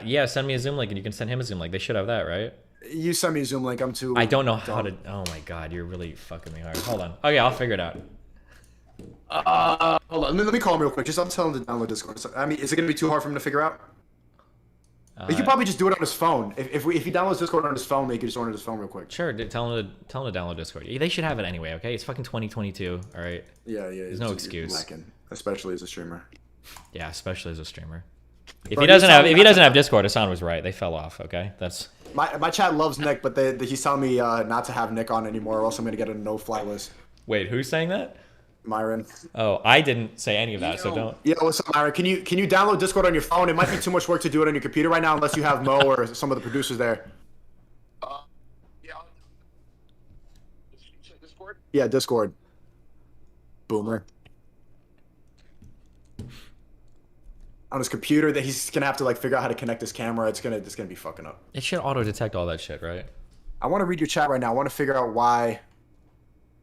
Yeah, send me a Zoom link and you can send him a Zoom link. They should have that, right? You send me a Zoom link. I'm too... I don't know how to... Oh my god, you're really fucking me hard. Hold on. Okay, I'll figure it out. Hold on. Let me call him real quick. Just I'll tell him to download Discord. I mean, is it going to be too hard for him to figure out? He could probably just do it on his phone. If he downloads Discord on his phone, he could just order his phone real quick. Sure, tell him to download Discord. They should have it anyway, okay? It's fucking 2022, all right? Yeah. There's no excuse. Lacking, especially as a streamer. Yeah, especially as a streamer. If he doesn't have Discord, Hassan was right. They fell off, okay? That's my chat loves Nick, but he's telling me not to have Nick on anymore, or else I'm going to get a no-fly list. Wait, who's saying that? Myron. Oh, I didn't say any of that, so don't. Yeah, what's up, Myron? Can you download Discord on your phone? It might be too much work to do it on your computer right now, unless you have Mo or some of the producers there. Yeah. Discord? Yeah, Discord. Boomer. On his computer, that he's gonna have to like figure out how to connect his camera. It's gonna be fucking up. It should auto detect all that shit, right? I want to read your chat right now. I want to figure out why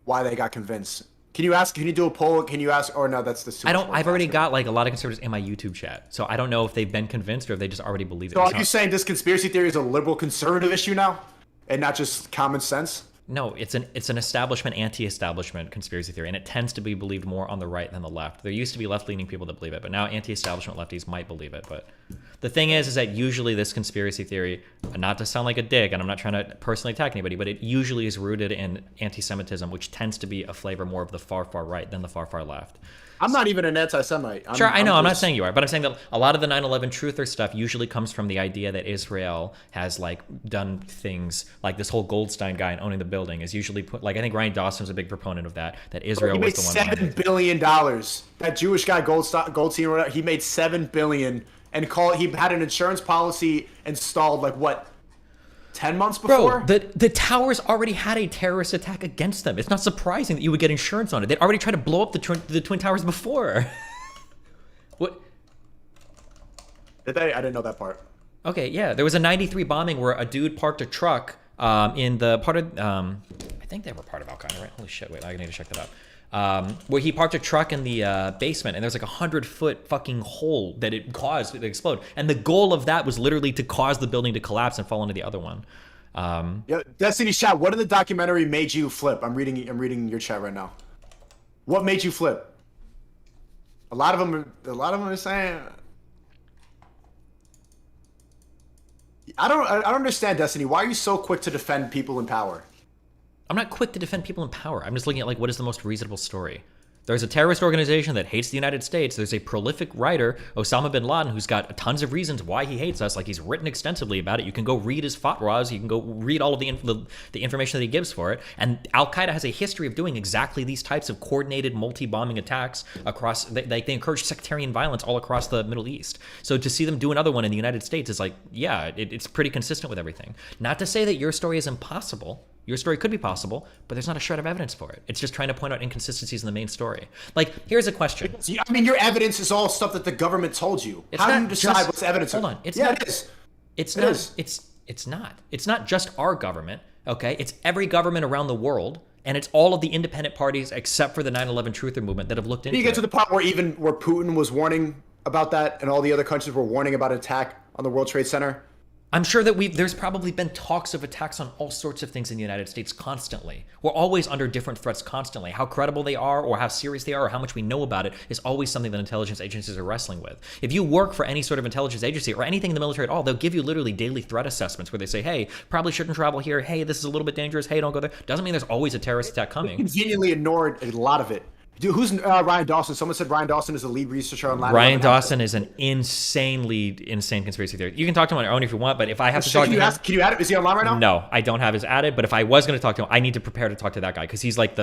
they got convinced. Can you do a poll? Can you ask? Or no, that's the. I've already got like a lot of conservatives in my YouTube chat, so I don't know if they've been convinced or if they just already believe it. So are you saying this conspiracy theory is a liberal conservative issue now, and not just common sense? No, it's an establishment, anti-establishment conspiracy theory, and it tends to be believed more on the right than the left. There used to be left-leaning people that believe it, but now anti-establishment lefties might believe it. But the thing is that usually this conspiracy theory, not to sound like a dig, and I'm not trying to personally attack anybody, but it usually is rooted in anti-Semitism, which tends to be a flavor more of the far, far right than the far, far left. I'm not even an anti-Semite. Sure, I know. I'm not saying you are, but I'm saying that a lot of the 9/11 truther stuff usually comes from the idea that Israel has like done things like this whole Goldstein guy and owning the building is usually put. Like I think Ryan Dawson's a big proponent of that. That Israel was the one. He made $7 billion. That Jewish guy Goldstein, he made $7 billion and he had an insurance policy installed like what? 10 months before? Bro, the towers already had a terrorist attack against them. It's not surprising that you would get insurance on it. They'd already tried to blow up the Twin Towers before. What? Did they? I didn't know that part. Okay, yeah. There was a 93 bombing where a dude parked a truck in the part of... I think they were part of Al-Qaeda, right? Holy shit, wait, I need to check that out. Where he parked a truck in the basement, and there's like 100-foot fucking hole that it caused it to explode. And the goal of that was literally to cause the building to collapse and fall into the other one. Yeah, Destiny's chat. What in the documentary made you flip? I'm reading your chat right now. What made you flip? A lot of them are saying. I don't understand, Destiny. Why are you so quick to defend people in power? I'm not quick to defend people in power. I'm just looking at like what is the most reasonable story. There's a terrorist organization that hates the United States. There's a prolific writer, Osama bin Laden, who's got tons of reasons why he hates us. Like he's written extensively about it. You can go read his fatwas. You can go read all of the information that he gives for it. And Al-Qaeda has a history of doing exactly these types of coordinated multi-bombing attacks across. They encourage sectarian violence all across the Middle East. So to see them do another one in the United States is like, yeah, it's pretty consistent with everything. Not to say that your story is impossible. Your story could be possible, but there's not a shred of evidence for it. It's just trying to point out inconsistencies in the main story. Like, here's a question. I mean, your evidence is all stuff that the government told you. How do you decide what's evidence? Hold on. It's yeah, not, it is. It's It not. is. It's not. It's not just our government. Okay, it's every government around the world, and it's all of the independent parties except for the 9/11 Truther movement that have looked into You get to it. the part where Putin was warning about that, and all the other countries were warning about an attack on the World Trade Center. I'm sure that there's probably been talks of attacks on all sorts of things in the United States constantly. We're always under different threats constantly. How credible they are or how serious they are or how much we know about it is always something that intelligence agencies are wrestling with. If you work for any sort of intelligence agency or anything in the military at all, they'll give you literally daily threat assessments where they say, hey, probably shouldn't travel here. Hey, this is a little bit dangerous. Hey, don't go there. Doesn't mean there's always a terrorist attack coming. Conveniently ignored a lot of it. Dude, who's Ryan Dawson? Someone said Ryan Dawson is the lead researcher on 9/11. Ryan Dawson is an insane conspiracy theorist. You can talk to him on your own if you want, but if I have to talk to him, can you add it? Is he online right now? No, I don't have his added. But if I was going to talk to him, I need to prepare to talk to that guy because he's like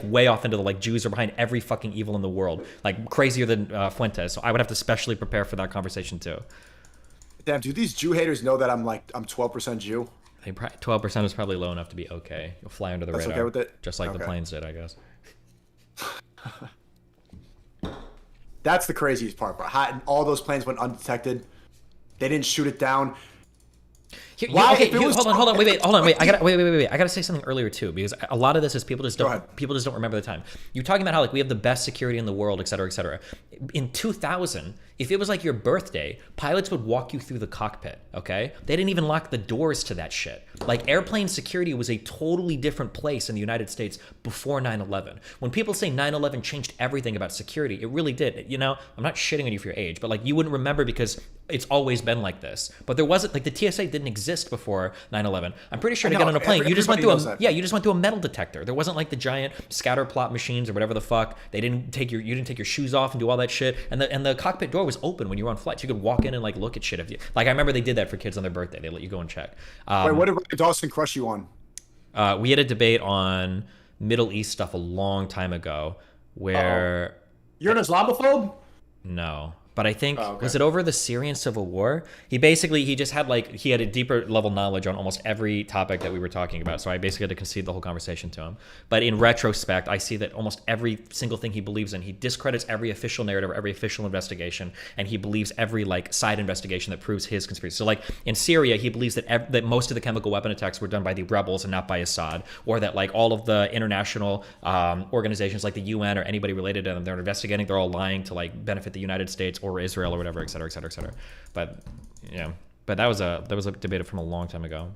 way off into the like Jews are behind every fucking evil in the world, like crazier than Fuentes. So I would have to specially prepare for that conversation too. Damn, do these Jew haters know that I'm 12% Jew? I think 12% is probably low enough to be okay. You'll fly under the That's radar, okay with it? just like the Okay. planes did, I guess. That's the craziest part, bro. All those planes went undetected. They didn't shoot it down. Hold on, wait. I gotta say something earlier too, because a lot of this is people just don't remember the time. You're talking about how like we have the best security in the world, et cetera, et cetera. In 2000, if it was like your birthday, pilots would walk you through the cockpit. Okay, they didn't even lock the doors to that shit. Like airplane security was a totally different place in the United States before 9/11. When people say 9/11 changed everything about security, it really did. You know, I'm not shitting on you for your age, but like you wouldn't remember because it's always been like this. But there wasn't like the TSA didn't exist before 9/11. I'm pretty sure to get on a plane, you just went through you just went through a metal detector. There wasn't like the giant scatter plot machines or whatever the fuck. You didn't take your shoes off and do all that shit. And the cockpit door was open when you were on flights. You could walk in and like look at shit if you like. I remember they did that for kids on their birthday. They let you go and check. Wait, what did Ryan Dawson crush you on? We had a debate on Middle East stuff a long time ago where you're an Islamophobe? No. But I think, was it over the Syrian civil war? He just had he had a deeper level knowledge on almost every topic that we were talking about. So I basically had to concede the whole conversation to him. But in retrospect, I see that almost every single thing he believes in, he discredits every official narrative or every official investigation. And he believes every side investigation that proves his conspiracy. So in Syria, he believes that most of the chemical weapon attacks were done by the rebels and not by Assad. Or that all of the international organizations like the UN or anybody related to them, they're investigating, they're all lying to benefit the United States or Israel or whatever, et cetera, et cetera, et cetera. But that was a debate from a long time ago.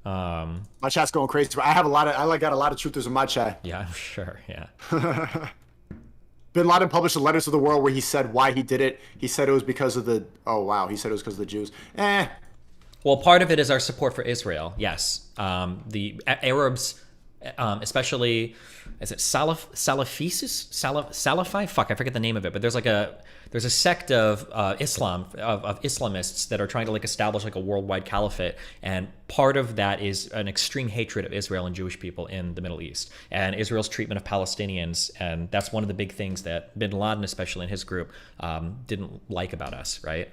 My chat's going crazy. I got a lot of truthers in my chat. Yeah, I'm sure. Yeah. Bin Laden published a letter to the world where he said why he did it. He said it was because of the he said it was because of the Jews. Well, part of it is our support for Israel. Yes. The Arabs, especially, is it Salafi? Fuck, I forget the name of it. But there's a sect of Islam, of Islamists that are trying to establish a worldwide caliphate, and part of that is an extreme hatred of Israel and Jewish people in the Middle East, and Israel's treatment of Palestinians, and that's one of the big things that Bin Laden, especially in his group, didn't like about us, right?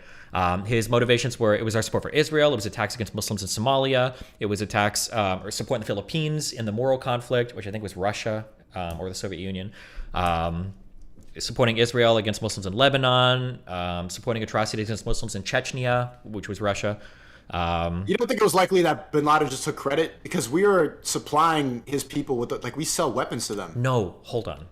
His motivations were, it was our support for Israel, it was attacks against Muslims in Somalia, it was attacks or supporting the Philippines in the Moro conflict, which I think was Russia or the Soviet Union, supporting Israel against Muslims in Lebanon, supporting atrocities against Muslims in Chechnya, which was Russia. You don't think it was likely that Bin Laden just took credit? Because we were supplying his people with, we sell weapons to them. No, hold on.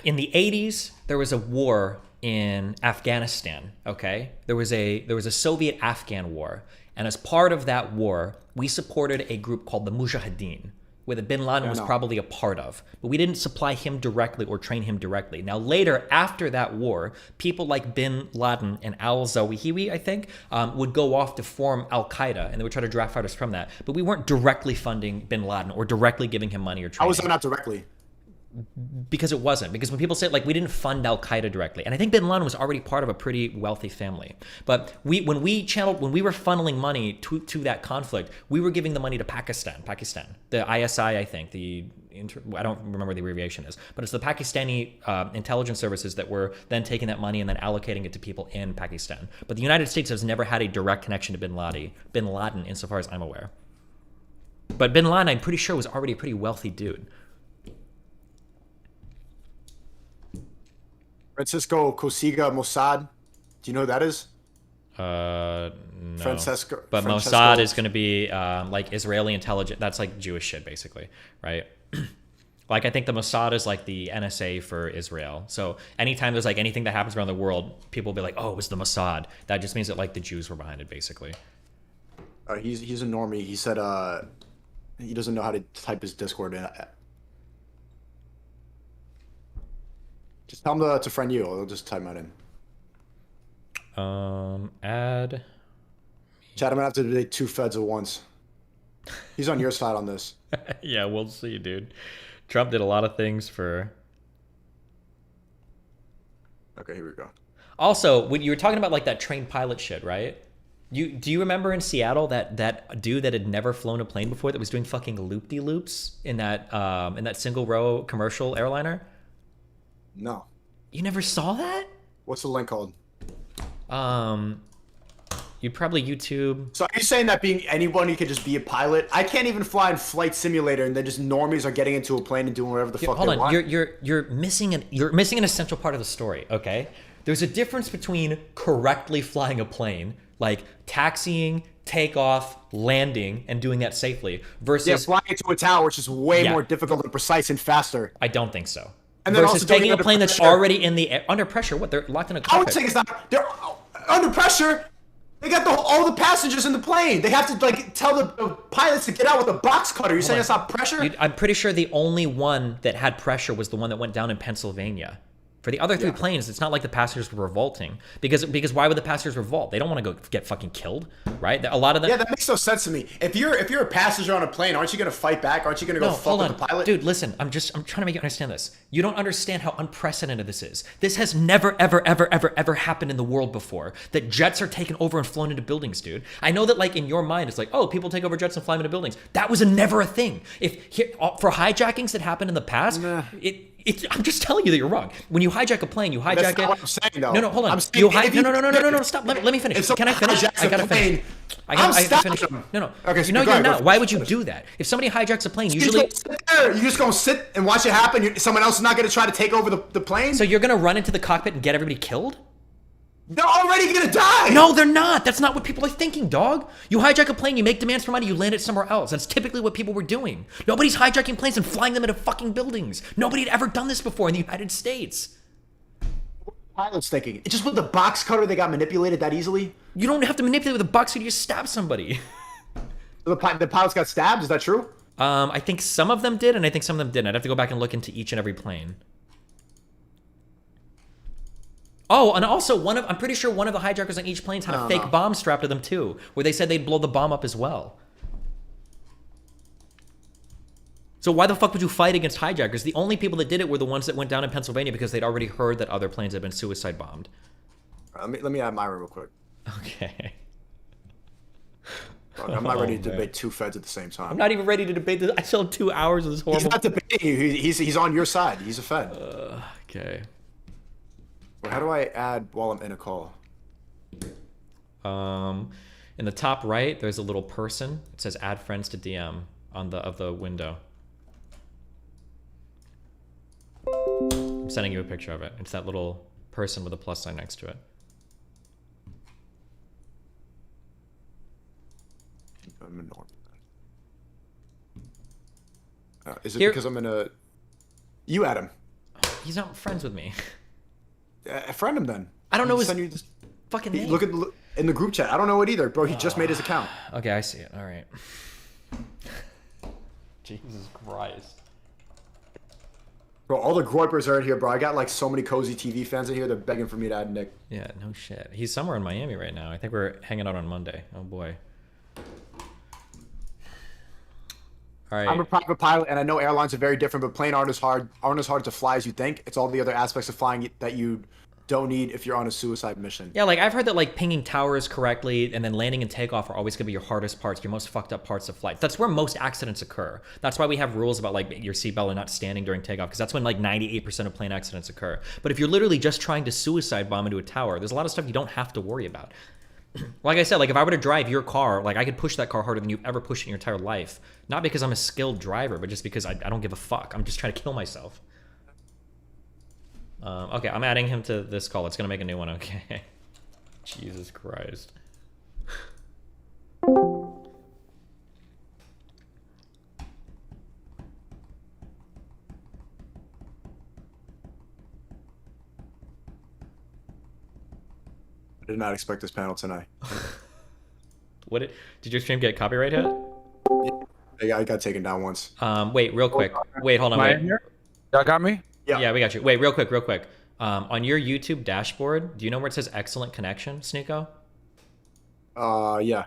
In the 80s, there was a war in Afghanistan, okay? There was a Soviet-Afghan war. And as part of that war, we supported a group called the Mujahideen, where the Bin Laden was probably a part of. But we didn't supply him directly or train him directly. Now later, after that war, people like Bin Laden and mZYUj9v5JUw, I think, would go off to form Al-Qaeda, and they would try to draft fighters from that. But we weren't directly funding Bin Laden or directly giving him money or training. How was that not directly? because it wasn't. Because when people say, like, we didn't fund Al-Qaeda directly, and I think bin Laden was already part of a pretty wealthy family. But when we were funneling money to that conflict, we were giving the money to Pakistan, the ISI, I think, I don't remember what the abbreviation is, but it's the Pakistani intelligence services that were then taking that money and then allocating it to people in Pakistan. But the United States has never had a direct connection to bin Laden, insofar as I'm aware. But bin Laden, I'm pretty sure, was already a pretty wealthy dude. Francisco Kosiga Mossad. Do you know who that is? No. Francesco. Mossad is going to be like Israeli intelligence. That's like Jewish shit, basically, right? Like, I think the Mossad is like the NSA for Israel. So anytime there's like anything that happens around the world, people will be like, oh, it was the Mossad. That just means that like the Jews were behind it, basically. He's a normie. He said he doesn't know how to type his Discord in. Just tell him to friend you. I'll just type that in. Add. Chad, I'm gonna have to debate 2 feds at once. He's on your side on this. Yeah, we'll see, dude. Trump did a lot of things for. Okay, here we go. Also, when you were talking about like that trained pilot shit, right? Do you remember in Seattle that dude that had never flown a plane before that was doing fucking loop-de-loops in that single row commercial airliner? No. You never saw that? What's the link called? You'd probably YouTube. So are you saying that being anybody could just be a pilot? I can't even fly in Flight Simulator, and then just normies are getting into a plane and doing whatever the fuck they want? Hold on, you're missing an essential part of the story. Okay, there's a difference between correctly flying a plane, like taxiing, takeoff, landing, and doing that safely, versus flying into a tower, which is way more difficult and precise and faster. I don't think so. And then versus also taking a plane that's already in the air, under pressure. What, they're locked in a cockpit? I would say it's not. They're under pressure. They got all the passengers in the plane. They have to like tell the pilots to get out with a box cutter. You're saying it's not pressure? I'm pretty sure the only one that had pressure was the one that went down in Pennsylvania. For the other 3 planes, it's not like the passengers were revolting. Because why would the passengers revolt? They don't want to go get fucking killed, right? A lot of them. Yeah, that makes no sense to me. If you're a passenger on a plane, aren't you gonna fight back? Aren't you gonna go fuck with the pilot? Dude, listen, I'm trying to make you understand this. You don't understand how unprecedented this is. This has never, ever, ever, ever, ever happened in the world before. That jets are taken over and flown into buildings, dude. I know that like in your mind, it's like, oh, people take over jets and fly them into buildings. That was never a thing. For hijackings that happened in the past, I'm just telling you that you're wrong. When you hijack a plane, you hijack That's it. not what I'm saying, though. No, hold on. I'm saying No, stop. Let me finish. Can I finish? I gotta finish. I gotta finish. No. Okay, so no, you're not. Why would you do that? If somebody hijacks a plane, usually you're just gonna sit and watch it happen. Someone else is not gonna try to take over the plane. So you're gonna run into the cockpit and get everybody killed? They're already gonna die! No, they're not! That's not what people are thinking, dog! You hijack a plane, you make demands for money, you land it somewhere else. That's typically what people were doing. Nobody's hijacking planes and flying them into fucking buildings. Nobody had ever done this before in the United States. Pilots thinking. It's just with the box cutter they got manipulated that easily? You don't have to manipulate with a box cutter, you just stab somebody. The pilots got stabbed, is that true? I think some of them did, and I think some of them didn't. I'd have to go back and look into each and every plane. Oh, and also I'm pretty sure one of the hijackers on each plane had a fake bomb strapped to them too, where they said they'd blow the bomb up as well. So why the fuck would you fight against hijackers? The only people that did it were the ones that went down in Pennsylvania because they'd already heard that other planes had been suicide bombed. Let me add Myra real quick. Okay. Look, I'm not ready to debate 2 feds at the same time. I'm not even ready to debate this. I still have 2 hours of this horrible. He's not debating you. He's on your side. He's a fed. Okay. Well, how do I add while I'm in a call? In the top right, there's a little person. It says "Add friends to DM" on the window. I'm sending you a picture of it. It's that little person with a plus sign next to it. I'm in is it because I'm in a... You add him. He's not friends with me. Friend him then. I don't know his fucking name. Look in the group chat. I don't know it either, bro. He just made his account. Okay, I see it. All right. Jesus Christ. Bro, all the groypers are in here, bro. I got like so many cozy TV fans in here. They're begging for me to add Nick. Yeah, no shit. He's somewhere in Miami right now. I think we're hanging out on Monday. Oh boy. All right. I'm a private pilot, and I know airlines are very different, but plane aren't as hard to fly as you think. It's all the other aspects of flying that you don't need if you're on a suicide mission. Yeah, like I've heard that like pinging towers correctly and then landing and takeoff are always gonna be your hardest parts, your most fucked up parts of flight. That's where most accidents occur. That's why we have rules about like your seatbelt and not standing during takeoff, because that's when like 98% of plane accidents occur. But if you're literally just trying to suicide bomb into a tower, there's a lot of stuff you don't have to worry about. Like I said, like if I were to drive your car, like I could push that car harder than you've ever pushed in your entire life. Not because I'm a skilled driver, but just because I don't give a fuck. I'm just trying to kill myself. Okay, I'm adding him to this call. It's gonna make a new one, okay? Jesus Christ. I did not expect this panel tonight. Did your stream get copyright hit? Yeah, I got taken down once. Wait, real quick. Wait, hold on. Am I Wait. in here? Y'all got me? Yeah, we got you. Wait, real quick. On your YouTube dashboard, do you know where it says excellent connection, Sneeko? Yeah.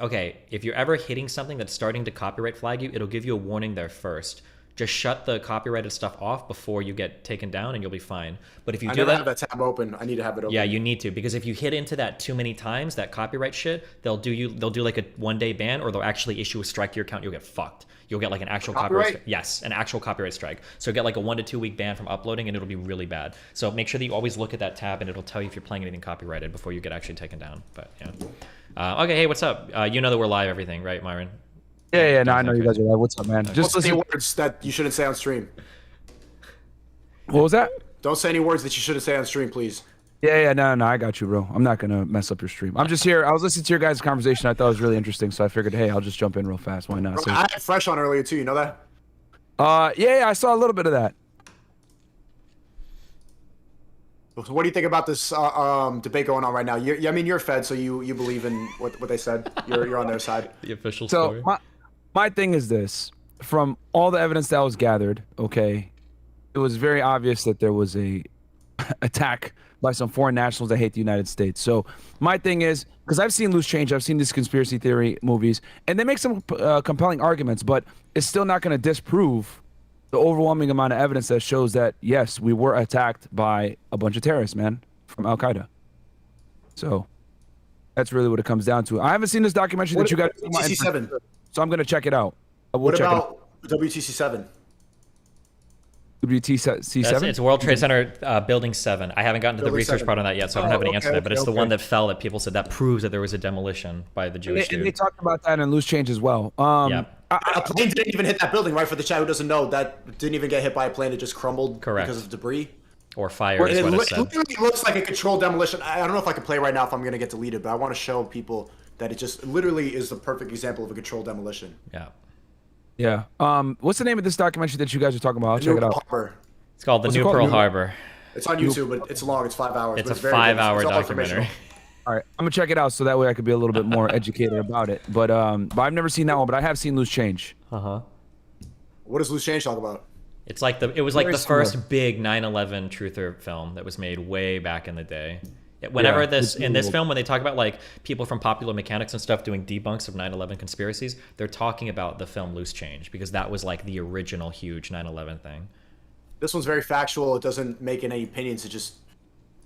Okay, if you're ever hitting something that's starting to copyright flag you, it'll give you a warning there first. Just shut the copyrighted stuff off before you get taken down and you'll be fine. But if you I do never that, have that tab open. I need to have it open. yeah, you need to, because if you hit into that too many times, that copyright shit, they'll do like a 1-day ban, or they'll actually issue a strike to your account. You'll get fucked. You'll get like an actual copyright. Yes, an actual copyright strike. So get like a 1 to 2 week ban from uploading, and it'll be really bad. So make sure that you always look at that tab, and it'll tell you if you're playing anything copyrighted before you get actually taken down. But yeah. Okay, hey, what's up? You know that we're live, everything, right, Myron? Yeah, no, I know you guys are live. What's up, man? Just say words that you shouldn't say on stream. What was that? Don't say any words that you shouldn't say on stream, please. Yeah, no, I got you, bro. I'm not gonna mess up your stream. I'm just here. I was listening to your guys' conversation. I thought it was really interesting, so I figured, hey, I'll just jump in real fast. Why not? Bro, I had Fresh on earlier too. You know that? Yeah, I saw a little bit of that. So what do you think about this debate going on right now? I mean, you're Fed, so you believe in what they said. You're on their side. The official story. So my thing is this: from all the evidence that was gathered, okay, it was very obvious that there was a attack by some foreign nationals that hate the United States. So my thing is, because I've seen Loose Change, I've seen these conspiracy theory movies, and they make some compelling arguments, but it's still not going to disprove the overwhelming amount of evidence that shows that, yes, we were attacked by a bunch of terrorists, man, from Al-Qaeda. So that's really what it comes down to. I haven't seen this documentary that you guys... WTC-7. So I'm going to check it out. What about WTC-7? WTC-7? It's World Trade Center Building 7. I haven't gotten to the research part on that yet, so I don't have an answer to that. But it's the one that fell that people said that proves that there was a demolition by the Jewish dude. And they talked about that in Loose Change as well. Yeah. A plane didn't even hit that building, right? For the chat who doesn't know, that didn't even get hit by a plane. It just crumbled because of debris. Or fire is what it said. It literally looks like a controlled demolition. I don't know if I can play right now if I'm going to get deleted, but I want to show people that it just literally is the perfect example of a controlled demolition. Yeah. Yeah. What's the name of this documentary that you guys are talking about? I'll check it out. It's called The New Pearl Harbor. It's on YouTube, but it's long. It's 5 hours. It's a 5-hour documentary. All right, I'm gonna check it out so that way I could be a little bit more educated about it. But I've never seen that one, but I have seen Loose Change. What does Loose Change talk about? It's like it was like the first big 9/11 truther film that was made way back in the day. Whenever in this film, when they talk about like people from Popular Mechanics and stuff doing debunks of 9/11 conspiracies, they're talking about the film Loose Change because that was like the original huge 9/11 thing. This one's very factual. It doesn't make any opinions. It's just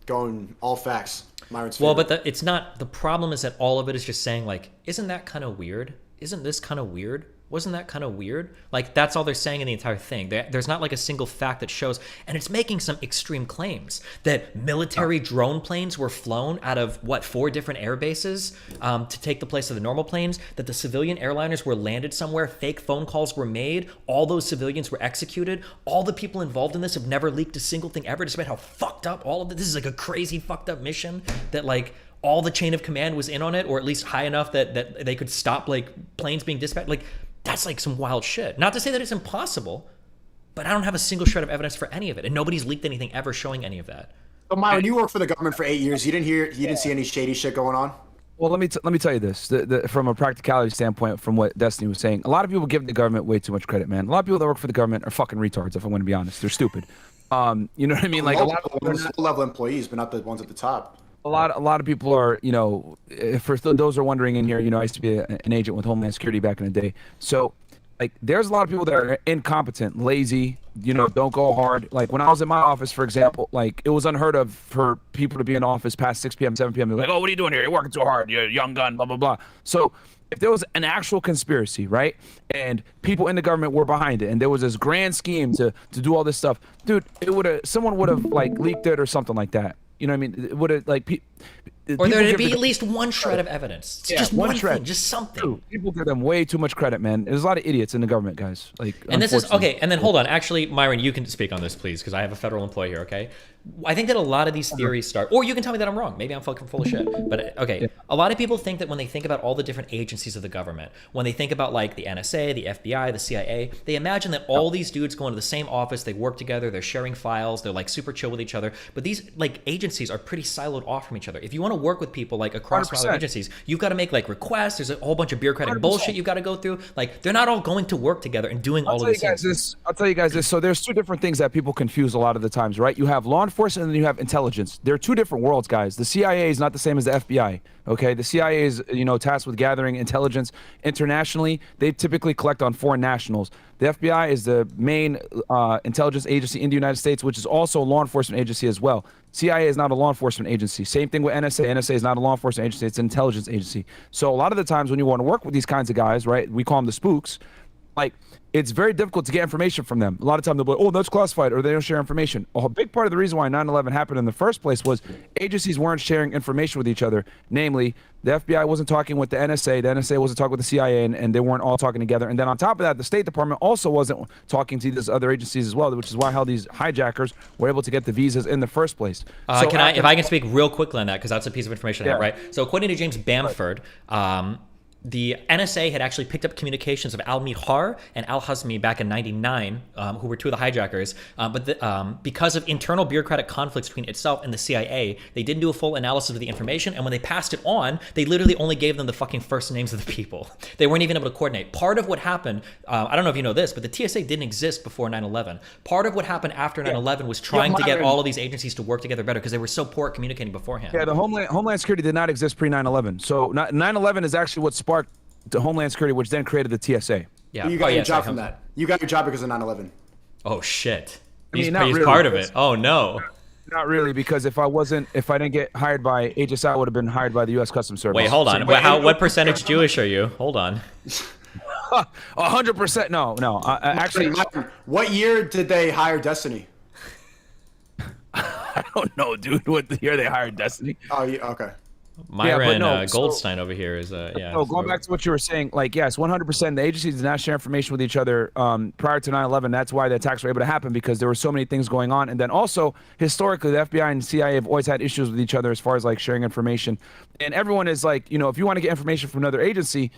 going all facts. Myron's well, but it's not. The problem is that all of it is just saying like, isn't that kind of weird? Isn't this kind of weird? Wasn't that kind of weird? Like, that's all they're saying in the entire thing. There's not like a single fact that shows, and it's making some extreme claims that military drone planes were flown out of, 4 different air bases to take the place of the normal planes, that the civilian airliners were landed somewhere, fake phone calls were made, all those civilians were executed, all the people involved in this have never leaked a single thing ever, despite how fucked up all of it. This is like a crazy fucked up mission that like, all the chain of command was in on it, or at least high enough that they could stop like planes being dispatched. Like, that's like some wild shit. Not to say that it's impossible, but I don't have a single shred of evidence for any of it, and nobody's leaked anything ever showing any of that. So Myron, you worked for the government for 8 years. You didn't see any shady shit going on? Well, let me tell you this. From a practicality standpoint, from what Destiny was saying, a lot of people give the government way too much credit, man. A lot of people that work for the government are fucking retards, if I'm going to be honest. They're stupid. You know what I mean? Like a lot of level employees, but not the ones at the top. A lot of people are, you know, for those who are wondering in here, you know, I used to be an agent with Homeland Security back in the day. So like there's a lot of people that are incompetent, lazy, you know, don't go hard. Like when I was in my office, for example, like it was unheard of for people to be in office past 6 p.m., 7 p.m. They're like, oh, what are you doing here? You're working too hard. You're a young gun, blah, blah, blah. So if there was an actual conspiracy, right, and people in the government were behind it, and there was this grand scheme to do all this stuff, dude, someone would have like leaked it or something like that. You know what I mean? It would have like or there'd be at least one shred of evidence. Just one shred, thing, just something. Dude, people give them way too much credit, man. There's a lot of idiots in the government, guys. Like, and this is okay. And then hold on, actually, Myron, you can speak on this, please, because I have a federal employee here. Okay, I think that a lot of these theories start, or you can tell me that I'm wrong. Maybe I'm fucking full of shit. But okay, a lot of people think that when they think about all the different agencies of the government, when they think about like the NSA, the FBI, the CIA, they imagine that all these dudes go into the same office, they work together, they're sharing files, they're like super chill with each other. But these like agencies are pretty siloed off from each other. If you want to work with people like across other agencies, you've got to make like requests. There's a whole bunch of bureaucratic 100%. bullshit you've got to go through. Like they're not all going to work together and doing all of these things. I'll tell you guys this. So there's two different things that people confuse a lot of the times, right? You have law enforcement and then you have intelligence. They're two different worlds, guys. The CIA is not the same as the FBI. Okay, the CIA is, you know, tasked with gathering intelligence internationally. They typically collect on foreign nationals. The FBI is the main intelligence agency in the United States, which is also a law enforcement agency as well. CIA is not a law enforcement agency. Same thing with NSA. NSA is not a law enforcement agency. It's an intelligence agency. So a lot of the times when you want to work with these kinds of guys, right, we call them the spooks, like it's very difficult to get information from them. A lot of times they'll be like, oh, that's classified, or they don't share information. A big part of the reason why 9/11 happened in the first place was agencies weren't sharing information with each other. Namely, the FBI wasn't talking with the NSA wasn't talking with the CIA, and they weren't all talking together. And then on top of that, the State Department also wasn't talking to these other agencies as well, which is why how these hijackers were able to get the visas in the first place. If I can speak real quickly on that, because that's a piece of information I have, right? So according to James Bamford, the NSA had actually picked up communications of Al-Mihar and Al-Hazmi back in '99, who were two of the hijackers. But because of internal bureaucratic conflicts between itself and the CIA, they didn't do a full analysis of the information. And when they passed it on, they literally only gave them the fucking first names of the people. They weren't even able to coordinate. Part of what happened, I don't know if you know this, but the TSA didn't exist before 9/11. Part of what happened after 9/11 was trying to get all of these agencies to work together better because they were so poor at communicating beforehand. Yeah, the Homeland Security did not exist pre 9/11. So 9/11 is actually what sparked to Homeland Security, which then created the TSA. Yeah, you got your job from that. You got your job because of 9/11. Oh shit! I mean, He's really, part of it. Oh no! Not really, because if I didn't get hired by HSI, I would have been hired by the U.S. Customs Service. Wait, hold on. What percentage Jewish are you? Hold on. 100%. No. Actually, what year did they hire Destiny? I don't know, dude. What year they hired Destiny? Oh, yeah, okay. Myron Goldstein over here is yeah. No, going back to what you were saying, like yes, 100%. The agencies did not share information with each other prior to 9/11. That's why the attacks were able to happen, because there were so many things going on. And then also historically, the FBI and CIA have always had issues with each other as far as like sharing information. And everyone is like, you know, if you want to get information from another agency,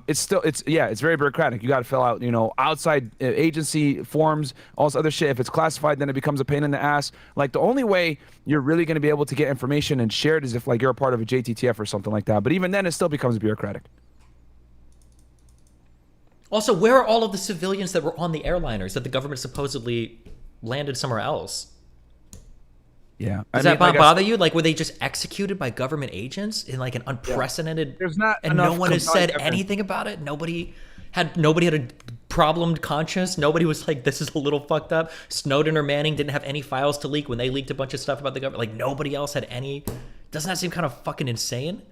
it's very bureaucratic. You got to fill out, you know, outside agency forms, all this other shit. If it's classified, then it becomes a pain in the ass. Like the only way you're really going to be able to get information and share it is if like you're a part of a JTTF or something like that. But even then, it still becomes bureaucratic. Also, where are all of the civilians that were on the airliners that the government supposedly landed somewhere else? Yeah. Does that bother you? Like, were they just executed by government agents in like an unprecedented? There's not and no one has said anything about it. Nobody had a problemed conscience. Nobody was like, this is a little fucked up. Snowden or Manning didn't have any files to leak when they leaked a bunch of stuff about the government. Like nobody else had any. Doesn't that seem kind of fucking insane?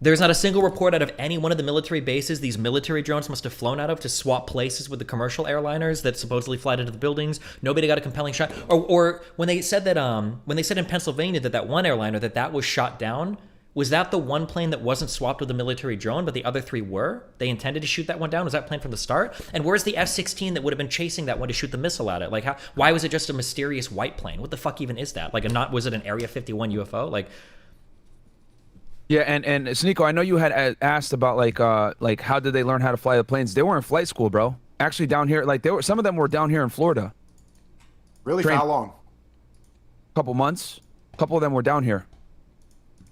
There's not a single report out of any one of the military bases these military drones must have flown out of to swap places with the commercial airliners that supposedly fly into the buildings. Nobody got a compelling shot. Or when they said that, when they said in Pennsylvania that one airliner that was shot down, was that the one plane that wasn't swapped with a military drone, but the other three were? They intended to shoot that one down? Was that planned from the start? And where's the F-16 that would have been chasing that one to shoot the missile at it? Like, why was it just a mysterious white plane? What the fuck even is that? Like, was it an Area 51 UFO? Like. Yeah, and Sneeko, I know you had asked about like how did they learn how to fly the planes? They were in flight school, bro. Actually, down here, like some of them were down here in Florida. Really? For how long? Couple months. A couple of them were down here.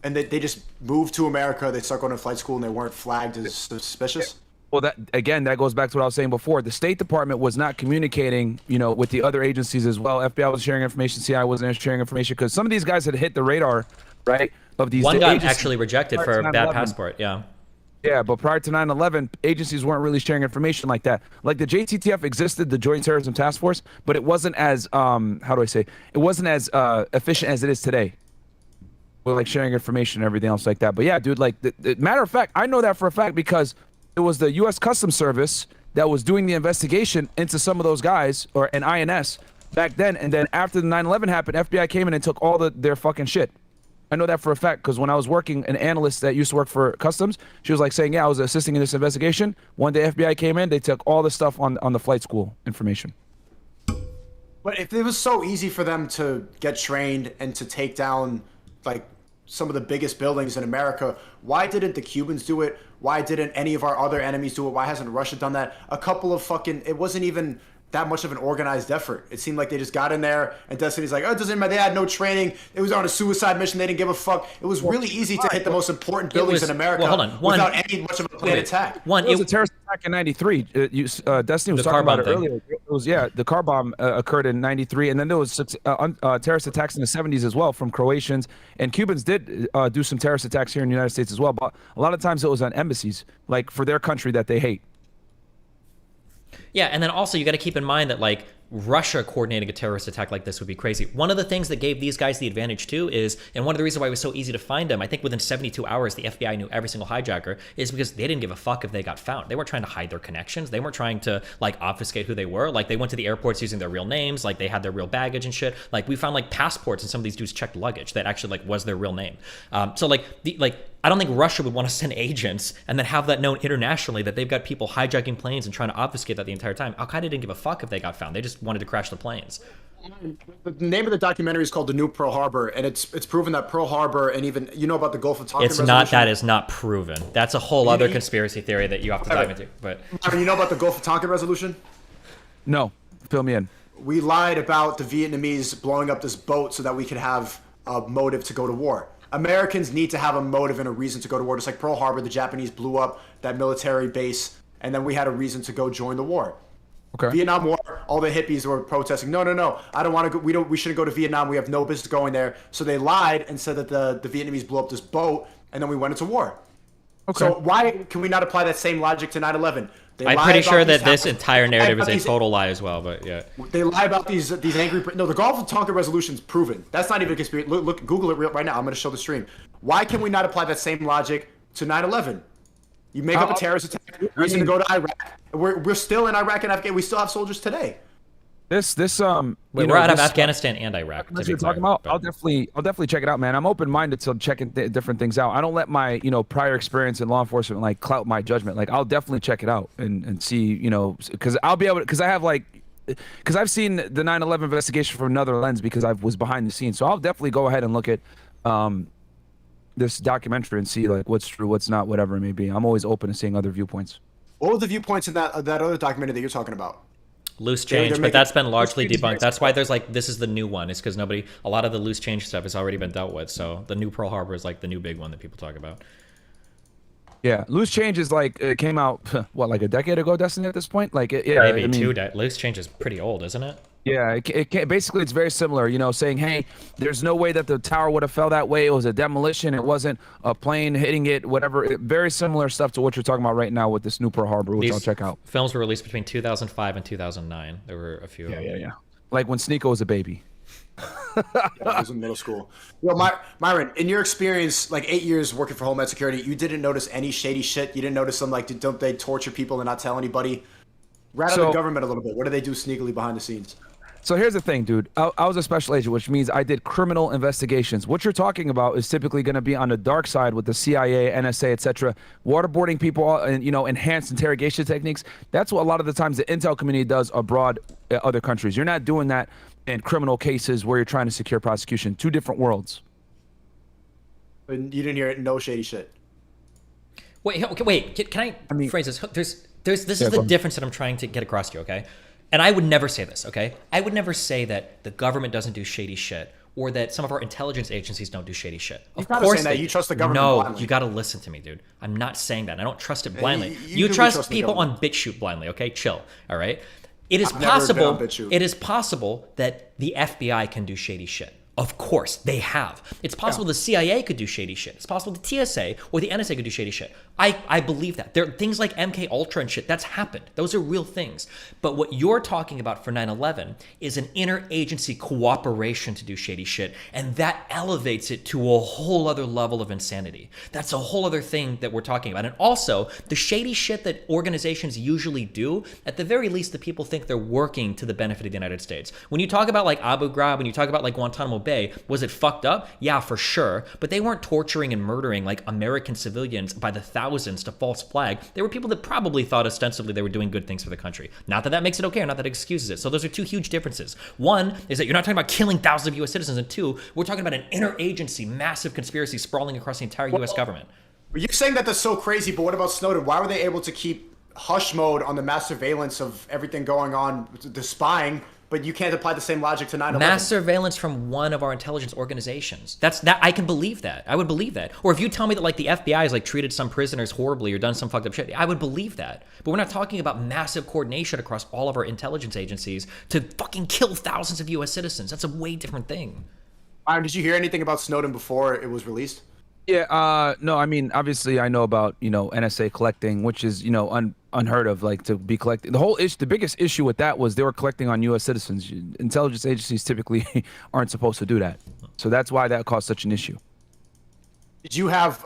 And they just moved to America. They started going to flight school, and they weren't flagged as suspicious. Well, that goes back to what I was saying before. The State Department was not communicating, you know, with the other agencies as well. FBI was sharing information. CIA wasn't sharing information because some of these guys had hit the radar, right? Of these one got actually rejected for a bad passport. Yeah. Yeah, but prior to 9/11, agencies weren't really sharing information like that. Like the JTTF existed, the Joint Terrorism Task Force, but it wasn't as how do I say? It wasn't as efficient as it is today. With like sharing information and everything else like that. But yeah, dude, like matter of fact, I know that for a fact because it was the U.S. Customs Service that was doing the investigation into some of those guys, or an INS back then. And then after the 9/11 happened, FBI came in and took all their fucking shit. I know that for a fact because when I was working, an analyst that used to work for Customs, she was like saying, yeah, I was assisting in this investigation. One day FBI came in, they took all the stuff on the flight school information. But if it was so easy for them to get trained and to take down like some of the biggest buildings in America, why didn't the Cubans do it? Why didn't any of our other enemies do it? Why hasn't Russia done that? A couple of fucking, it wasn't even that much of an organized effort. It seemed like they just got in there and Destiny's like, oh, it doesn't matter. They had no training. It was on a suicide mission. They didn't give a fuck. It was really easy to hit the most important buildings in America without any much of a planned attack. It was a terrorist attack in 93. Destiny was talking about it earlier. It was, the car bomb occurred in 93. And then there was terrorist attacks in the 70s as well from Croatians. And Cubans did do some terrorist attacks here in the United States as well. But a lot of times it was on embassies, like for their country that they hate. Yeah, and then also you got to keep in mind that like Russia coordinating a terrorist attack like this would be crazy. One of the things that gave these guys the advantage too is, and one of the reasons why it was so easy to find them, I think within 72 hours the FBI knew every single hijacker, is because they didn't give a fuck if they got found. They weren't trying to hide their connections. They weren't trying to like obfuscate who they were. Like they went to the airports using their real names. Like they had their real baggage and shit. Like we found like passports and some of these dudes checked luggage that actually like was their real name. So like I don't think Russia would want to send agents and then have that known internationally that they've got people hijacking planes and trying to obfuscate that the entire time. Al-Qaeda didn't give a fuck if they got found. They just wanted to crash the planes. The name of the documentary is called The New Pearl Harbor, and it's proven that Pearl Harbor and even, you know about the Gulf of Tonkin resolution? That is not proven. That's a whole other conspiracy theory that you have to dive into. But you know about the Gulf of Tonkin resolution? No. Fill me in. We lied about the Vietnamese blowing up this boat so that we could have a motive to go to war. Americans need to have a motive and a reason to go to war. Just like Pearl Harbor, the Japanese blew up that military base, and then we had a reason to go join the war. Okay. Vietnam War, all the hippies were protesting. No, I don't want to go. We shouldn't go to Vietnam. We have no business going there. So they lied and said that the Vietnamese blew up this boat, and then we went into war. Okay. So why can we not apply that same logic to 9/11? I'm pretty sure that this entire narrative is a total lie as well, but yeah. They lie about these angry... No, the Gulf of Tonkin resolution is proven. That's not even a conspiracy. Look, Google it right now. I'm going to show the stream. Why can we not apply that same logic to 9/11? You make up a terrorist attack, reason to go to Iraq. We're still in Iraq and Afghanistan. We still have soldiers today. We're out of Afghanistan and Iraq. What you're talking about, I'll definitely check it out, man. I'm open-minded to checking different things out. I don't let my prior experience in law enforcement like clout my judgment. Like I'll definitely check it out and see because I'll be able to, because I have because I've seen the 9/11 investigation from another lens because I was behind the scenes. So I'll definitely go ahead and look at this documentary and see like what's true, what's not, whatever it may be. I'm always open to seeing other viewpoints. What were the viewpoints in that other documentary that you're talking about? Loose change, but that's been largely debunked. That's why there's like, this is the new one. It's because a lot of the loose change stuff has already been dealt with. So the new Pearl Harbor is like the new big one that people talk about. Yeah, loose change is like, it came out, what, like a decade ago, Destiny, at this point? Like, Loose change is pretty old, isn't it? Yeah, basically it's very similar, saying, hey, there's no way that the tower would have fell that way. It was a demolition. It wasn't a plane hitting it, whatever. Very similar stuff to what you're talking about right now with this new Pearl Harbor, which I'll check out. Films were released between 2005 and 2009. There were a few. Yeah. Like when Sneeko was a baby. I was in middle school. Well, Myron, in your experience, like 8 years working for Homeland Security, you didn't notice any shady shit? You didn't notice them, like, don't they torture people and not tell anybody? Rat out the government a little bit. What do they do sneakily behind the scenes? So here's the thing, dude. I was a special agent, which means I did criminal investigations. What you're talking about is typically going to be on the dark side with the CIA, NSA, etc. Waterboarding people and enhanced interrogation techniques. That's what a lot of the times the intel community does abroad, other countries. You're not doing that in criminal cases where you're trying to secure prosecution. Two different worlds. And you didn't hear it? No shady shit. Wait. Can I phrase this? This is the difference that I'm trying to get across to you, okay? And I would never say this, okay? I would never say that the government doesn't do shady shit or that some of our intelligence agencies don't do shady shit. Of course that. You trust the government blindly. No, you got to listen to me, dude. I'm not saying that. I don't trust it blindly. You trust people on BitChute blindly, okay? Chill, all right? It is possible that the FBI can do shady shit. Of course, they have. It's possible the CIA could do shady shit. It's possible the TSA or the NSA could do shady shit. I believe that. There are things like MK Ultra and shit. That's happened. Those are real things. But what you're talking about for 9/11 is an interagency cooperation to do shady shit, and that elevates it to a whole other level of insanity. That's a whole other thing that we're talking about. And also, the shady shit that organizations usually do, at the very least, the people think they're working to the benefit of the United States. When you talk about like Abu Ghraib, when you talk about like Guantanamo Bay, was it fucked up? Yeah, for sure. But they weren't torturing and murdering like American civilians by the thousands to false flag. There were people that probably thought ostensibly they were doing good things for the country. Not that that makes it okay, or not that it excuses it. So those are two huge differences. One is that you're not talking about killing thousands of U.S. citizens, and two, we're talking about an interagency, massive conspiracy sprawling across the entire U.S. government. You're saying that that's so crazy, but what about Snowden? Why were they able to keep hush mode on the mass surveillance of everything going on, the spying, but you can't apply the same logic to 9/11? Mass surveillance from one of our intelligence organizations. That I can believe that. I would believe that. Or if you tell me that like the FBI has like treated some prisoners horribly or done some fucked up shit, I would believe that. But we're not talking about massive coordination across all of our intelligence agencies to fucking kill thousands of U.S. citizens. That's a way different thing. Byron, did you hear anything about Snowden before it was released? Yeah, no, I mean, obviously I know about, NSA collecting, which is, unheard of, like to be collecting. The whole issue, the biggest issue with that was they were collecting on U.S. citizens. Intelligence agencies typically aren't supposed to do that. So that's why that caused such an issue. Did you have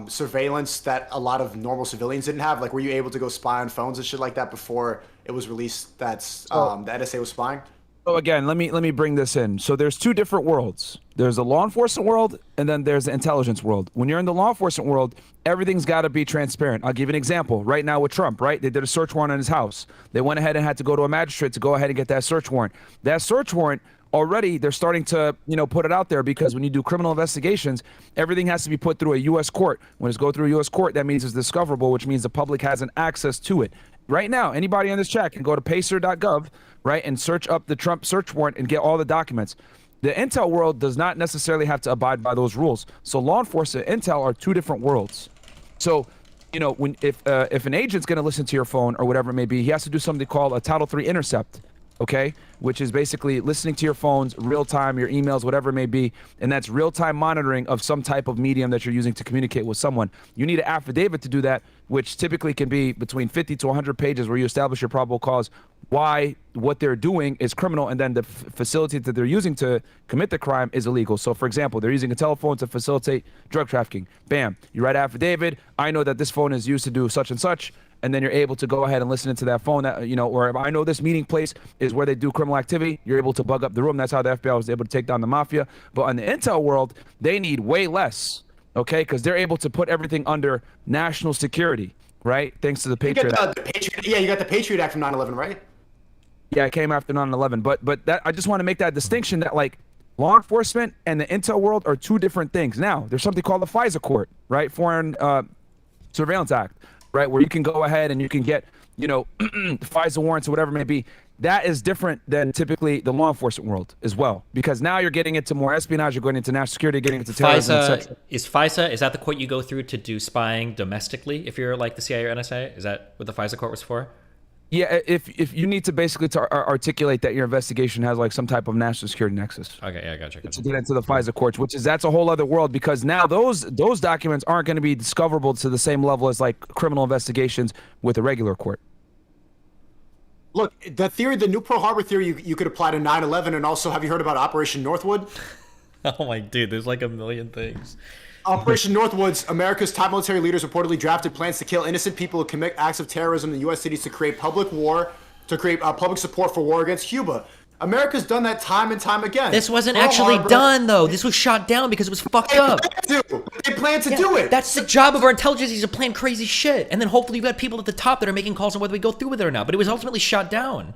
surveillance that a lot of normal civilians didn't have? Like, were you able to go spy on phones and shit like that before it was released that's the NSA was spying? So again, let me bring this in. So there's two different worlds. There's the law enforcement world, and then there's the intelligence world. When you're in the law enforcement world, everything's got to be transparent. I'll give you an example. Right now with Trump, right? They did a search warrant on his house. They went ahead and had to go to a magistrate to go ahead and get that search warrant. That search warrant, already they're starting to, put it out there, because when you do criminal investigations, everything has to be put through a U.S. court. When it's go through a U.S. court, that means it's discoverable, which means the public has an access to it. Right now, anybody on this chat can go to pacer.gov, right, and search up the Trump search warrant and get all the documents. The intel world does not necessarily have to abide by those rules. So law enforcement and intel are two different worlds. So, if an agent's going to listen to your phone or whatever it may be, he has to do something called a Title III intercept, okay, which is basically listening to your phones, real time, your emails, whatever it may be, and that's real time monitoring of some type of medium that you're using to communicate with someone. You need an affidavit to do that, which typically can be between 50 to 100 pages, where you establish your probable cause, why what they're doing is criminal, and then the facility that they're using to commit the crime is illegal. So, for example, they're using a telephone to facilitate drug trafficking. Bam, you write an affidavit. I know that this phone is used to do such and such. And then you're able to go ahead and listen into that phone, that, or if I know this meeting place is where they do criminal activity, you're able to bug up the room. That's how the FBI was able to take down the mafia. But in the intel world, they need way less, okay? Because they're able to put everything under national security, right? Thanks to the Patriot Act. You got the Patriot Act from 9/11, right? Yeah, it came after 9/11. But that, I just want to make that distinction that, like, law enforcement and the intel world are two different things. Now, there's something called the FISA Court, right? Foreign Surveillance Act. Right, where you can go ahead and you can get, FISA warrants or whatever it may be. That is different than typically the law enforcement world as well, because now you're getting into more espionage, you're going into national security, getting into terrorism, etc. Is that the court you go through to do spying domestically if you're like the CIA or NSA? Is that what the FISA court was for? Yeah, if you need to basically articulate that your investigation has like some type of national security nexus. Okay, yeah, gotcha. To get into the FISA courts, that's a whole other world, because now those documents aren't going to be discoverable to the same level as like criminal investigations with a regular court. Look, the theory, the new Pearl Harbor theory, you could apply to 9/11, and also, have you heard about Operation Northwood? Oh my dude, there's like a million things. Operation Northwoods, America's top military leaders reportedly drafted plans to kill innocent people who commit acts of terrorism in U.S. cities to create public support for war against Cuba. America's done that time and time again. This wasn't actually done, though. This was shot down because it was fucked up. They plan to do it. That's the job of our intelligence agencies, to plan crazy shit. And then hopefully you've got people at the top that are making calls on whether we go through with it or not. But it was ultimately shot down.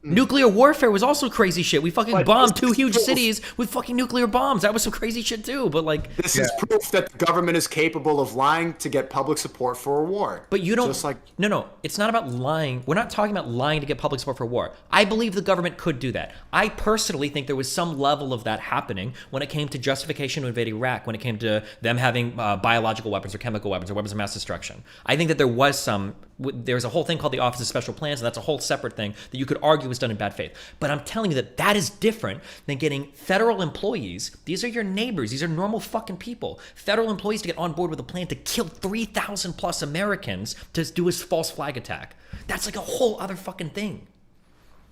Nuclear warfare was also crazy shit. We fucking bombed two huge cities with fucking nuclear bombs. That was some crazy shit too. But like, this is proof that the government is capable of lying to get public support for a war. But you don't. No, it's not about lying. We're not talking about lying to get public support for war. I believe the government could do that. I personally think there was some level of that happening when it came to justification to invade Iraq, when it came to them having biological weapons or chemical weapons or weapons of mass destruction. I think that there was some There's a whole thing called the Office of Special Plans, and that's a whole separate thing that you could argue was done in bad faith. But I'm telling you that that is different than getting federal employees. These are your neighbors. These are normal fucking people. Federal employees to get on board with a plan to kill 3,000 plus Americans to do a false flag attack. That's like a whole other fucking thing.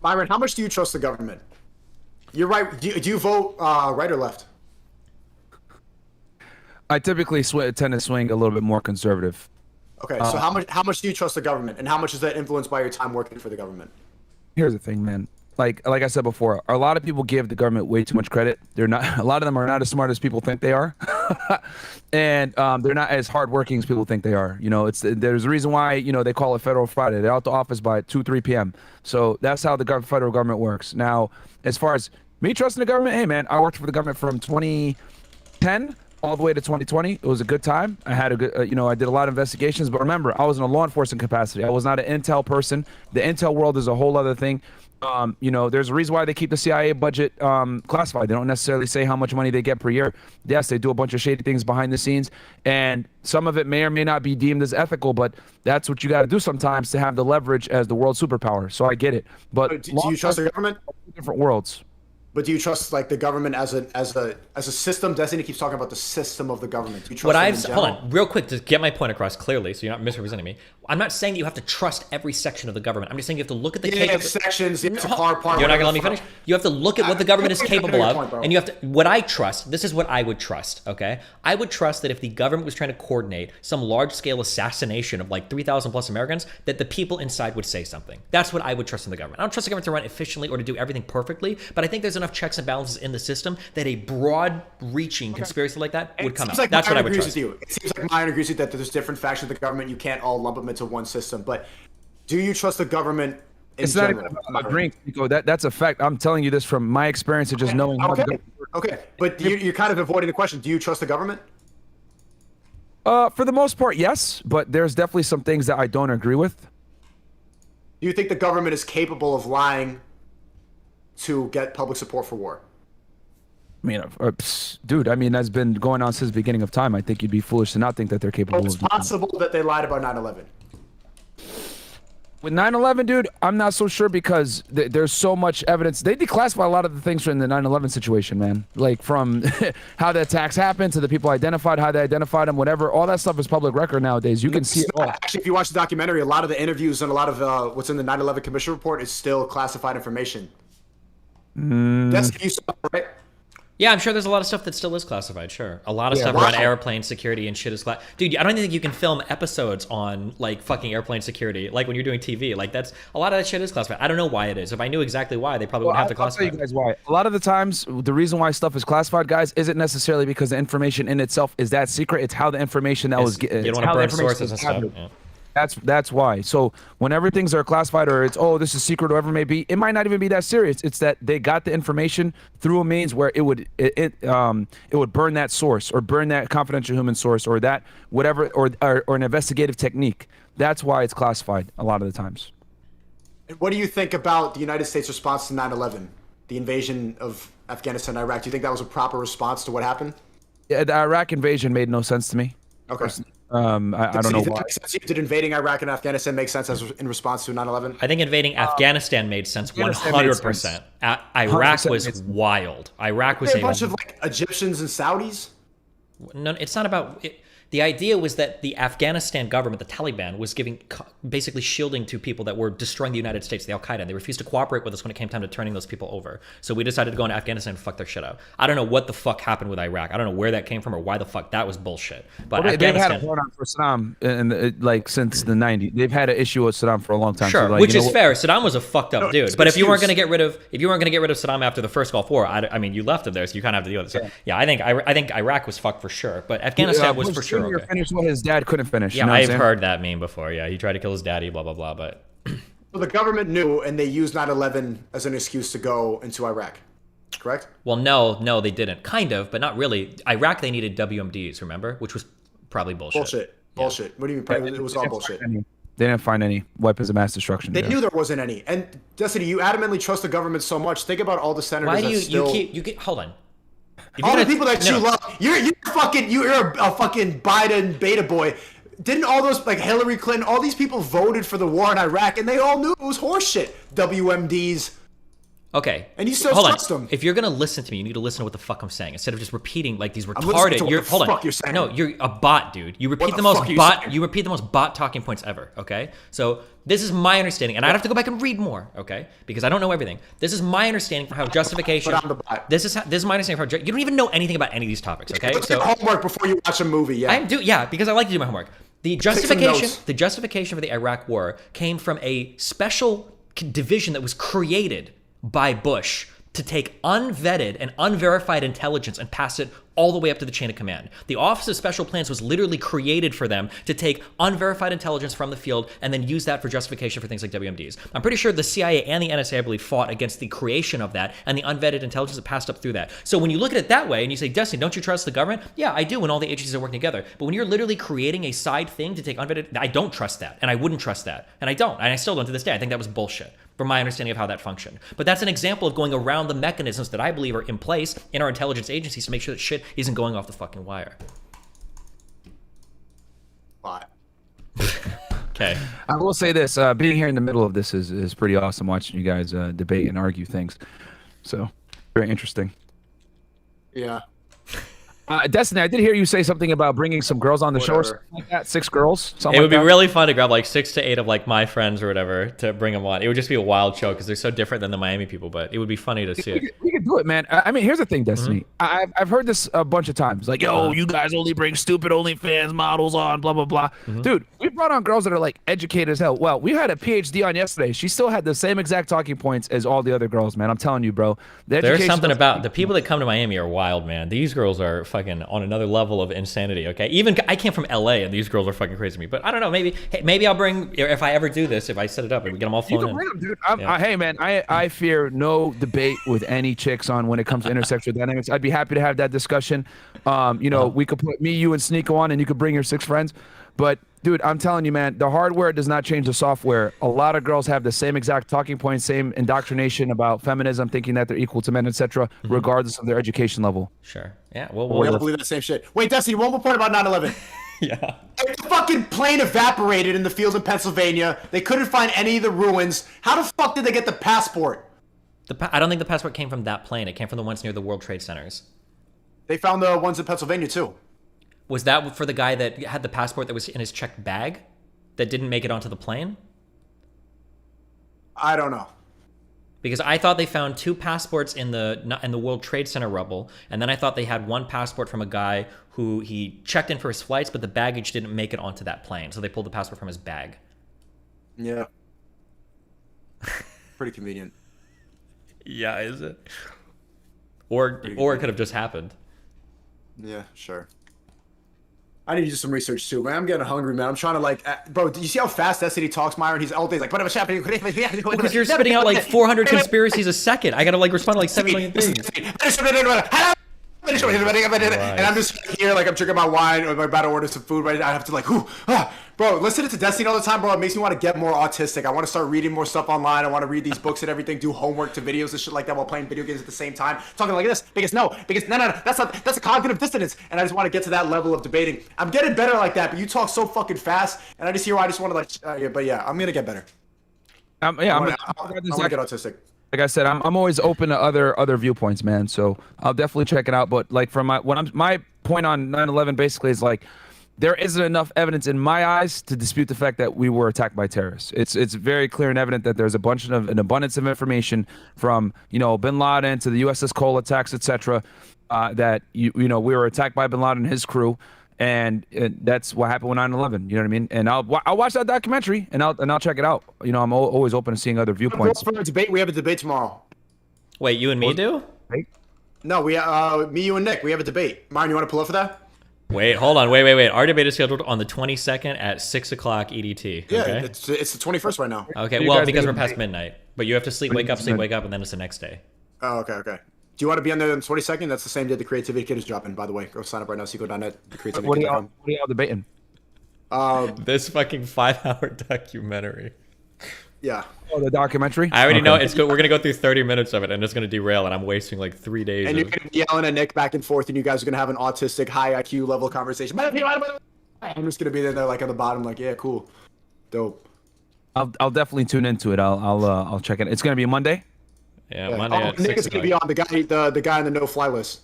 Myron, how much do you trust the government? You're right. Do you vote right or left? I typically tend to swing a little bit more conservative. Okay, so how much do you trust the government, and how much is that influenced by your time working for the government? Here's the thing, man. Like I said before, a lot of people give the government way too much credit. They're not. A lot of them are not as smart as people think they are, and they're not as hardworking as people think they are. You know, there's a reason why they call it Federal Friday. They're out the office by 2-3 p.m. So that's how the federal government works. Now, as far as me trusting the government, hey man, I worked for the government from 2010 all the way to 2020. It was a good time. I had a good, I did a lot of investigations. But remember, I was in a law enforcement capacity. I was not an intel person. The intel world is a whole other thing. There's a reason why they keep the CIA budget classified. They don't necessarily say how much money they get per year. Yes, they do a bunch of shady things behind the scenes, and some of it may or may not be deemed as ethical, but that's what you got to do sometimes to have the leverage as the world superpower. So I get it. But do you trust the government? Different worlds. But do you trust like the government as a system? Destiny keeps talking about the system of the government. Do you trust What them I've in general? hold on real quick to get my point across clearly, so you're not misrepresenting me. I'm not saying that you have to trust every section of the government. I'm just saying you have to look at the sections. You have to part. You're not gonna let me finish. You have to look at what the government is capable of, and you have to. What I trust. This is what I would trust. Okay, I would trust that if the government was trying to coordinate some large-scale assassination of like 3,000 plus Americans, that the people inside would say something. That's what I would trust in the government. I don't trust the government to run efficiently or to do everything perfectly, but I think there's enough checks and balances in the system that a broad-reaching conspiracy like that would come out. Like That's what I would agrees trust. with you. It seems like Myron agrees with that there's different factions of the government. You can't all lump them into one system. But do you trust the government in It's general? not even about agreeing, Nico. That's a fact. I'm telling you this from my experience of just knowing how. Okay, but you're kind of avoiding the question. Do you trust the government? For the most part, yes, but there's definitely some things that I don't agree with. Do you think the government is capable of lying to get public support for war? I mean, dude, that's been going on since the beginning of time. I think you'd be foolish to not think that they're capable It's of doing possible that they lied about 9/11. With 9/11, dude, I'm not so sure because there's so much evidence. They declassify a lot of the things from the 9/11 situation, man. Like from how the attacks happened to the people identified, how they identified them, whatever. All that stuff is public record nowadays. You can see it all. Actually, if you watch the documentary, a lot of the interviews and a lot of what's in the 9/11 Commission report is still classified information. That's you saw, right? Yeah, I'm sure there's a lot of stuff that still is classified, sure. A lot of stuff wow. around airplane security and shit is Dude, I don't even think you can film episodes on, like, fucking airplane security, like when you're doing TV. Like, a lot of that shit is classified. I don't know why it is. If I knew exactly why, they probably wouldn't have to classify I'll tell you guys why. A lot of the times, the reason why stuff is classified, guys, isn't necessarily because the information in itself is that secret. It's how the information that was... You don't want to burn sources and stuff. Yeah. That's why. So whenever things are classified or it's, this is secret or whatever it may be, it might not even be that serious. It's that they got the information through a means where it would burn that source or burn that confidential human source or that whatever or an investigative technique. That's why it's classified a lot of the times. And what do you think about the United States response to 9/11, the invasion of Afghanistan and Iraq? Do you think that was a proper response to what happened? Yeah, the Iraq invasion made no sense to me. Okay. I don't know why. Did invading Iraq and Afghanistan make sense as in response to 9/11? I think invading Afghanistan made sense 100%. Iraq was wild. Iraq was a bunch of like Egyptians and Saudis. No, it's not about it. The idea was that the Afghanistan government, the Taliban, was basically shielding to people that were destroying the United States, the Al-Qaeda, and they refused to cooperate with us when it came time to turning those people over. So we decided to go into Afghanistan and fuck their shit up. I don't know what the fuck happened with Iraq. I don't know where that came from or why the fuck that was bullshit. But they've had a hold on for Saddam since the 90s. They've had an issue with Saddam for a long time. Sure, so which is fair. Saddam was a fucked up dude. But if you weren't going to get rid of Saddam after the first Gulf War, I mean, you left him there, so you kind of have to deal with it. So, yeah, I think Iraq was fucked for sure, but Afghanistan was for sure. Okay. Finished what his dad couldn't finish. Yeah, I've heard that meme before. Yeah, he tried to kill his daddy, blah blah blah. But so the government knew, and they used 9/11 as an excuse to go into Iraq. Correct? Well, no, they didn't. Kind of, but not really. Iraq, they needed WMDs, remember? Which was probably bullshit. Bullshit. What do you mean? It was all bullshit. They didn't find any weapons of mass destruction. They knew there wasn't any. And Destiny, you adamantly trust the government so much. Think about all the senators. Why do you keep hold on? All the people that you love, you're a fucking Biden beta boy. didn't all those, like Hillary Clinton, all these people voted for the war in Iraq, and they all knew it was horseshit. WMDs. Okay. And you still hold trust on. them. If you're gonna listen to me, you need to listen to what the fuck I'm saying instead of just repeating like these I'm listening to retarded. what You're the hold on. fuck you're saying. No, you're a bot, dude. You repeat What the the most fuck are you bot. saying? You repeat the most bot talking points ever. Okay. So this is my understanding, and I'd have to go back and read more. Okay, because I don't know everything. This is my understanding for how justification. But I'm the bot. This is my understanding for how you don't even know anything about any of these topics. Okay. Look So at homework before you watch a movie. Yeah. yeah, because I like to do my homework. The some justification, notes. the justification for the Iraq War came from a special division that was created by Bush to take unvetted and unverified intelligence and pass it all the way up to the chain of command. The Office of Special Plans was literally created for them to take unverified intelligence from the field and then use that for justification for things like WMDs. I'm pretty sure the CIA and the NSA, I believe, fought against the creation of that and the unvetted intelligence that passed up through that. So when you look at it that way and you say, Destiny, don't you trust the government? Yeah, I do when all the agencies are working together. But when you're literally creating a side thing to take unvetted, I don't trust that. And I wouldn't trust that. And I don't. And I still don't to this day. I think that was bullshit from my understanding of how that functioned. But that's an example of going around the mechanisms that I believe are in place in our intelligence agencies to make sure that shit isn't going off the fucking wire. Bot. Okay. I will say this: being here in the middle of this is pretty awesome. Watching you guys debate and argue things, so very interesting. Yeah. Destiny, I did hear you say something about bringing some girls on the show or something like that. 6 girls. It would be really fun to grab like 6 to 8 of like my friends or whatever to bring them on. It would just be a wild show because they're so different than the Miami people, but it would be funny to see it. We could do it, man. I mean, here's the thing, Destiny. I've heard this a bunch of times. Like, yo, you guys only bring stupid OnlyFans models on, blah, blah, blah. Dude, we brought on girls that are like educated as hell. Well, we had a PhD on yesterday. She still had the same exact talking points as all the other girls, man. I'm telling you, bro. There's something about the people that come to Miami are wild, man. These girls are fucking on another level of insanity, okay? Even I came from LA and these girls are fucking crazy to me. But I don't know, maybe I'll bring, if I ever do this, if I set it up and we get them all flown You can bring them, dude. Hey, man, I fear no debate with any chicks on when it comes to intersexual dynamics. I'd be happy to have that discussion. You know, we could put me, you, and Sneeko on, and you could bring your 6 friends. But dude, I'm telling you, man, the hardware does not change the software. A lot of girls have the same exact talking points, same indoctrination about feminism, thinking that they're equal to men, etc., regardless of their education level. Sure. Yeah. Well, we don't believe that same shit. Wait, Destiny, one more point about 9/11. Yeah. The fucking plane evaporated in the fields in Pennsylvania. They couldn't find any of the ruins. How the fuck did they get the passport? I don't think the passport came from that plane. It came from the ones near the World Trade Centers. They found the ones in Pennsylvania too. Was that for the guy that had the passport that was in his checked bag that didn't make it onto the plane? I don't know. Because I thought they found 2 passports in the World Trade Center rubble, and then I thought they had 1 passport from a guy who he checked in for his flights, but the baggage didn't make it onto that plane, so they pulled the passport from his bag. Yeah. Pretty convenient. Yeah, is it? Or it could have just happened. Yeah, sure. I need to do some research too, man. I'm getting hungry, man. I'm trying to like, bro. Do you see how fast Destiny talks, Myron? He's all day like, whatever happening. Because you're spitting out like 400 conspiracies a second. I gotta like respond to like 7 million things. And I'm just here, like I'm drinking my wine, or I'm about to order some food. Right, I have to like, bro. Listening to Destiny all the time, bro. It makes me want to get more autistic. I want to start reading more stuff online. I want to read these books and everything. Do homework to videos and shit like that while playing video games at the same time. Talking like this, because no, that's a cognitive dissonance. And I just want to get to that level of debating. I'm getting better like that, but you talk so fucking fast, and I just hear I just want to like, but yeah, I'm gonna get better. I'm gonna get autistic. Like I said, I'm always open to other viewpoints, man. So I'll definitely check it out. But like from my point on 9/11 basically is like there isn't enough evidence in my eyes to dispute the fact that we were attacked by terrorists. It's very clear and evident that there's an abundance of information from Bin Laden to the USS Cole attacks, etc. That we were attacked by Bin Laden and his crew. And that's what happened with 9/11. You know what I mean? And I'll watch that documentary and I'll check it out. I'm always open to seeing other viewpoints. For a debate, we have a debate tomorrow. Wait, you and me do? No, me, you, and Nick. We have a debate. Myron, you want to pull up for that? Wait, hold on. Wait. Our debate is scheduled on the 22nd at 6 o'clock EDT. Yeah, okay? it's the 21st right now. Okay, well, because we're past midnight. But you have to wake up, and then it's the next day. Oh, okay. Do you want to be on there on the 22nd? That's the same day the Creativity Kit is dropping, by the way. Go sign up right now, seco.net. What are y'all debating? This fucking 5-hour documentary. Yeah. Oh, the documentary? I already know it's good. We're going to go through 30 minutes of it, and it's going to derail, and I'm wasting like 3 days. And you're going to be yelling at Nick back and forth, and you guys are going to have an autistic, high IQ level conversation. I'm just gonna be there like on the bottom, like, yeah, cool, dope. I'll definitely tune into it. I'll check it. It's gonna be Monday. Yeah, Monday at 6 Nick is gonna be on the guy in the no-fly list.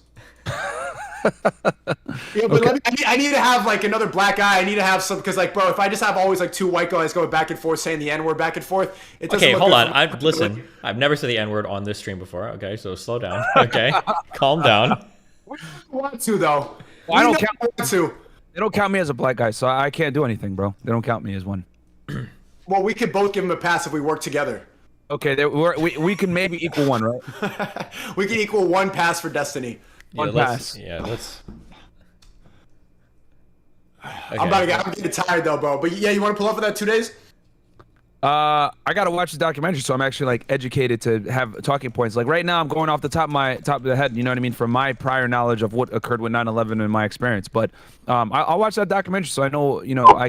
Yeah, but I need to have like another black guy. I need to have some because like, bro, if I just have always like two white guys going back and forth saying the N-word back and forth, it doesn't Okay, look hold good on. for me. Listen, I've never said the N-word on this stream before. Okay, so slow down. Okay, calm down. We don't want to though. Well, I don't count. Want to. They don't count me as a black guy, so I can't do anything, bro. They don't count me as one. Well, we could both give him a pass if we work together. Okay, we can maybe equal one, right? We can equal one pass for Destiny. One pass. Yeah, let's. Okay. I'm getting tired though, bro. But yeah, you want to pull up for that 2 days? I gotta watch the documentary, so I'm actually like educated to have talking points. Like right now, I'm going off the top of the head. You know what I mean? From my prior knowledge of what occurred with 9/11 in my experience. But I'll watch that documentary, so I know,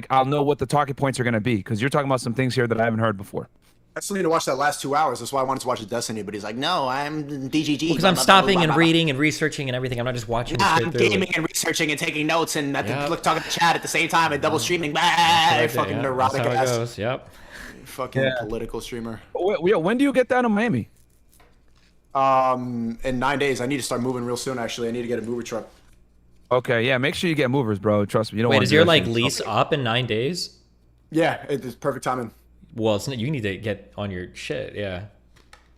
I'll know what the talking points are gonna be. Because you're talking about some things here that I haven't heard before. I still need to watch that last 2 hours. That's why I wanted to watch the Destiny. But he's like, no, I'm DGG. Because I'm stopping and reading and researching and everything. I'm not just watching. I'm gaming and researching and taking notes and talking to chat at the same time and double streaming. Fucking neurotic That's how ass. it goes. Yep. Fucking political streamer. When do you get down to Miami? In 9 days. I need to start moving real soon. Actually, I need to get a mover truck. Okay, yeah. Make sure you get movers, bro. Trust me. You don't. Wait, want is your like lease up in 9 days? Yeah, it's perfect timing. Well, you need to get on your shit. Yeah.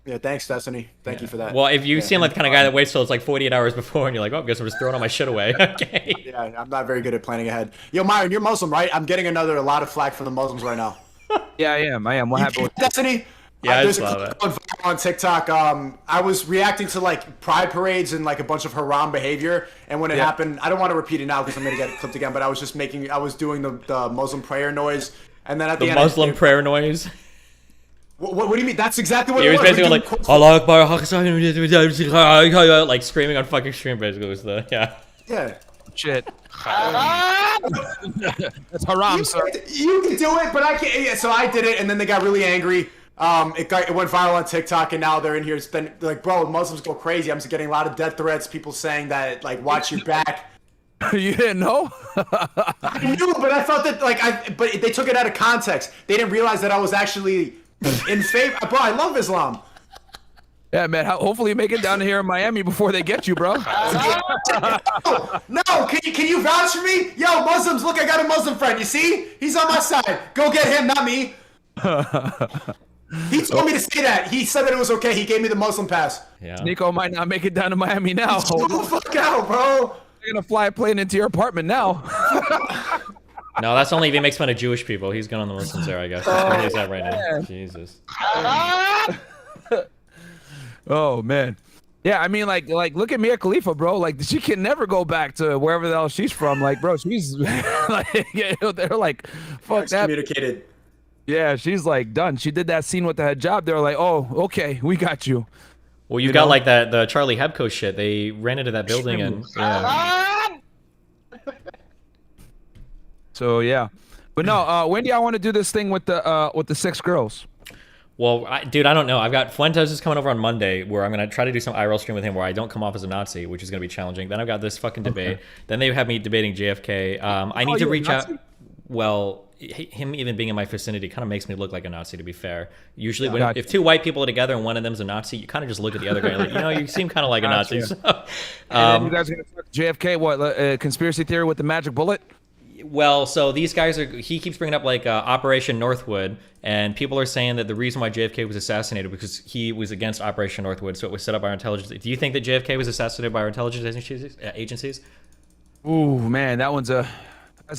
Yeah, thanks, Destiny. Thank you for that. Well, if you seem like the kind of guy that waits till it's like 48 hours before and you're like, oh, I guess I'm just throwing all my shit away. Okay. Yeah, I'm not very good at planning ahead. Yo, Myron, you're Muslim, right? I'm getting a lot of flack from the Muslims right now. Yeah, I am. What happened? Destiny? Yeah, there's a clip on TikTok. I was reacting to like pride parades and like a bunch of haram behavior, and when it happened, I don't want to repeat it now because I'm gonna get it clipped again. But I was doing the Muslim prayer noise, and then at the end, Muslim prayer noise. What do you mean? That's exactly what he it was. Basically like Allah Akbar, like screaming on fucking stream. Basically, was Yeah. Shit. That's haram, sir. You can do it, but I can't. Yeah, so I did it, and then they got really angry. It went viral on TikTok, and now they're in here. It's been like, bro, Muslims go crazy. I'm just getting a lot of death threats. People saying that, like, watch your back. You didn't know? I knew, but I thought that, but they took it out of context. They didn't realize that I was actually in favor. Bro, I love Islam. Yeah, man. Hopefully you make it down here in Miami before they get you, bro. No, can you vouch for me? Yo, Muslims, look, I got a Muslim friend. You see? He's on my side. Go get him, not me. He told me to say that. He said that it was okay. He gave me the Muslim pass. Yeah. Nico might not make it down to Miami now. Get the fuck out, bro. They're gonna fly a plane into your apartment now. No, that's only if he makes fun of Jewish people. He's going on the Muslims there, I guess. That's where he's at right now. Jesus. Oh man. Yeah, I mean, like, look at Mia Khalifa, bro. Like, she can never go back to wherever the hell she's from. Like, bro, she's like, they're like, fuck that. Excommunicated. Yeah, she's like done. She did that scene with the hijab. They're like, oh, okay, we got you. Well, you got like the Charlie Hebdo shit. They ran into that building and So yeah, but no, when do y'all want to do this thing with the 6 girls? Well, dude, I don't know. I've got Fuentes is coming over on Monday where I'm going to try to do some IRL stream with him where I don't come off as a Nazi, which is going to be challenging. Then I've got this fucking debate. Okay. Then they have me debating JFK. I need to reach out. Well, him even being in my vicinity kind of makes me look like a Nazi, to be fair. Usually if two white people are together and one of them's a Nazi, you kind of just look at the other guy like, you seem kind of like a Nazi. So, and you guys are going to talk JFK, what, conspiracy theory with the magic bullet? Well, so these guys he keeps bringing up like Operation Northwood, and people are saying that the reason why JFK was assassinated because he was against Operation Northwood, so it was set up by our intelligence. Do you think that JFK was assassinated by our intelligence agencies? Ooh, man, that's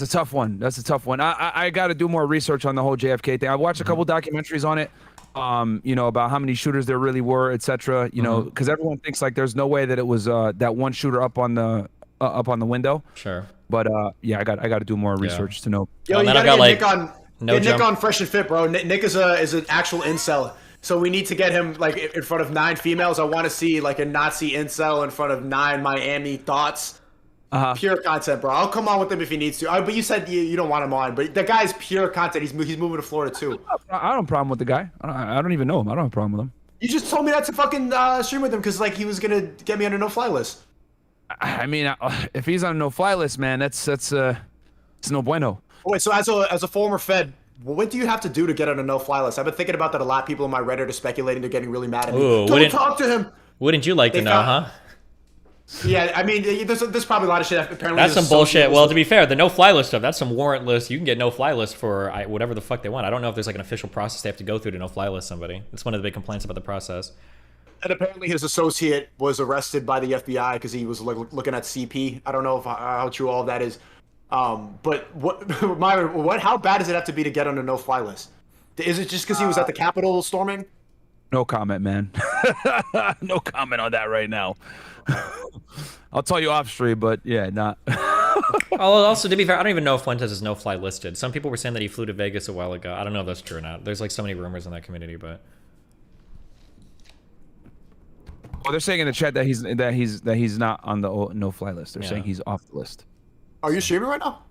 a tough one. That's a tough one. I got to do more research on the whole JFK thing. I watched a couple documentaries on it, about how many shooters there really were, etc. Because everyone thinks like there's no way that it was that one shooter up on the window. Sure. But yeah, I got to do more research to know. Yo, you gotta get Nick on Fresh and Fit, bro. Nick is an actual incel. So we need to get him like in front of 9 females. I want to see like a Nazi incel in front of 9 Miami thoughts. Pure content, bro. I'll come on with him if he needs to. But you said you don't want him on. But the guy's pure content. He's moving to Florida too. I don't have a problem with the guy. I don't even know him. I don't have a problem with him. You just told me not to fucking stream with him because like he was gonna get me on a no-fly list. I mean, if he's on a no-fly list, man, that's It's no bueno. Wait, so as a former Fed, what do you have to do to get on a no-fly list? I've been thinking about that a lot. People in my Reddit are speculating. They're getting really mad at me. Ooh, Don't talk to him. Wouldn't you like to know, huh? Yeah, I mean, there's probably a lot of shit. Apparently, That's some bullshit. Well, to be fair, the no-fly list stuff, that's some warrantless. You can get no-fly list for whatever the fuck they want. I don't know if there's like an official process they have to go through to no-fly list somebody. It's one of the big complaints about the process. And apparently his associate was arrested by the FBI because he was looking at CP. I don't know how true all of that is. But how bad does it have to be to get on a no-fly list? Is it just because he was at the Capitol storming? No comment, man. No comment on that right now. I'll tell you off stream, but yeah, not. Also, to be fair, I don't even know if Fuentes is no-fly listed. Some people were saying that he flew to Vegas a while ago. I don't know if that's true or not. There's like so many rumors in that community, but. Oh, they're saying in the chat that he's not on the no-fly list. They're saying he's off the list. Are you streaming right now?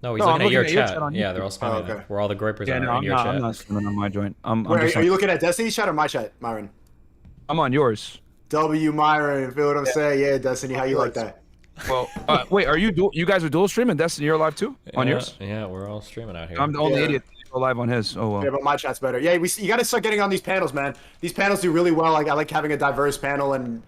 No, he's looking at your chat. Yeah, they're all spamming okay. that. Where all the groypers Yeah, are no, in your chat. I'm not streaming on my joint. Are you looking at Destiny's chat or my chat, Myron? I'm on yours. W Myron, feel what I'm saying? Yeah, Destiny, how you like that? Well, wait, are you guys are dual streaming? Destiny, you're live too on yours? Yeah, we're all streaming out here. I'm the only idiot to go live on his. Oh well. Yeah, but my chat's better. Yeah, you got to start getting on these panels, man. These panels do really well. Like I like having a diverse panel, and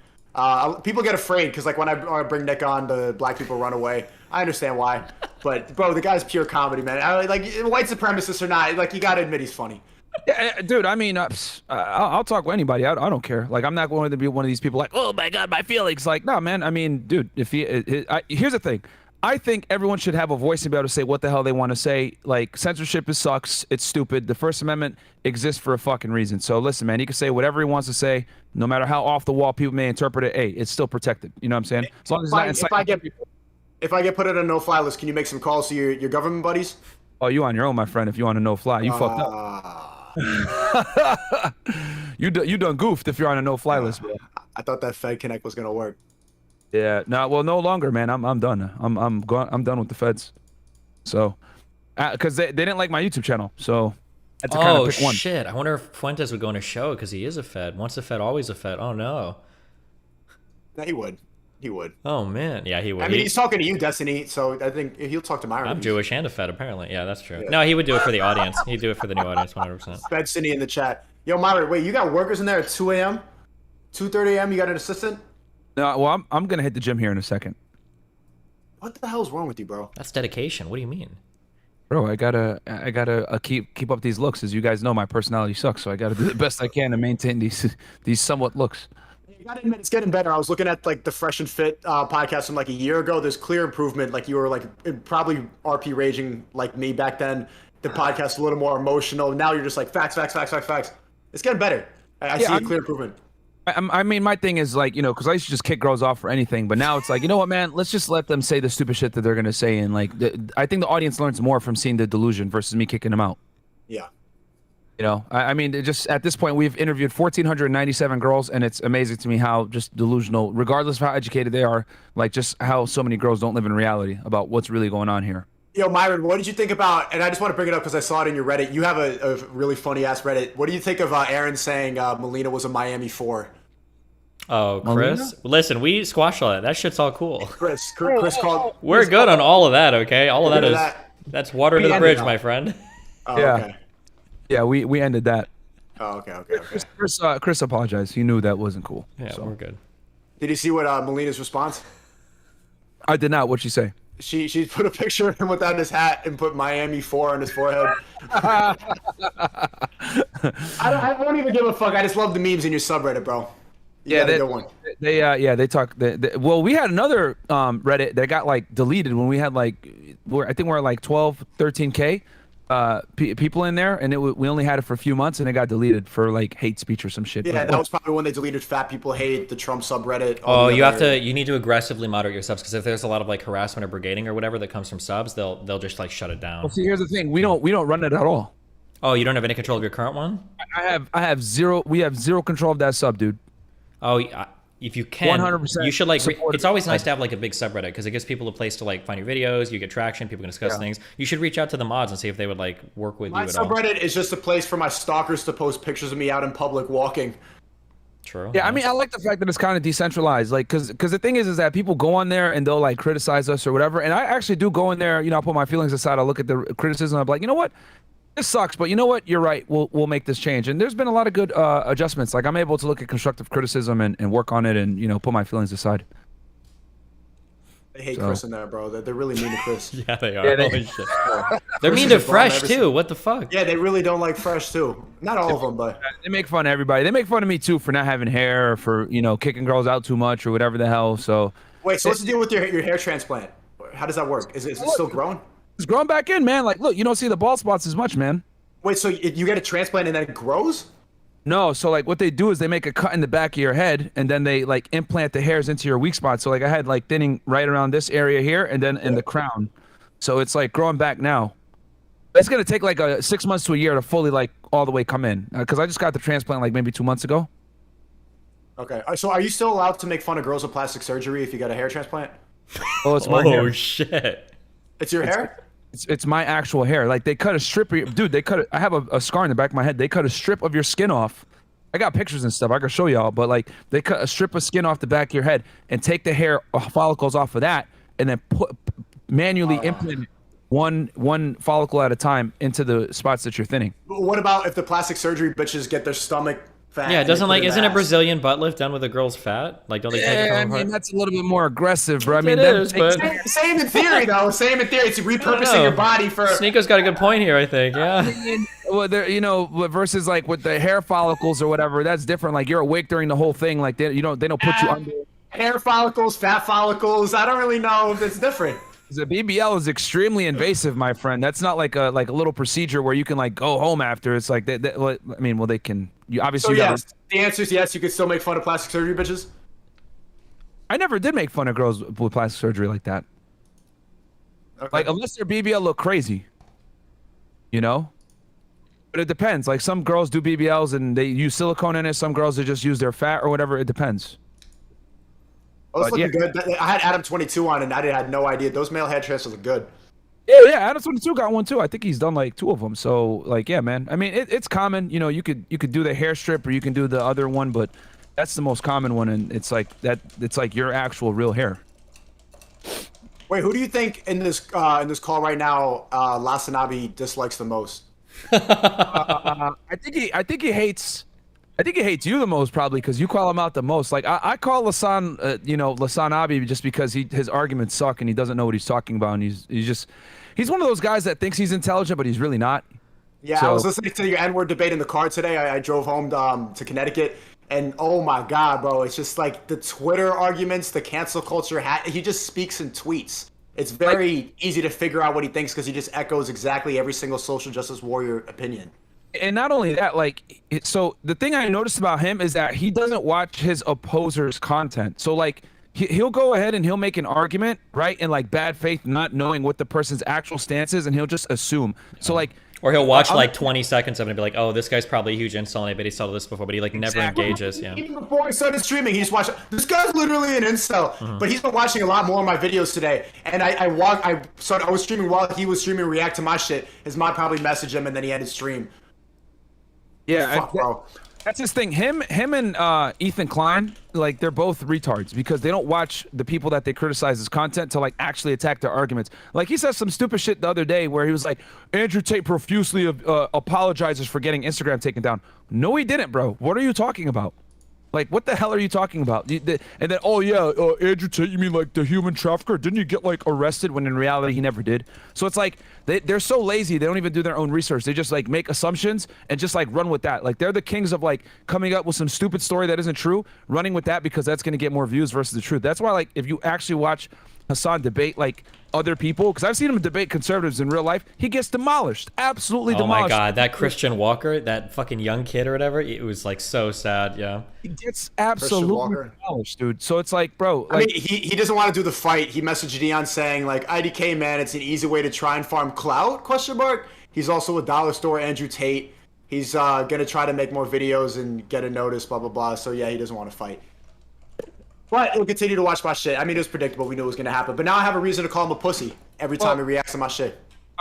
people get afraid because like when I bring Nick on, the black people run away. I understand why, but bro, the guy's pure comedy, man. Like white supremacist or not, like you got to admit he's funny. Yeah, dude. I mean, I'll talk with anybody. I don't care. Like, I'm not going to be one of these people like, oh my god, my feelings. Like, no, man. I mean, dude. If here's the thing, I think everyone should have a voice and be able to say what the hell they want to say. Like, censorship sucks. It's stupid. The First Amendment exists for a fucking reason. So listen, man. He can say whatever he wants to say, no matter how off the wall people may interpret it. Hey, it's still protected. You know what I'm saying? As long as if I get put on a no-fly list, can you make some calls to your government buddies? Oh, you on your own, my friend. If you want to no-fly, you fucked up. you done goofed if you're on a no-fly list, bro. I thought that Fed Connect was gonna work. Yeah, well, no longer, man. I'm done. I'm done with the feds. So, because they didn't like my YouTube channel, so I had to kind of pick one. Shit! I wonder if Fuentes would go on a show because he is a Fed. Once a Fed, always a Fed. Oh no. No, he would. He would. Oh man, yeah, he would. I mean, he's talking to you, Destiny. So I think he'll talk to Myron. I'm Jewish and a Fed, apparently. Yeah, that's true. Yeah. No, he would do it for the audience. He'd do it for the new audience, 100%. Destiny in the chat. Yo, Myron, wait, you got workers in there at 2 a.m., 2:30 a.m. You got an assistant? No, well, I'm gonna hit the gym here in a second. What the hell's wrong with you, bro? That's dedication. What do you mean? Bro, I gotta keep up these looks. As you guys know, my personality sucks, so I gotta do the best I can to maintain these somewhat looks. You gotta admit, it's getting better. I was looking at like the Fresh and Fit podcast from like a year ago. There's clear improvement. Like you were like probably RP raging like me back then. The podcast a little more emotional. Now you're just like facts. It's getting better. I see a clear improvement. I mean, my thing is like, you know, because I used to just kick girls off for anything, but now it's like, you know what, man, let's just let them say the stupid shit that they're gonna say, and like, I think the audience learns more from seeing the delusion versus me kicking them out. Yeah. You know, I mean, just at this point, we've interviewed 1,497 girls, and it's amazing to me how just delusional, regardless of how educated they are, like just how so many girls don't live in reality about what's really going on here. Yo, Myron, what did you think about, and I just want to bring it up because I saw it in your Reddit. You have a really funny-ass Reddit. What do you think of Aaron saying Melina was a Miami 4? Oh, Chris? Melina? Listen, we squashed all that. That shit's all cool. Chris called... We're good on all of that, okay? All of that is... That's water to the bridge, my friend. Oh, yeah. Okay. Yeah, we ended that. Oh, okay. Chris apologized. He knew that wasn't cool. Yeah, so. We're good. Did you see what Melina's response? I did not. What'd she say? She put a picture of him without his hat and put Miami 4 on his forehead. I won't even give a fuck. I just love the memes in your subreddit, bro. They talk. Well, we had another Reddit that got like deleted when we had like, I think we're at like 12, 13K people in there, and we only had it for a few months, and it got deleted for like hate speech or some shit. Yeah, that was probably when they deleted Fat People Hate, the Trump subreddit. Oh, you need to aggressively moderate your subs, because if there's a lot of like harassment or brigading or whatever that comes from subs, they'll just like shut it down. Well, see, here's the thing: we don't run it at all. Oh, you don't have any control of your current one? I have zero. We have zero control of that sub, dude. Oh, if you can, 100%. you should like. It's always nice to have like a big subreddit because it gives people a place to like find your videos. You get traction. People can discuss things. You should reach out to the mods and see if they would like work with you at all. My subreddit is just a place for my stalkers to post pictures of me out in public walking. True. Yeah, I mean, I like the fact that it's kind of decentralized, like, cause the thing is that people go on there and they'll like criticize us or whatever, and I actually do go in there, you know, I put my feelings aside, I look at the criticism, I'm like, you know what, this sucks, but you know what, you're right, we'll make this change, and there's been a lot of good adjustments. Like I'm able to look at constructive criticism and work on it, and you know, put my feelings aside. They hate Chris in there, bro. They're really mean to Chris. Yeah, they are. Holy shit. They're mean to Fresh too. What the fuck? Yeah, they really don't like Fresh too. Not all of them, but they make fun of everybody. They make fun of me too for not having hair, or for, you know, kicking girls out too much or whatever the hell. So wait, so what's the deal with your hair transplant? How does that work? Is it still growing? It's growing back in, man. Like, look, you don't see the bald spots as much, man. Wait, so you get a transplant and then it grows? No, so like what they do is they make a cut in the back of your head, and then they like implant the hairs into your weak spot. So like I had like thinning right around this area here, and then in the crown. So it's like growing back now. It's gonna take like 6 months to a year to fully like all the way come in, because I just got the transplant like maybe 2 months ago. Okay, so are you still allowed to make fun of girls with plastic surgery if you got a hair transplant? Oh, it's my hair. Oh shit! It's your hair? It's my actual hair. Like they cut a strip of your, dude, they cut it. I have a scar in the back of my head. They cut a strip of your skin off. I got pictures and stuff I can show y'all, but like they cut a strip of skin off the back of your head and take the hair follicles off of that, and then manually implant one follicle at a time into the spots that you're thinning. But what about if the plastic surgery bitches get their stomach fat? Yeah, it doesn't like, isn't a Brazilian butt lift done with a girl's fat? Like, don't they take it Yeah, I from mean apart? that's a little bit more aggressive, bro. I mean, It is, but same in theory though. Same in theory. It's repurposing your body for. Sneako's got a good point here, I think. Yeah. Well, there, you know, versus like with the hair follicles or whatever, that's different. Like you're awake during the whole thing. Like they don't put you under. Hair follicles, fat follicles. I don't really know if it's different. The BBL is extremely invasive, my friend. That's not like a little procedure where you can like go home after. It's like I mean, well, they can. You obviously. So yes, the answer is yes. You could still make fun of plastic surgery bitches. I never did make fun of girls with plastic surgery like that. Okay. Like unless their BBL look crazy, you know. But it depends. Like some girls do BBLs and they use silicone in it. Some girls they just use their fat or whatever. It depends. Oh, it's looking good. I had Adam 22 on, and I had no idea. Those male hair transplants look good. Yeah, Adam 22 got one too. I think he's done like 2 of them. So like, yeah, man. I mean, it's common. You know, you could do the hair strip or you can do the other one, but that's the most common one, and it's like that. It's like your actual real hair. Wait, who do you think in this call right now, Lasanabi dislikes the most? I think he hates you the most, probably because you call him out the most. Like I call Lasan Abi just because his arguments suck and he doesn't know what he's talking about, and he's one of those guys that thinks he's intelligent but he's really not. Yeah, so, I was listening to your N-word debate in the car today. I drove home to Connecticut, and oh my god, bro, it's just like the Twitter arguments, the cancel culture. He just speaks in tweets. It's very easy to figure out what he thinks because he just echoes exactly every single social justice warrior opinion. And not only that, like, so the thing I noticed about him is that he doesn't watch his opposers' content. So like, he'll go ahead and he'll make an argument, right, in like bad faith, not knowing what the person's actual stance is, and he'll just assume. So like, or he'll watch like 20 seconds of it and be like, oh, this guy's probably a huge incel, and I bet he saw this before, but he like never engages. Yeah. Even before I started streaming, he just watched. This guy's literally an incel, but he's been watching a lot more of my videos today. And I was streaming while he was streaming, react to my shit. His mom probably messaged him, and then he ended stream. Yeah, Fuck, bro. That's his thing. Him and Ethan Klein, like they're both retards because they don't watch the people that they criticize as content to like actually attack their arguments. Like he said some stupid shit the other day where he was like, Andrew Tate profusely apologizes for getting Instagram taken down. No, he didn't, bro. What are you talking about? Like, what the hell are you talking about? And then, oh yeah, Andrew Tate, you mean like the human trafficker? Didn't you get like arrested when in reality he never did? So it's like they're so lazy they don't even do their own research. They just like make assumptions and just like run with that. Like they're the kings of like coming up with some stupid story that isn't true, running with that because that's gonna get more views versus the truth. That's why like if you actually watch Hassan debate like other people, because I've seen him debate conservatives in real life, he gets demolished, absolutely demolished. Oh my god, that Christian Walker, that fucking young kid or whatever, it was like so sad. Yeah, he gets absolutely demolished, dude. So it's like, bro, like, I mean, he doesn't want to do the fight. He messaged Dion saying like, IDK man, it's an easy way to try and farm clout, ? He's also a dollar store Andrew Tate. He's gonna try to make more videos and get a notice, blah blah blah. So yeah, he doesn't want to fight. But he'll continue to watch my shit. I mean, it was predictable. We knew it was going to happen. But now I have a reason to call him a pussy every time he reacts to my shit.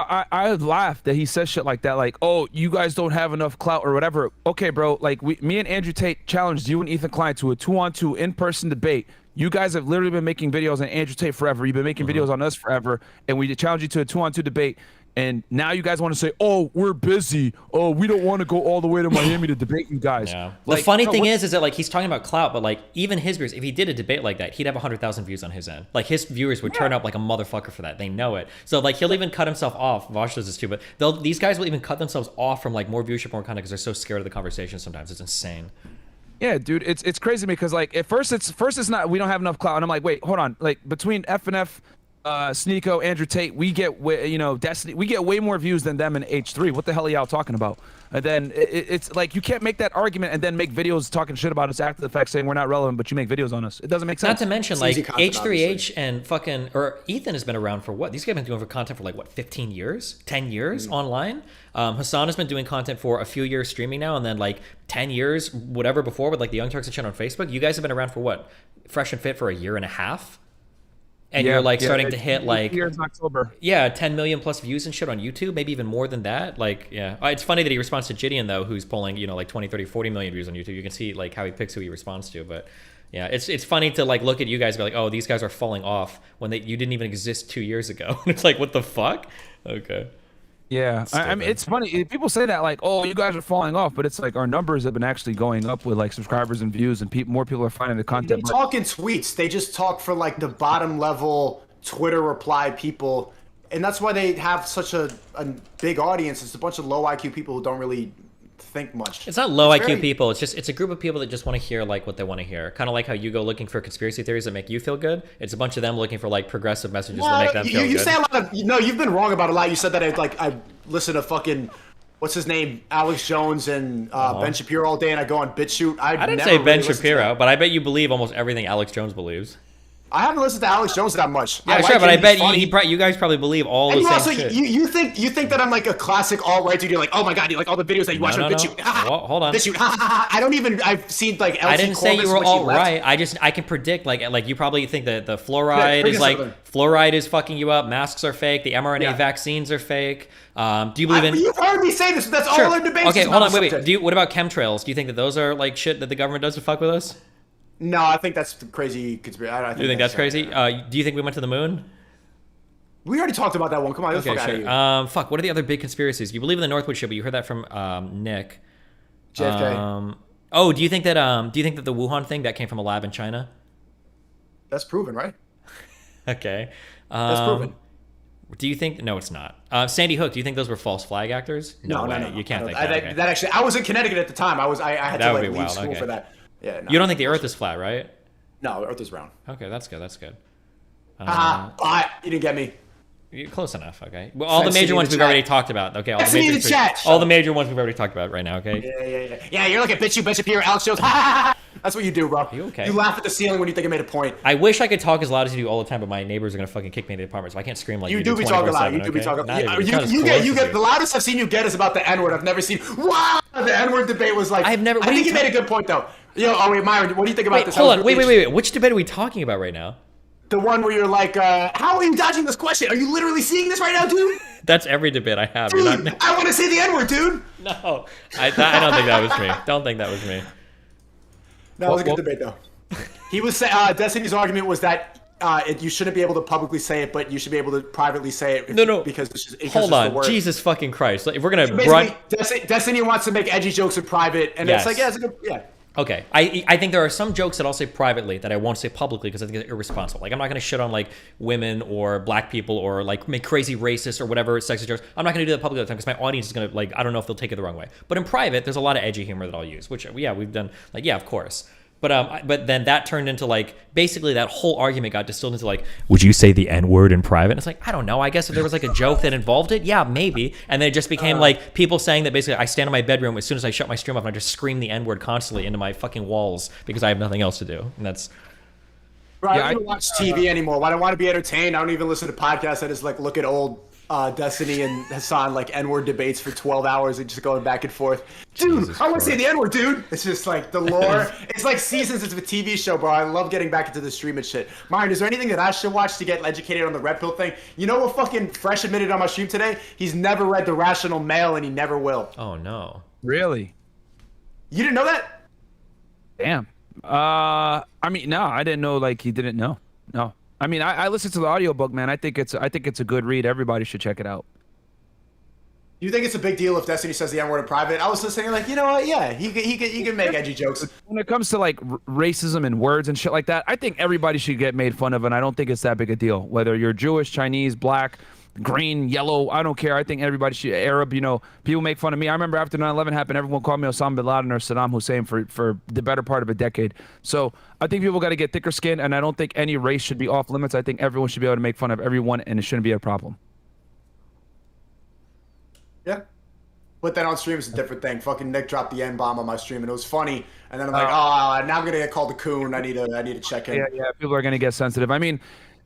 I laugh that he says shit like that, like, oh, you guys don't have enough clout or whatever. Okay, bro, like me and Andrew Tate challenged you and Ethan Klein to a 2-on-2 in-person debate. You guys have literally been making videos on Andrew Tate forever. You've been making videos on us forever, and we challenged you to a 2-on-2 debate. And now you guys want to say, oh, we're busy. Oh, we don't want to go all the way to Miami to debate you guys. Yeah. Like, the funny thing is that like he's talking about clout, but like even his viewers, if he did a debate like that, he'd have 100,000 views on his end. Like his viewers would turn up like a motherfucker for that. They know it. So like he'll even cut himself off. Vosh does this too, but these guys will even cut themselves off from like more viewership, more content because they're so scared of the conversation. Sometimes it's insane. Yeah, dude, it's crazy because like at first it's not, we don't have enough clout, and I'm like, wait, hold on, like between FNF, Sneeko, Andrew Tate, we get Destiny, we get way more views than them in H3. What the hell are y'all talking about? And then it's like you can't make that argument and then make videos talking shit about us after the fact, saying we're not relevant, but you make videos on us. It doesn't make sense. Not to mention like H3H and fucking Ethan has been around for what? These guys have been doing for content for like what, 15 years, 10 years online. Hassan has been doing content for a few years streaming now, and then like 10 years, whatever before with like the Young Turks and shit on Facebook. You guys have been around for what? Fresh and Fit for a year and a half. And you're like starting to hit like 10 million plus views and shit on YouTube, maybe even more than that. Like, yeah, it's funny that he responds to Gideon though, who's pulling, you know, like 20, 30, 40 million views on YouTube. You can see like how he picks who he responds to. But yeah, it's funny to like look at you guys and be like, oh, these guys are falling off when you didn't even exist 2 years ago. It's like, what the fuck? Okay. Yeah, I mean, it's funny. People say that like, oh, you guys are falling off, but it's like our numbers have been actually going up with like subscribers and views, and more people are finding the content. They talk in tweets. They just talk for like the bottom level Twitter reply people, and that's why they have such a big audience. It's a bunch of low IQ people who don't really think much. It's not low IQ people. It's a group of people that just want to hear like what they want to hear. Kind of like how you go looking for conspiracy theories that make you feel good. It's a bunch of them looking for like progressive messages that make them feel good. You say a lot of you've been wrong about a lot. You said that I listen to fucking what's his name, Alex Jones and Ben Shapiro all day, and I go on BitChute. I didn't say Ben Shapiro, but I bet you believe almost everything Alex Jones believes. I haven't listened to Alex Jones that much. Yeah, sure, but I bet you guys probably believe all the same shit. You think that I'm like a classic alt-right dude. You're like, oh my god, you like all the videos that you watch on BitChute. Well, hold on. BitChute. I've seen like LC I didn't say you were alt-right. I can predict like you probably think that the fluoride is like fluoride is fucking you up. Masks are fake. The mRNA vaccines are fake. Do you believe in? You've heard me say this. That's all our debates. Okay, hold on. Wait. What about chemtrails? Do you think that those are like shit that the government does to fuck with us? No, I think that's crazy conspiracy. You think that's crazy? Do you think we went to the moon? We already talked about that one. Come on, okay, fuck sure. out of here. Fuck. What are the other big conspiracies? You believe in the Northwood shit, but you heard that from Nick. JFK. Do you think that the Wuhan thing that came from a lab in China? That's proven, right? Okay. That's proven. Do you think? No, it's not. Sandy Hook. Do you think those were false flag actors? No. You can't think that. That actually, I was in Connecticut at the time. I had to like leave school for that. Yeah. No, you don't think the Earth is flat, right? No, Earth is round. Okay, that's good. That's good. You didn't get me. You're close enough. Okay. Well, all the major ones we've already talked about. Okay. All the major ones we've already talked about right now. Okay. Yeah. You're like a bitch. You bitch up here, Alex Jones. That's what you do, bro. You okay? You laugh at the ceiling when you think I made a point. I wish I could talk as loud as you do all the time, but my neighbors are gonna fucking kick me in the apartment, so I can't scream like you do. You do be talking loud. You do be talking. You get the loudest I've seen you get is about the N-word. I've never seen. Wow, the N-word debate was like. I think you made a good point though. Wait, Myron, what do you think about this? Hold on. Wait. Which debate are we talking about right now? The one where you're like, how are you dodging this question? Are you literally seeing this right now, dude? That's every debate I have. Dude, I want to say the N-word, dude. No, I don't think that was me. Don't think that was me. That was a good debate, though. He was Destiny's argument was that you shouldn't be able to publicly say it, but you should be able to privately say it. No. Because hold on, the word. Jesus fucking Christ! Like, if we're gonna Destiny wants to make edgy jokes in private, and it's like, it's a good, Okay, I think there are some jokes that I'll say privately that I won't say publicly because I think it's irresponsible. Like, I'm not going to shit on like women or black people or like make crazy racist or whatever sexist jokes. I'm not going to do that publicly all the time because my audience is going to like, I don't know if they'll take it the wrong way. But in private, there's a lot of edgy humor that I'll use, which we've done. Like, of course. But then that turned into like, basically that whole argument got distilled into like, would you say the N-word in private? And it's like, I don't know. I guess if there was like a joke that involved it, yeah, maybe. And then it just became like people saying that basically I stand in my bedroom as soon as I shut my stream off and I just scream the N-word constantly into my fucking walls because I have nothing else to do. And that's... Bro, I don't even watch TV anymore. I don't want to be entertained. I don't even listen to podcasts. I just like look at old Destiny and Hassan like N-word debates for 12 hours and just going back and forth. Dude, Jesus I want to say Christ. the N-word, dude. It's just like the lore. It's like seasons of a TV show, bro. I love getting back into the stream and shit. Myron, is there anything that I should watch to get educated on the red pill thing? You know what fucking Fresh admitted on my stream today? He's never read The Rational Male and he never will. Oh no. Really? You didn't know that? Damn. I mean, no, I didn't know. Like he didn't know. No. I mean, I listened to the audiobook, man. I think it's a good read. Everybody should check it out. You think it's a big deal if Destiny says the N-word in private? I was listening like, you know what? Yeah, he can make edgy jokes. When it comes to like racism and words and shit like that, I think everybody should get made fun of, and I don't think it's that big a deal. Whether you're Jewish, Chinese, black, green, yellow, I don't care. I think everybody should, Arab, you know, people make fun of me. I remember after 9/11 happened, everyone called me Osama bin Laden or Saddam Hussein for the better part of a decade. So I think people got to get thicker skin, and I don't think any race should be off limits. I think everyone should be able to make fun of everyone, and it shouldn't be a problem. Yeah. But then on stream it's a different thing. Fucking Nick dropped the N-bomb on my stream and it was funny. And then I'm like, oh, now I'm gonna get called a coon. I need to check in. Yeah, people are gonna get sensitive. I mean,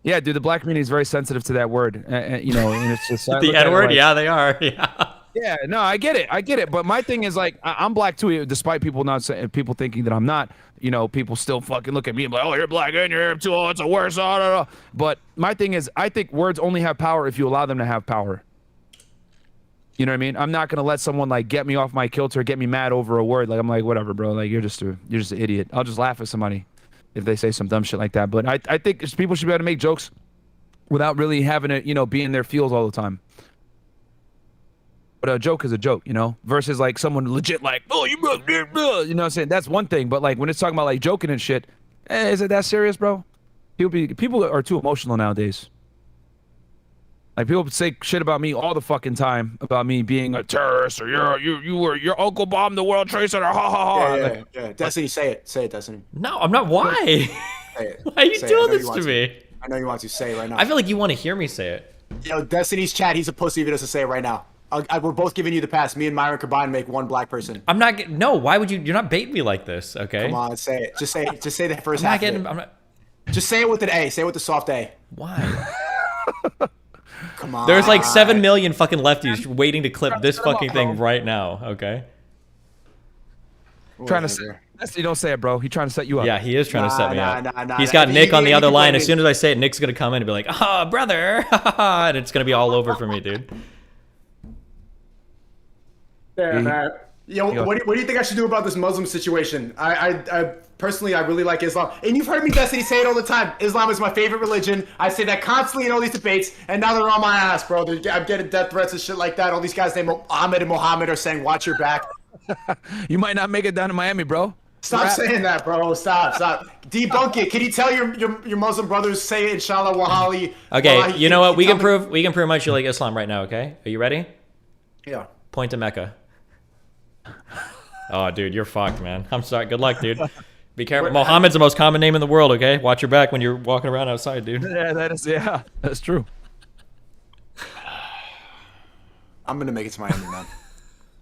yeah, dude, the black community is very sensitive to that word. You know, and it's just The N-word? Yeah, they are. Yeah. Yeah, no, I get it. But my thing is like, I'm black too, despite people people thinking that I'm not. You know, people still fucking look at me and be like, oh, you're black and you're Arab too. Oh, it's a worse. Oh. But my thing is, I think words only have power if you allow them to have power. You know what I mean? I'm not gonna let someone like get me off my kilter, get me mad over a word. Like I'm like, whatever, bro. Like you're just an idiot. I'll just laugh at somebody if they say some dumb shit like that. But I think people should be able to make jokes without really having it, you know, be in their feels all the time. But a joke is a joke, you know, versus like someone legit like, oh, you know what I'm saying? That's one thing. But like when it's talking about like joking and shit, is it that serious, bro? People are too emotional nowadays. Like people say shit about me all the fucking time about me being a terrorist or your uncle bombed the World Trade Center. Ha ha ha. Yeah. Destiny, say it, Destiny. No, I'm not. Why? Say it. Why are you Say it. doing I know this you to want me? I know you want to say it right now. I feel like you want to hear me say it. Yo, Destiny's chat. He's a pussy if he doesn't say it right now. We're both giving you the pass. Me and Myron combined make one black person. I'm not. No, why would you? You're not baiting me like this, okay? Come on, say it. Just say it. Just say the first I'm half. not getting. Of it. I'm not. Just say it with an A. Say it with the soft A. Why? Come on. There's like 7 million fucking lefties waiting to clip this fucking thing right now, okay? Trying to say, you don't say it, bro. He's trying to set you up. Yeah, he is trying to set me up. Nah. He's got Nick on the other line. As soon as I say it, Nick's gonna come in and be like, "Ah, brother," and it's gonna be all over for me, dude. Yeah, man. Yo, what do you think I should do about this Muslim situation? I personally, I really like Islam. And you've heard me, Destiny, say it all the time. Islam is my favorite religion. I say that constantly in all these debates, and now they're on my ass, bro. I'm getting death threats and shit like that. All these guys named Ahmed and Mohammed are saying, watch your back. You might not make it down to Miami, bro. Stop saying that, bro. Stop. Debunk it. Can you tell your Muslim brothers, say it, inshallah, wahali. Okay, wallahi, you know what? We can prove much you like Islam right now, okay? Are you ready? Yeah. Point to Mecca. Oh, dude, you're fucked, man. I'm sorry. Good luck, dude. Be careful. Mohammed's the most common name in the world, okay? Watch your back when you're walking around outside, dude. Yeah, that's true. I'm gonna make it to Miami, man.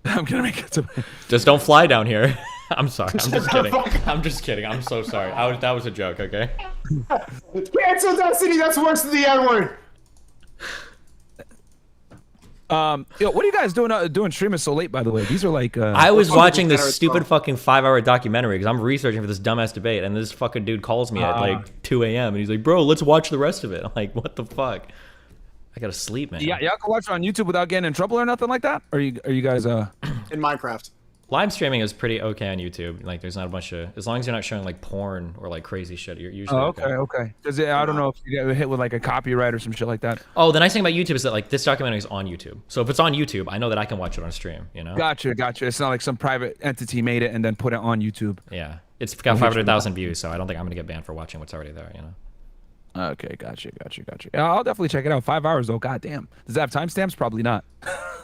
I'm gonna make it to Miami. Just don't fly down here. I'm sorry. I'm just kidding. I'm just kidding. I'm so sorry. That was a joke, okay? Cancel Destiny. That's worse than the N-word. Yo, what are you guys doing streaming so late, by the way? These are like I was watching this stupid fucking 5-hour documentary because I'm researching for this dumbass debate, and this fucking dude calls me at like 2 a.m. and he's like, bro, let's watch the rest of it. I'm like, what the fuck? I gotta sleep, man. Yeah, y'all can watch it on YouTube without getting in trouble or nothing like that? Or are you guys in Minecraft? Live streaming is pretty okay on YouTube. Like, there's not a bunch of, as long as you're not showing like porn or like crazy shit, you're usually okay. Because I don't know if you get hit with like a copyright or some shit like that. Oh, the nice thing about YouTube is that like this documentary is on YouTube. So if it's on YouTube, I know that I can watch it on stream. You know. Gotcha. It's not like some private entity made it and then put it on YouTube. Yeah, it's got 500,000 views, so I don't think I'm gonna get banned for watching what's already there. You know. Okay, gotcha. Yeah, I'll definitely check it out. 5 hours though. God damn. Does it have timestamps? Probably not.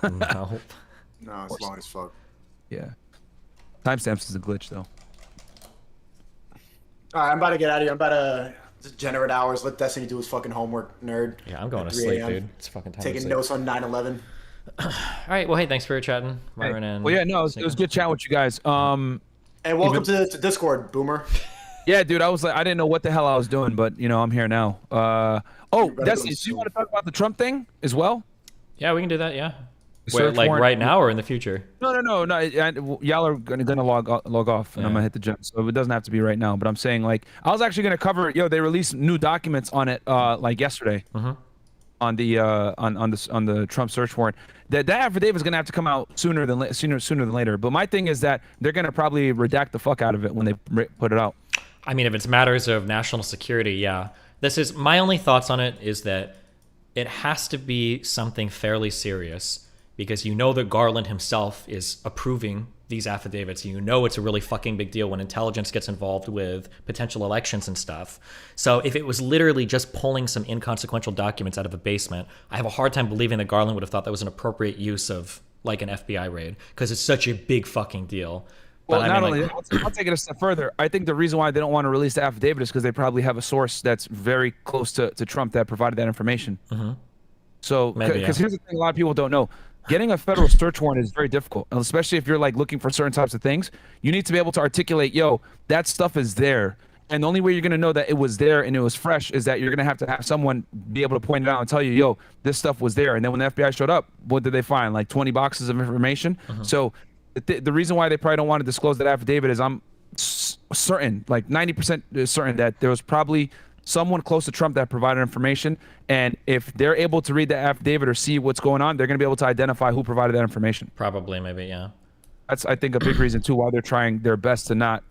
No. No, it's long as fuck. Yeah. Timestamps is a glitch though. All right, I'm about to get out of here. I'm about to generate hours. Let Destiny do his fucking homework, nerd. Yeah, I'm going to sleep, dude. It's fucking time. Taking notes on 9/11. All right. Well, hey, thanks for chatting, Myron. And well, yeah, no, it was good chatting with you guys. And welcome to Discord, Boomer. Yeah, dude, I was like, I didn't know what the hell I was doing, but you know, I'm here now. Destiny, do you want to talk about the Trump thing as well? Yeah, we can do that. Yeah. Search Wait, like warrant- right now or in the future? No. Y'all are gonna log off, and I'm gonna hit the gym, so it doesn't have to be right now. But I'm saying, like, I was actually gonna cover. They released new documents on it, like yesterday, on the on the Trump search warrant. That affidavit is gonna have to come out sooner than later. But my thing is that they're gonna probably redact the fuck out of it when they put it out. I mean, if it's matters of national security, yeah. This is my only thoughts on it is that it has to be something fairly serious because you know that Garland himself is approving these affidavits. You know it's a really fucking big deal when intelligence gets involved with potential elections and stuff. So if it was literally just pulling some inconsequential documents out of a basement, I have a hard time believing that Garland would have thought that was an appropriate use of like an FBI raid because it's such a big fucking deal. Well, But not I mean, only I'll take it a step further. I think the reason why they don't want to release the affidavit is because they probably have a source that's very close to Trump that provided that information. So, Maybe, because yeah. here's the thing, a lot of people don't know. Getting a federal search warrant is very difficult, and especially if you're like looking for certain types of things. You need to be able to articulate, that stuff is there. And the only way you're going to know that it was there and it was fresh is that you're going to have someone be able to point it out and tell you, this stuff was there. And then when the FBI showed up, what did they find? Like 20 boxes of information. So the reason why they probably don't want to disclose that affidavit is I'm certain, like 90% certain that there was probably someone close to Trump that provided information. And if they're able to read the affidavit or see what's going on, they're going to be able to identify who provided that information. Probably, maybe, yeah. That's, I think, a big reason too why they're trying their best to not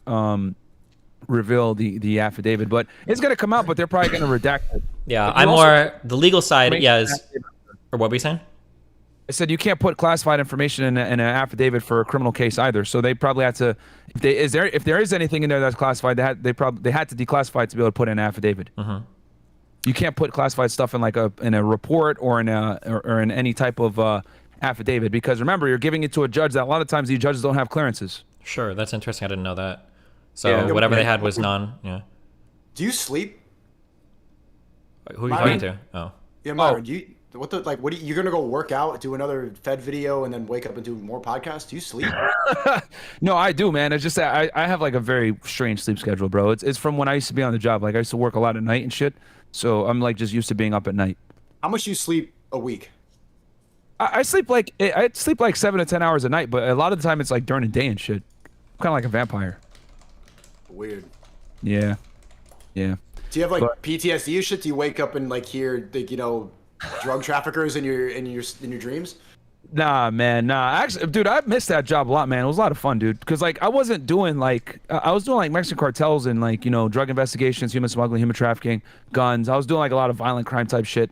reveal the affidavit. But it's going to come out, but they're probably going to redact it. Yeah, But you I'm also- more the legal side. Yeah, is or what were you saying? I said you can't put classified information in an affidavit for a criminal case either. So they probably had to. If there is anything in there that's classified, they had to declassify it to be able to put in an affidavit. You can't put classified stuff in like in a report or in any type of affidavit because remember you're giving it to a judge that a lot of times these judges don't have clearances. Sure, that's interesting. I didn't know that. So Yeah. whatever they had was yeah. Do you sleep? Who are you Myron? talking to? Oh. Yeah, Myron. You're gonna go work out, do another Fed video, and then wake up and do more podcasts? Do you sleep? No, I do, man. It's just that I have like a very strange sleep schedule, bro. It's from when I used to be on the job. Like I used to work a lot at night and shit. So I'm like just used to being up at night. How much do you sleep a week? I sleep like 7 to 10 hours a night, but a lot of the time it's like during the day and shit. I'm kind of like a vampire. Weird. Yeah. Do you have like PTSD or shit? Do you wake up and like hear drug traffickers in your dreams? Nah, man, nah. Actually, dude, I missed that job a lot, man. It was a lot of fun, dude. Because like I wasn't doing like I was doing like Mexican cartels and like drug investigations, human smuggling, human trafficking, guns. I was doing like a lot of violent crime type shit.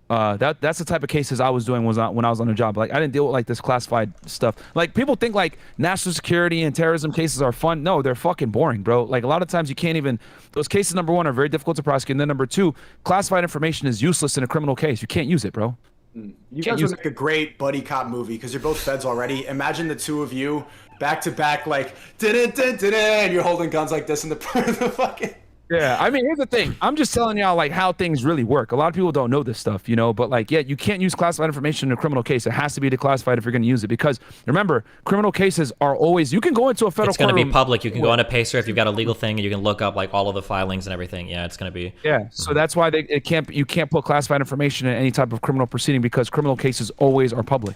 That's the type of cases I was doing when I was on the job. Like I didn't deal with like this classified stuff. Like people think like national security and terrorism cases are fun. No, they're fucking boring, bro. Like a lot of times you can't even. Those cases, number one, are very difficult to prosecute. And then number two, classified information is useless in a criminal case. You can't use it, bro. You guys would make a great buddy cop movie because you're both feds already. Imagine the two of you back to back, like and you're holding guns like this in the fucking. Yeah, I mean, here's the thing. I'm just telling y'all like how things really work. A lot of people don't know this stuff, but like, yeah, you can't use classified information in a criminal case. It has to be declassified if you're going to use it because remember, criminal cases are always, you can go into a federal It's going to be courtroom- public. You can go on a Pacer if you've got a legal thing and you can look up like all of the filings and everything. Yeah, it's going to be. Yeah, so that's why you can't put classified information in any type of criminal proceeding because criminal cases always are public.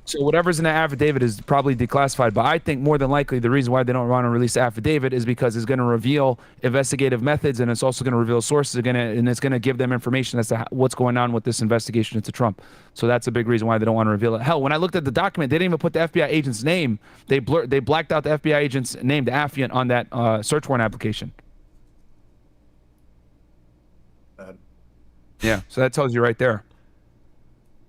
So whatever's in that affidavit is probably declassified, but I think more than likely the reason why they don't want to release the affidavit is because it's going to reveal investigative methods and it's also going to reveal sources and it's going to give them information as to what's going on with this investigation into Trump. So that's a big reason why they don't want to reveal it. Hell, when I looked at the document, they didn't even put the FBI agent's name. They blacked out the FBI agent's name, the affiant, on that search warrant application. Yeah, so that tells you right there.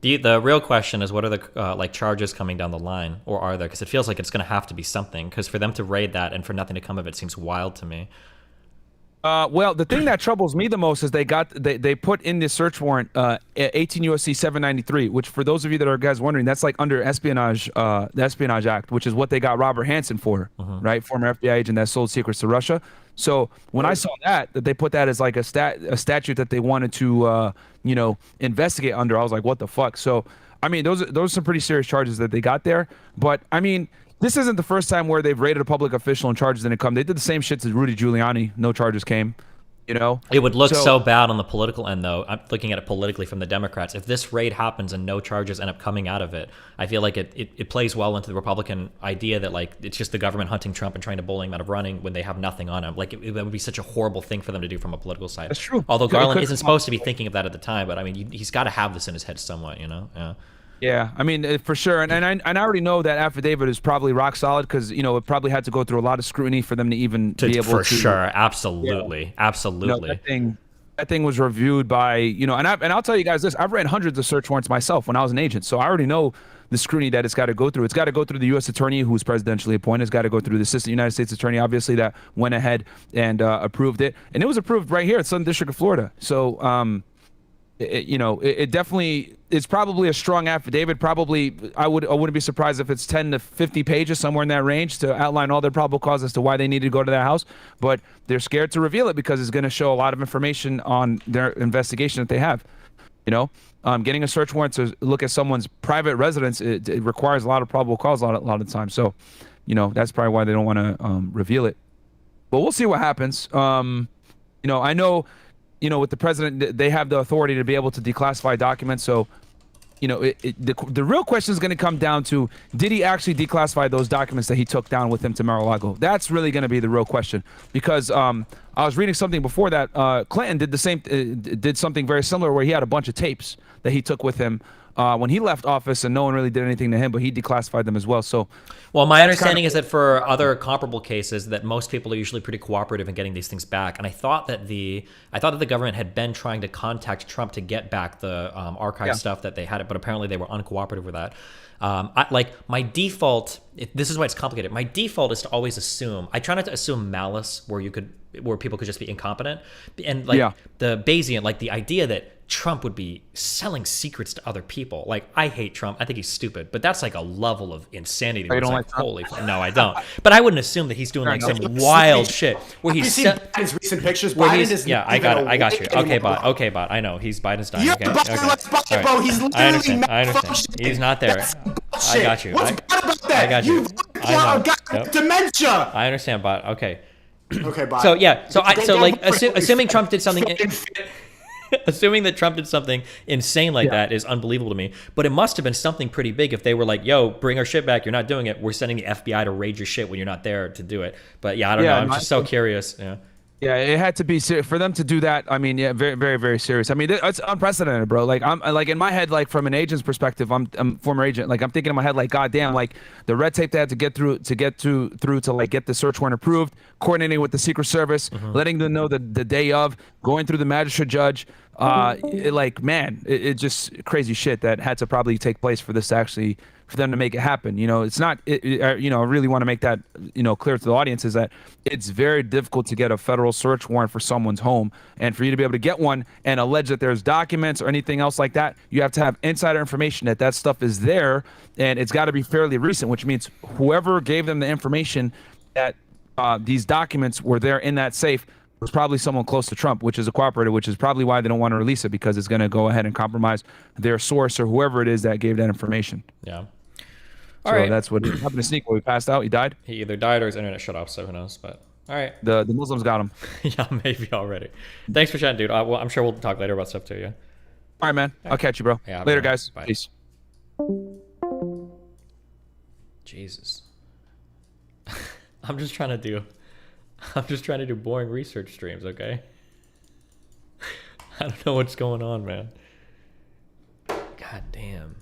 The real question is, what are the like charges coming down the line, or are there? Because it feels like it's going to have to be something. Because for them to raid that and for nothing to come of it seems wild to me. Well, the thing that troubles me the most is they put in this search warrant 18 USC 793, which for those of you that are guys wondering, that's like under espionage, the Espionage Act, which is what they got Robert Hansen for, right? Former FBI agent that sold secrets to Russia. So when I saw that they put that as like a statute that they wanted to investigate under, I was like, what the fuck? So I mean, those are some pretty serious charges that they got there. But I mean, this isn't the first time where they've raided a public official and charges didn't come. They did the same shit to Rudy Giuliani. No charges came. You know, it would look so bad on the political end, though. I'm looking at it politically from the Democrats. If this raid happens and no charges end up coming out of it, I feel like it plays well into the Republican idea that like it's just the government hunting Trump and trying to bully him out of running when they have nothing on him. Like it would be such a horrible thing for them to do from a political side. That's true. Although Garland isn't supposed to be thinking of that at the time, but I mean, he's got to have this in his head somewhat, you know? Yeah. Yeah, I mean, for sure. And I already know that affidavit is probably rock solid because, you know, it probably had to go through a lot of scrutiny for them to even be able to. For sure. Absolutely. Absolutely. You know, that thing was reviewed by, you know, and I'll tell you guys this. I've ran hundreds of search warrants myself when I was an agent. So I already know the scrutiny that it's got to go through. It's got to go through the U.S. attorney who's presidentially appointed. It's got to go through the assistant United States attorney, obviously, that went ahead and approved it. And it was approved right here at Southern District of Florida. So, it definitely is probably a strong affidavit. Probably, I wouldn't be surprised if it's 10 to 50 pages, somewhere in that range, to outline all their probable cause as to why they needed to go to that house. But they're scared to reveal it because it's going to show a lot of information on their investigation that they have. You know, getting a search warrant to look at someone's private residence, it requires a lot of probable cause a lot of the time. So, you know, that's probably why they don't want to reveal it. But we'll see what happens. I know. You know, with the president, they have the authority to be able to declassify documents. So, you know, the real question is going to come down to, did he actually declassify those documents that he took down with him to Mar-a-Lago? That's really going to be the real question. Because I was reading something before that Clinton did something very similar where he had a bunch of tapes that he took with him when he left office, and no one really did anything to him, but he declassified them as well. So, well, my understanding is that for other comparable cases, that most people are usually pretty cooperative in getting these things back. And I thought that the government had been trying to contact Trump to get back the archive stuff that they had, but apparently they were uncooperative with that. My default, this is why it's complicated. My default is to always assume. I try not to assume malice where people could just be incompetent, and the Bayesian, like the idea that Trump would be selling secrets to other people. Like, I hate Trump. I think he's stupid, but that's like a level of insanity. You don't like holy no, I don't. But I wouldn't assume that he's doing like some wild shit where he's seen Biden's recent pictures. Biden is I got you. Okay, bot. I know he's Biden's dying. Okay. Biden, bro. He's literally I understand. He's not there. I got you. What's bad about that? I got you. Dementia. I understand, bot. Okay. Okay, bot. So yeah. So assuming Trump did something. Assuming that Trump did something insane like that is unbelievable to me. But it must have been something pretty big if they were like, yo, bring our shit back. You're not doing it. We're sending the FBI to raid your shit when you're not there to do it. But yeah, I don't know. I'm just so curious. Yeah. Yeah, it had to be for them to do that. I mean, yeah, very, very, very serious. I mean, it's unprecedented, bro. Like, I'm like in my head, like from an agent's perspective, I'm a former agent. Like, I'm thinking in my head, like, goddamn, like the red tape they had to get through to like get the search warrant approved, coordinating with the Secret Service, letting them know the day of, going through the magistrate judge. It just crazy shit that had to probably take place for this to actually, for them to make it happen. You know, it's not, I really want to make that, clear to the audience, is that it's very difficult to get a federal search warrant for someone's home. And for you to be able to get one and allege that there's documents or anything else like that, you have to have insider information that stuff is there, and it's got to be fairly recent, which means whoever gave them the information that these documents were there in that safe was probably someone close to Trump, which is a cooperator, which is probably why they don't want to release it, because it's going to go ahead and compromise their source or whoever it is that gave that information. Yeah. All right. That's what happened to Sneak when we passed out. He died? He either died or his internet shut off, so who knows. But all right. The Muslims got him. Yeah, maybe already. Thanks for chatting, dude. I'm sure we'll talk later about stuff too, yeah? All right, man. I'll catch you, bro. Yeah, later, guys. Bye. Peace. Jesus. I'm just trying to do boring research streams, okay? I don't know what's going on, man. God damn.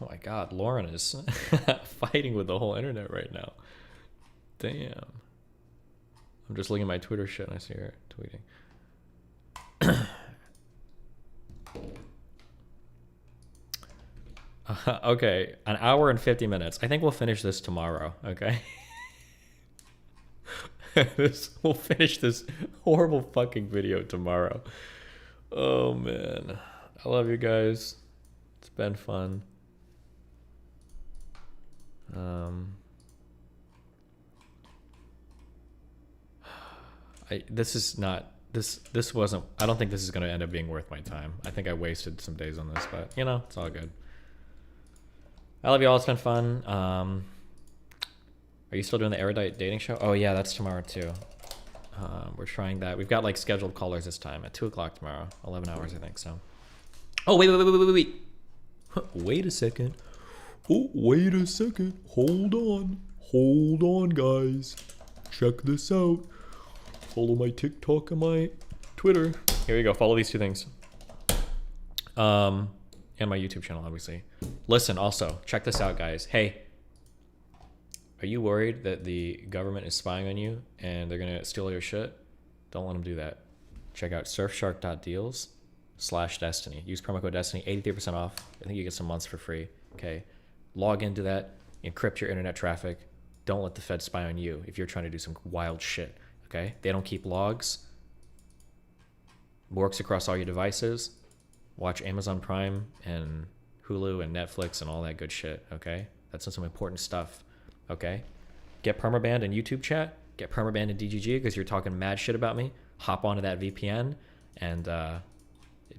Oh my God, Lauren is fighting with the whole internet right now. Damn. I'm just looking at my Twitter shit and I see her tweeting. Okay, an hour and 50 minutes. I think we'll finish this tomorrow, okay? We'll finish this horrible fucking video tomorrow. Oh, man. I love you guys. It's been fun. This is not this wasn't. I don't think this is gonna end up being worth my time. I think I wasted some days on this, but you know, it's all good. I love you all. It's been fun. Are you still doing the erudite dating show? Oh yeah, that's tomorrow too. We're trying that. We've got like scheduled callers this time at 2 o'clock tomorrow. 11 hours, I think. So. Oh wait. Wait a second. Oh wait a second. Hold on, guys. Check this out. Follow my TikTok and my Twitter. Here you go. Follow these two things. And my YouTube channel, obviously. Listen, also, check this out, guys. Hey, are you worried that the government is spying on you and they're gonna steal your shit? Don't let them do that. Check out surfshark.deals/destiny. Use promo code Destiny, 83% off. I think you get some months for free. Okay. Log into that, encrypt your internet traffic. Don't let the Fed spy on you if you're trying to do some wild shit. Okay? They don't keep logs. Works across all your devices. Watch Amazon Prime and Hulu and Netflix and all that good shit. Okay? That's some important stuff. Okay? Get permabanned in YouTube chat. Get permabanned in DGG because you're talking mad shit about me. Hop onto that VPN and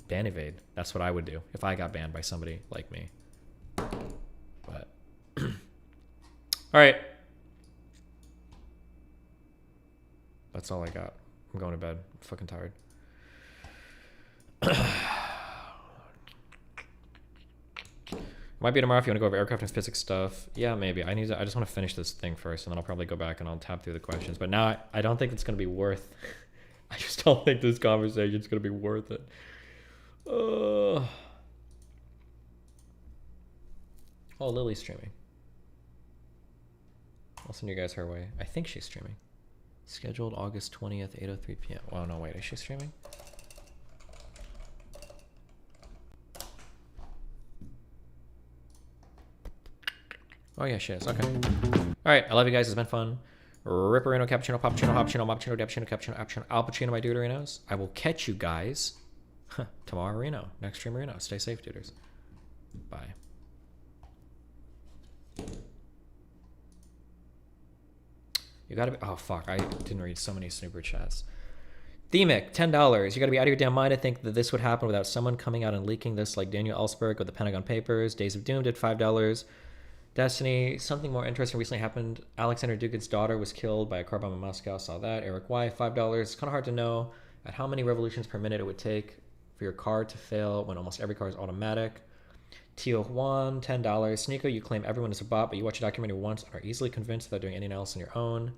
ban evade. That's what I would do if I got banned by somebody like me. But all right. That's all I got. I'm going to bed. I'm fucking tired. Might be tomorrow if you want to go over aircraft and physics stuff. Yeah, maybe. I just want to finish this thing first, and then I'll probably go back and I'll tab through the questions. But now I don't think it's going to be worth... I just don't think this conversation is going to be worth it. Oh, Lily's streaming. I'll send you guys her way. I think she's streaming. Scheduled August 20th, 8:03 p.m. Oh, no, wait. Is she streaming? Oh, yeah, she is. Okay. All right. I love you guys. It's been fun. Ripperino, cappuccino, poppuccino, hoppuccino, moppuccino, depuccino, cappuccino, appuccino, alpuccino, my duderinos. I will catch you guys tomorrow, Reno. Next stream, Reno. Stay safe, duders. Bye. You gotta be... Oh, fuck. I didn't read so many super chats. Themic, $10. You gotta be out of your damn mind to think that this would happen without someone coming out and leaking this like Daniel Ellsberg with the Pentagon Papers. Days of Doom did $5. Destiny, something more interesting recently happened. Alexander Dugin's daughter was killed by a car bomb in Moscow. Saw that. Eric Y, $5. It's kind of hard to know at how many revolutions per minute it would take for your car to fail when almost every car is automatic. Tio Juan, $10. Sneeko, you claim everyone is a bot, but you watch a documentary once and are easily convinced without doing anything else on your own.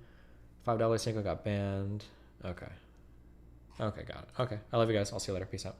$5. Sneeko got banned. Okay. Okay, got it. Okay. I love you guys. I'll see you later. Peace out.